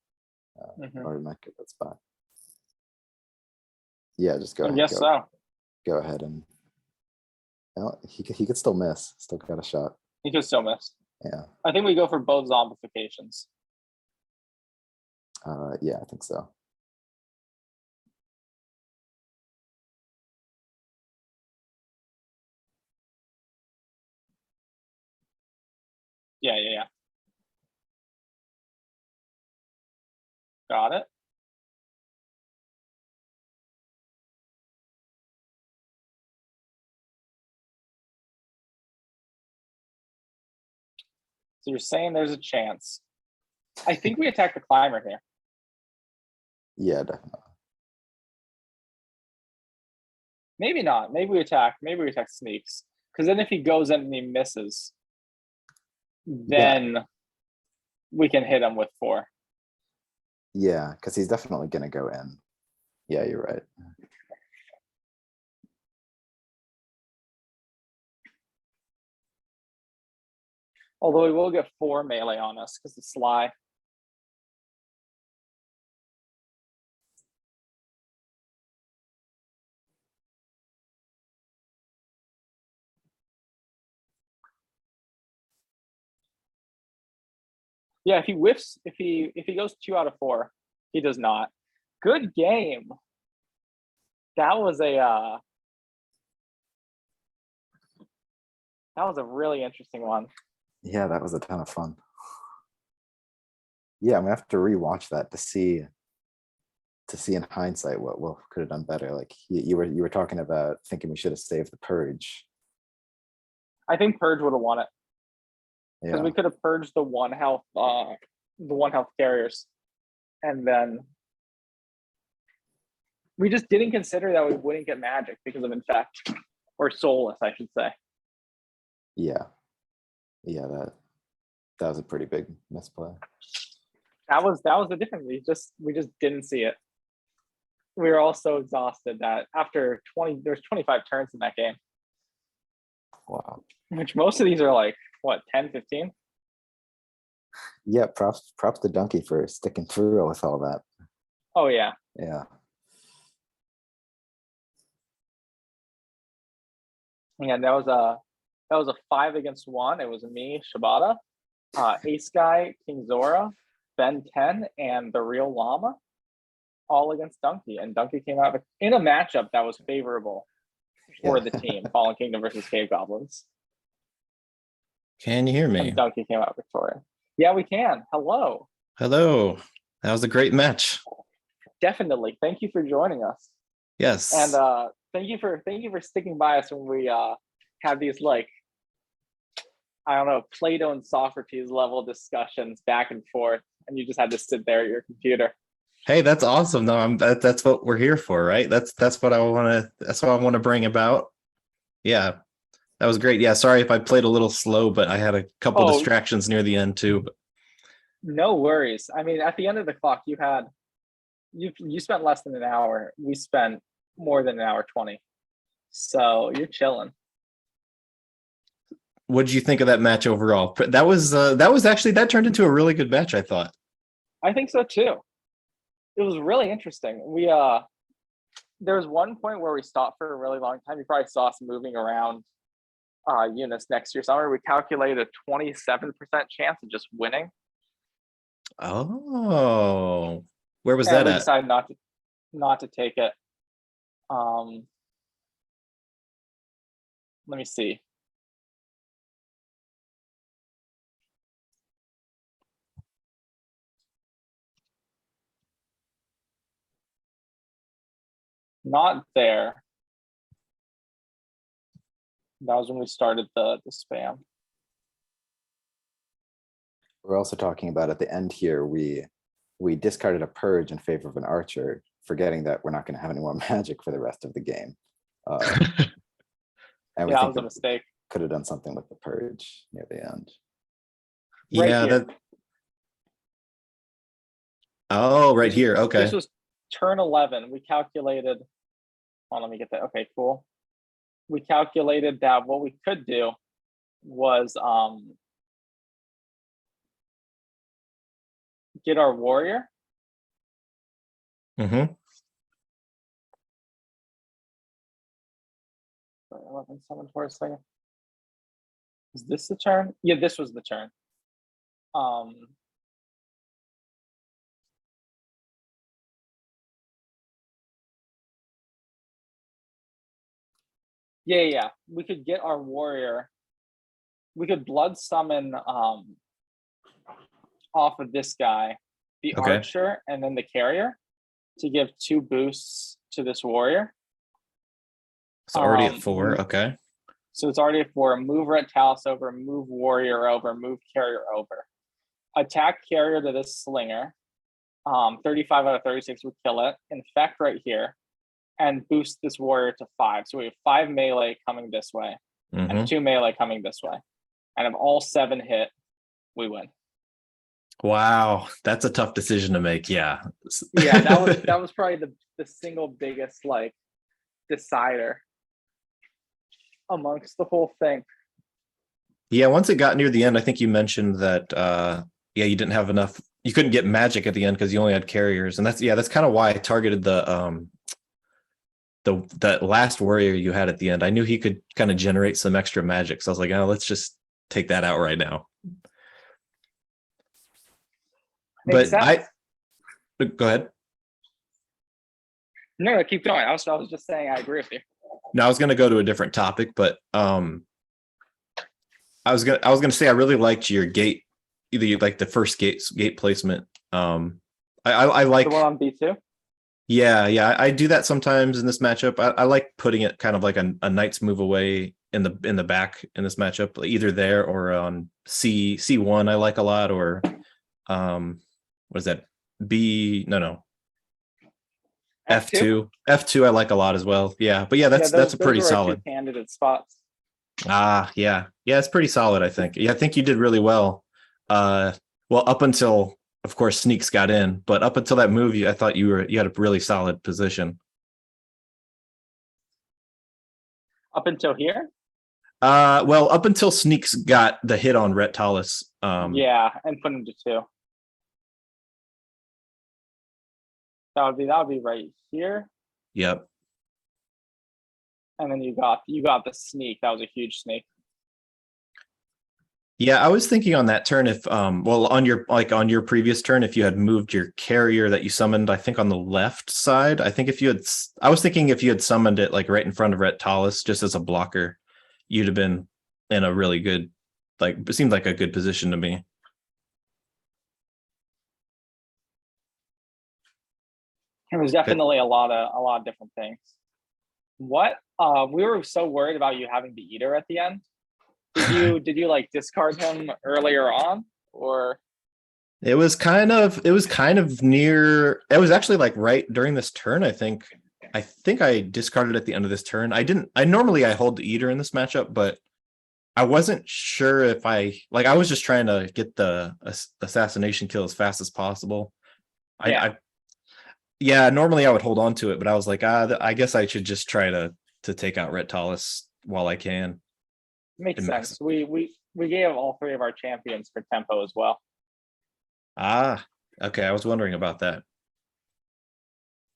Mhm. or not get that spot. Yeah, just go I ahead. guess so. Go ahead and he could still miss. Still got a shot. He could still miss. Yeah. I think we go for both zombifications. Yeah, I think so. Yeah. Got it. So you're saying there's a chance. I think we attack the climber here. Yeah, definitely. Maybe not. Maybe we attack sneaks. Because then if he goes in and he misses, then we can hit him with 4. Yeah, because he's definitely gonna go in. Yeah, you're right. Although we will get 4 melee on us because it's sly. Yeah, if he whiffs, if he goes 2 out of 4, he does not. Good game. That was a really interesting one. Yeah, that was a ton of fun. Yeah, I'm gonna have to rewatch that to see in hindsight what could have done better. Like you were talking about thinking we should have saved the purge. I think Purge would have won it. Because Yeah, we could have purged the 1 health carriers. And then we just didn't consider that we wouldn't get magic because of infect. Or soulless, I should say. yeah, that was a pretty big misplay. That was the difference. We just didn't see it. We were all so exhausted that after there's 25 turns in that game. Wow. Which most of these are like, what, 10, 15? Yeah, props to Dunky for sticking through with all that. Oh yeah. Yeah. Yeah, that was a 5 against 1. It was me, Ciabatta, Aceguy, kingzora, Ben 10, and TheRealLlama, all against Dunky. And Dunky came out in a matchup that was favorable for the team, Fallen Kingdom versus Cave Goblins. Can you hear me? And Dunky came out victorious. Yeah, we can. Hello. Hello. That was a great match. Definitely. Thank you for joining us. Yes. And thank you for sticking by us when we have these, like, I don't know, Plato and Socrates level discussions back and forth, and you just had to sit there at your computer. Hey, that's awesome. No, that's what we're here for, right? That's what I want to bring about. Yeah. That was great. Yeah, sorry if I played a little slow, but I had a couple distractions near the end too. No worries. I mean, at the end of the clock, you spent less than an hour. We spent more than an hour 20. So you're chilling. What did you think of that match overall? That was actually, that turned into a really good match, I thought. I think so too. It was really interesting. We there was one point where we stopped for a really long time. You probably saw us moving around units next year summer. We calculated a 27% chance of just winning. Oh, where was that we at? Decided not to take it. Let me see. Not there. That was when we started the spam. We're also talking about at the end here, we discarded a purge in favor of an archer, forgetting that we're not going to have any more magic for the rest of the game. And yeah, that was a mistake. Could have done something with the purge near the end. Yeah, Oh, right here. Okay. This was turn 11. We calculated. Let me get that. Okay, cool. We calculated that what we could do was get our warrior. Mm-hmm. 11, 7 for a second. Is this the turn? Yeah, this was the turn. Yeah. We could get our warrior. We could blood summon off of this guy, the Okay. archer, and then the carrier to give 2 boosts to this warrior. It's already at 4. Okay. So it's already at 4. Move Red Talus over, move warrior over, move carrier over. Attack carrier to this slinger. 35 out of 36 would kill it. Infect right here. And boost this warrior to 5. So we have 5 melee coming this way. Mm-hmm. And 2 melee coming this way. And if all 7 hit, we win. Wow, that's a tough decision to make. Yeah. Yeah, that was probably the single biggest like decider amongst the whole thing. Yeah, once it got near the end, I think you mentioned that yeah, you didn't have enough, you couldn't get magic at the end because you only had carriers. And that's kind of why I targeted the that last warrior you had at the end. I knew he could kind of generate some extra magic. So I was like, oh, let's just take that out right now. Makes But sense. go ahead. No, keep going. I was just saying I agree with you. No, I was going to go to a different topic, but I was gonna say I really liked your gate, either you like the first gate placement. I like The one on B2. Yeah, I do that sometimes in this matchup. I like putting it kind of like a knight's move away in the back in this matchup, either there or on C1. I like a lot, or what is that? F2. F2 I like a lot as well. Yeah, but yeah, that's a pretty those were our solid 2 candidate spots. Yeah, it's pretty solid. I think. Yeah, I think you did really well. Well, up until, of course, Sneaks got in, but up until that move, I thought you had a really solid position. Up until here? Well, up until Sneaks got the hit on Ret Talus. Yeah, and put him to 2. That would be right here. Yep. And then you got the sneak. That was a huge sneak. Yeah, I was thinking on that turn if well on your previous turn, if you had moved your carrier that you summoned, I think on the left side. I think I was thinking if you had summoned it like right in front of Ret Talus just as a blocker, you'd have been in a really good, like, it seemed like a good position to me. It was definitely a lot of different things. What we were so worried about you having the eater at the end. Did you like discard him earlier on, or? It was kind of near. It was actually like right during this turn. I think I discarded at the end of this turn. I normally hold the eater in this matchup, but I wasn't sure if I was just trying to get the assassination kill as fast as possible. Yeah, normally I would hold on to it, but I was like, I guess I should just try to take out Ret Talus while I can. Makes sense. We gave all 3 of our champions for tempo as well. Okay. I was wondering about that.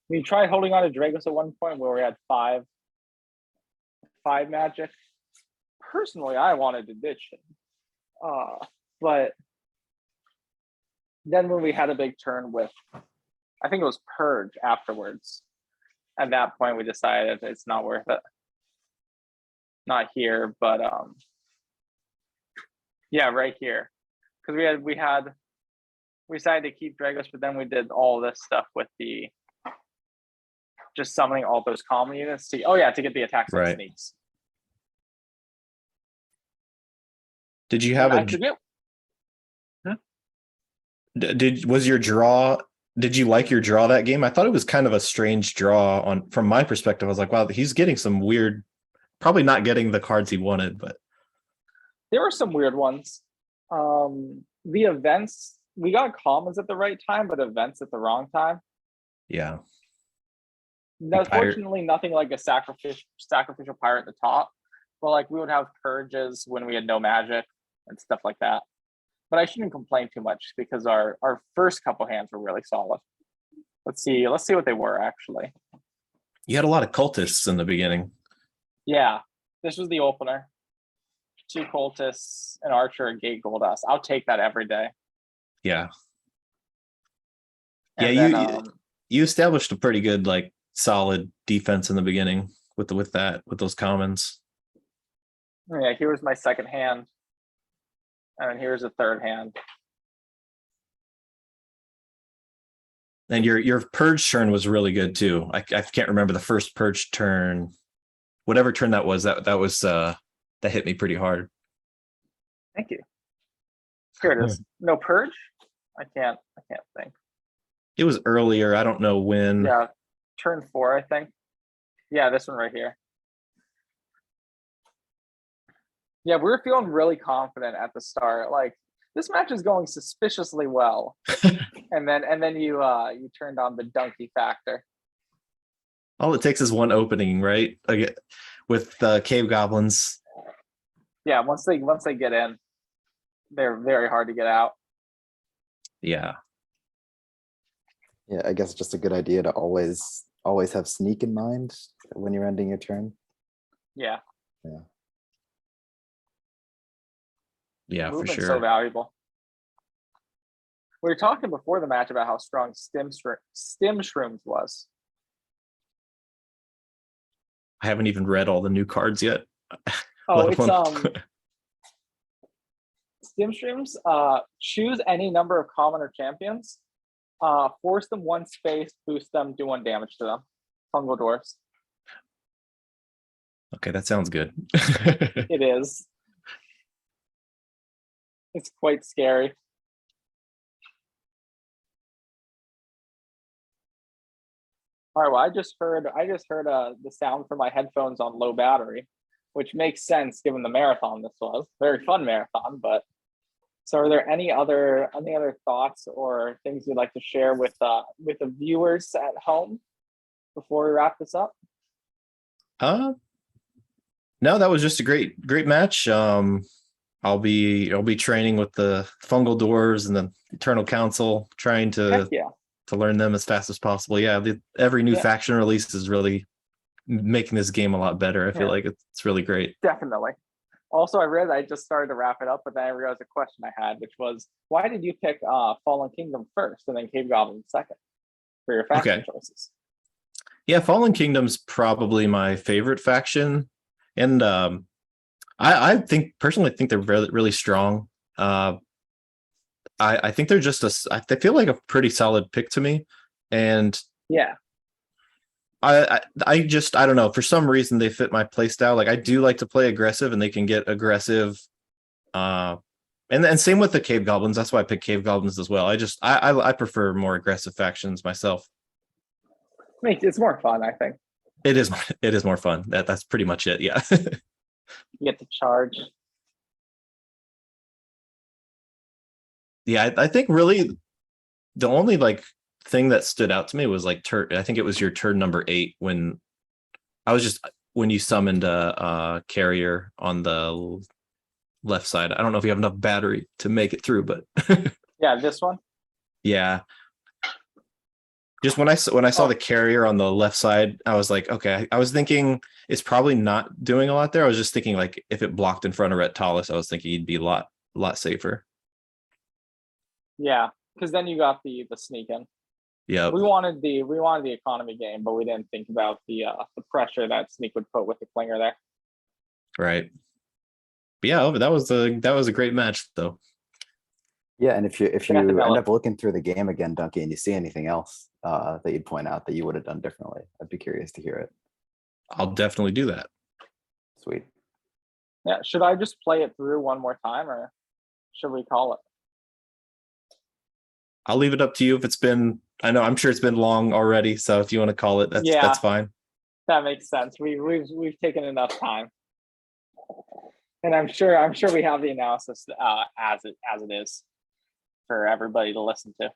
We tried holding on to Dragos at one point where we had 5 magic. Personally, I wanted to ditch him. But then when we had a big turn with, I think it was Purge afterwards, at that point we decided it's not worth it. Not here, but yeah, right here. Because we decided to keep Dragos, but then we did all this stuff with the just summoning all those common units to get the attacks on sneaks. Did you have was your draw? Did you like your draw that game? I thought it was kind of a strange draw from my perspective. I was like, wow, he's getting some weird, probably not getting the cards he wanted, but there were some weird ones. The events we got commons at the right time, but events at the wrong time. Yeah. No, Pirate. fortunately, nothing like a sacrificial pirate at the top, but like we would have purges when we had no magic and stuff like that. But I shouldn't complain too much because our first couple hands were really solid. Let's see what they were actually. You had a lot of cultists in the beginning. Yeah, this was the opener. 2 cultists, an archer, a gate gold dust. I'll take that every day. Yeah. And Yeah, then, you established a pretty good, like, solid defense in the beginning with those commons. yeah, here was my second hand. And then here's the third hand. And your purge turn was really good too. I can't remember the first purge turn. Whatever turn that was, that hit me pretty hard. Thank you. Here it is. No purge? I can't think. It was earlier. I don't know when. Yeah, turn 4, I think. Yeah, this one right here. Yeah, we were feeling really confident at the start. Like, this match is going suspiciously well. and then you turned on the Dunky factor. All it takes is one opening, right? Like, with cave goblins. Yeah, once they get in, they're very hard to get out. Yeah. Yeah, I guess it's just a good idea to always have sneak in mind when you're ending your turn. Yeah. Yeah. Yeah, for Movement's sure. so valuable. We were talking before the match about how strong stim shrooms was. I haven't even read all the new cards yet. Oh, it's stim shrooms. Choose any number of common or champions. Force them 1 space, boost them, do 1 damage to them. Fungal dwarfs. Okay, that sounds good. It is. It's quite scary. All right, well, I just heard the sound from my headphones on low battery, which makes sense given the marathon this was. Very fun marathon, but so are there any other thoughts or things you'd like to share with the viewers at home before we wrap this up? No, that was just a great match. I'll be training with the fungal doors and the Eternal Council, trying to learn them as fast as possible. Yeah, every new faction release is really making this game a lot better. I feel like it's really great. Definitely. Also, I just started to wrap it up, but then I realized a question I had, which was, why did you pick Fallen Kingdom first and then Cave Goblin second for your faction choices? Yeah, Fallen Kingdom's probably my favorite faction, and I personally think they're really, really strong. I think they're they feel like a pretty solid pick to me, and yeah, I don't know, for some reason they fit my play style. Like, I do like to play aggressive, and they can get aggressive. And same with the Cave Goblins. That's why I picked Cave Goblins as well. I prefer more aggressive factions myself. It's more fun, I think. It is more fun. That's pretty much it. Yeah. You get to charge. Yeah, I think really the only thing that stood out to me was I think it was your turn number 8 when you summoned a carrier on the left side. I don't know if you have enough battery to make it through, but yeah, this one. Yeah. Just when I saw the carrier on the left side, I was like, okay. I was thinking it's probably not doing a lot there. I was just thinking, like, if it blocked in front of Rhett Tallis, I was thinking he'd be a lot safer. Yeah, because then you got the sneak in. Yeah. We wanted the economy game, but we didn't think about the pressure that sneak would put with the clinger there. Right. But yeah, that was a great match though. Yeah, and if you end up looking through the game again, Dunky, and you see anything else that you'd point out that you would have done differently, I'd be curious to hear it. I'll definitely do that. Sweet. Yeah, should I just play it through one more time, or should we call it? I'll leave it up to you. I'm sure it's been long already, so if you want to call it, that's fine. That makes sense. We've taken enough time, and I'm sure we have the analysis as it is. for everybody to listen to.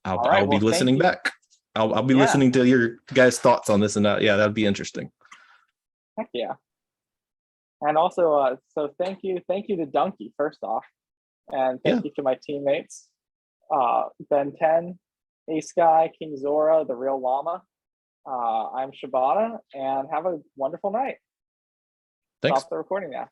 I'll, All right, I'll be well, thank listening you. back. I'll be Yeah. listening to your guys' thoughts on this, and yeah, that'd be interesting. Heck yeah. And also, so thank you to Dunky first off, and thank you to my teammates, Ben 10, Aceguy, kingzora, TheRealLlama. I'm Ciabatta, and have a wonderful night. Thanks. Stop the recording now.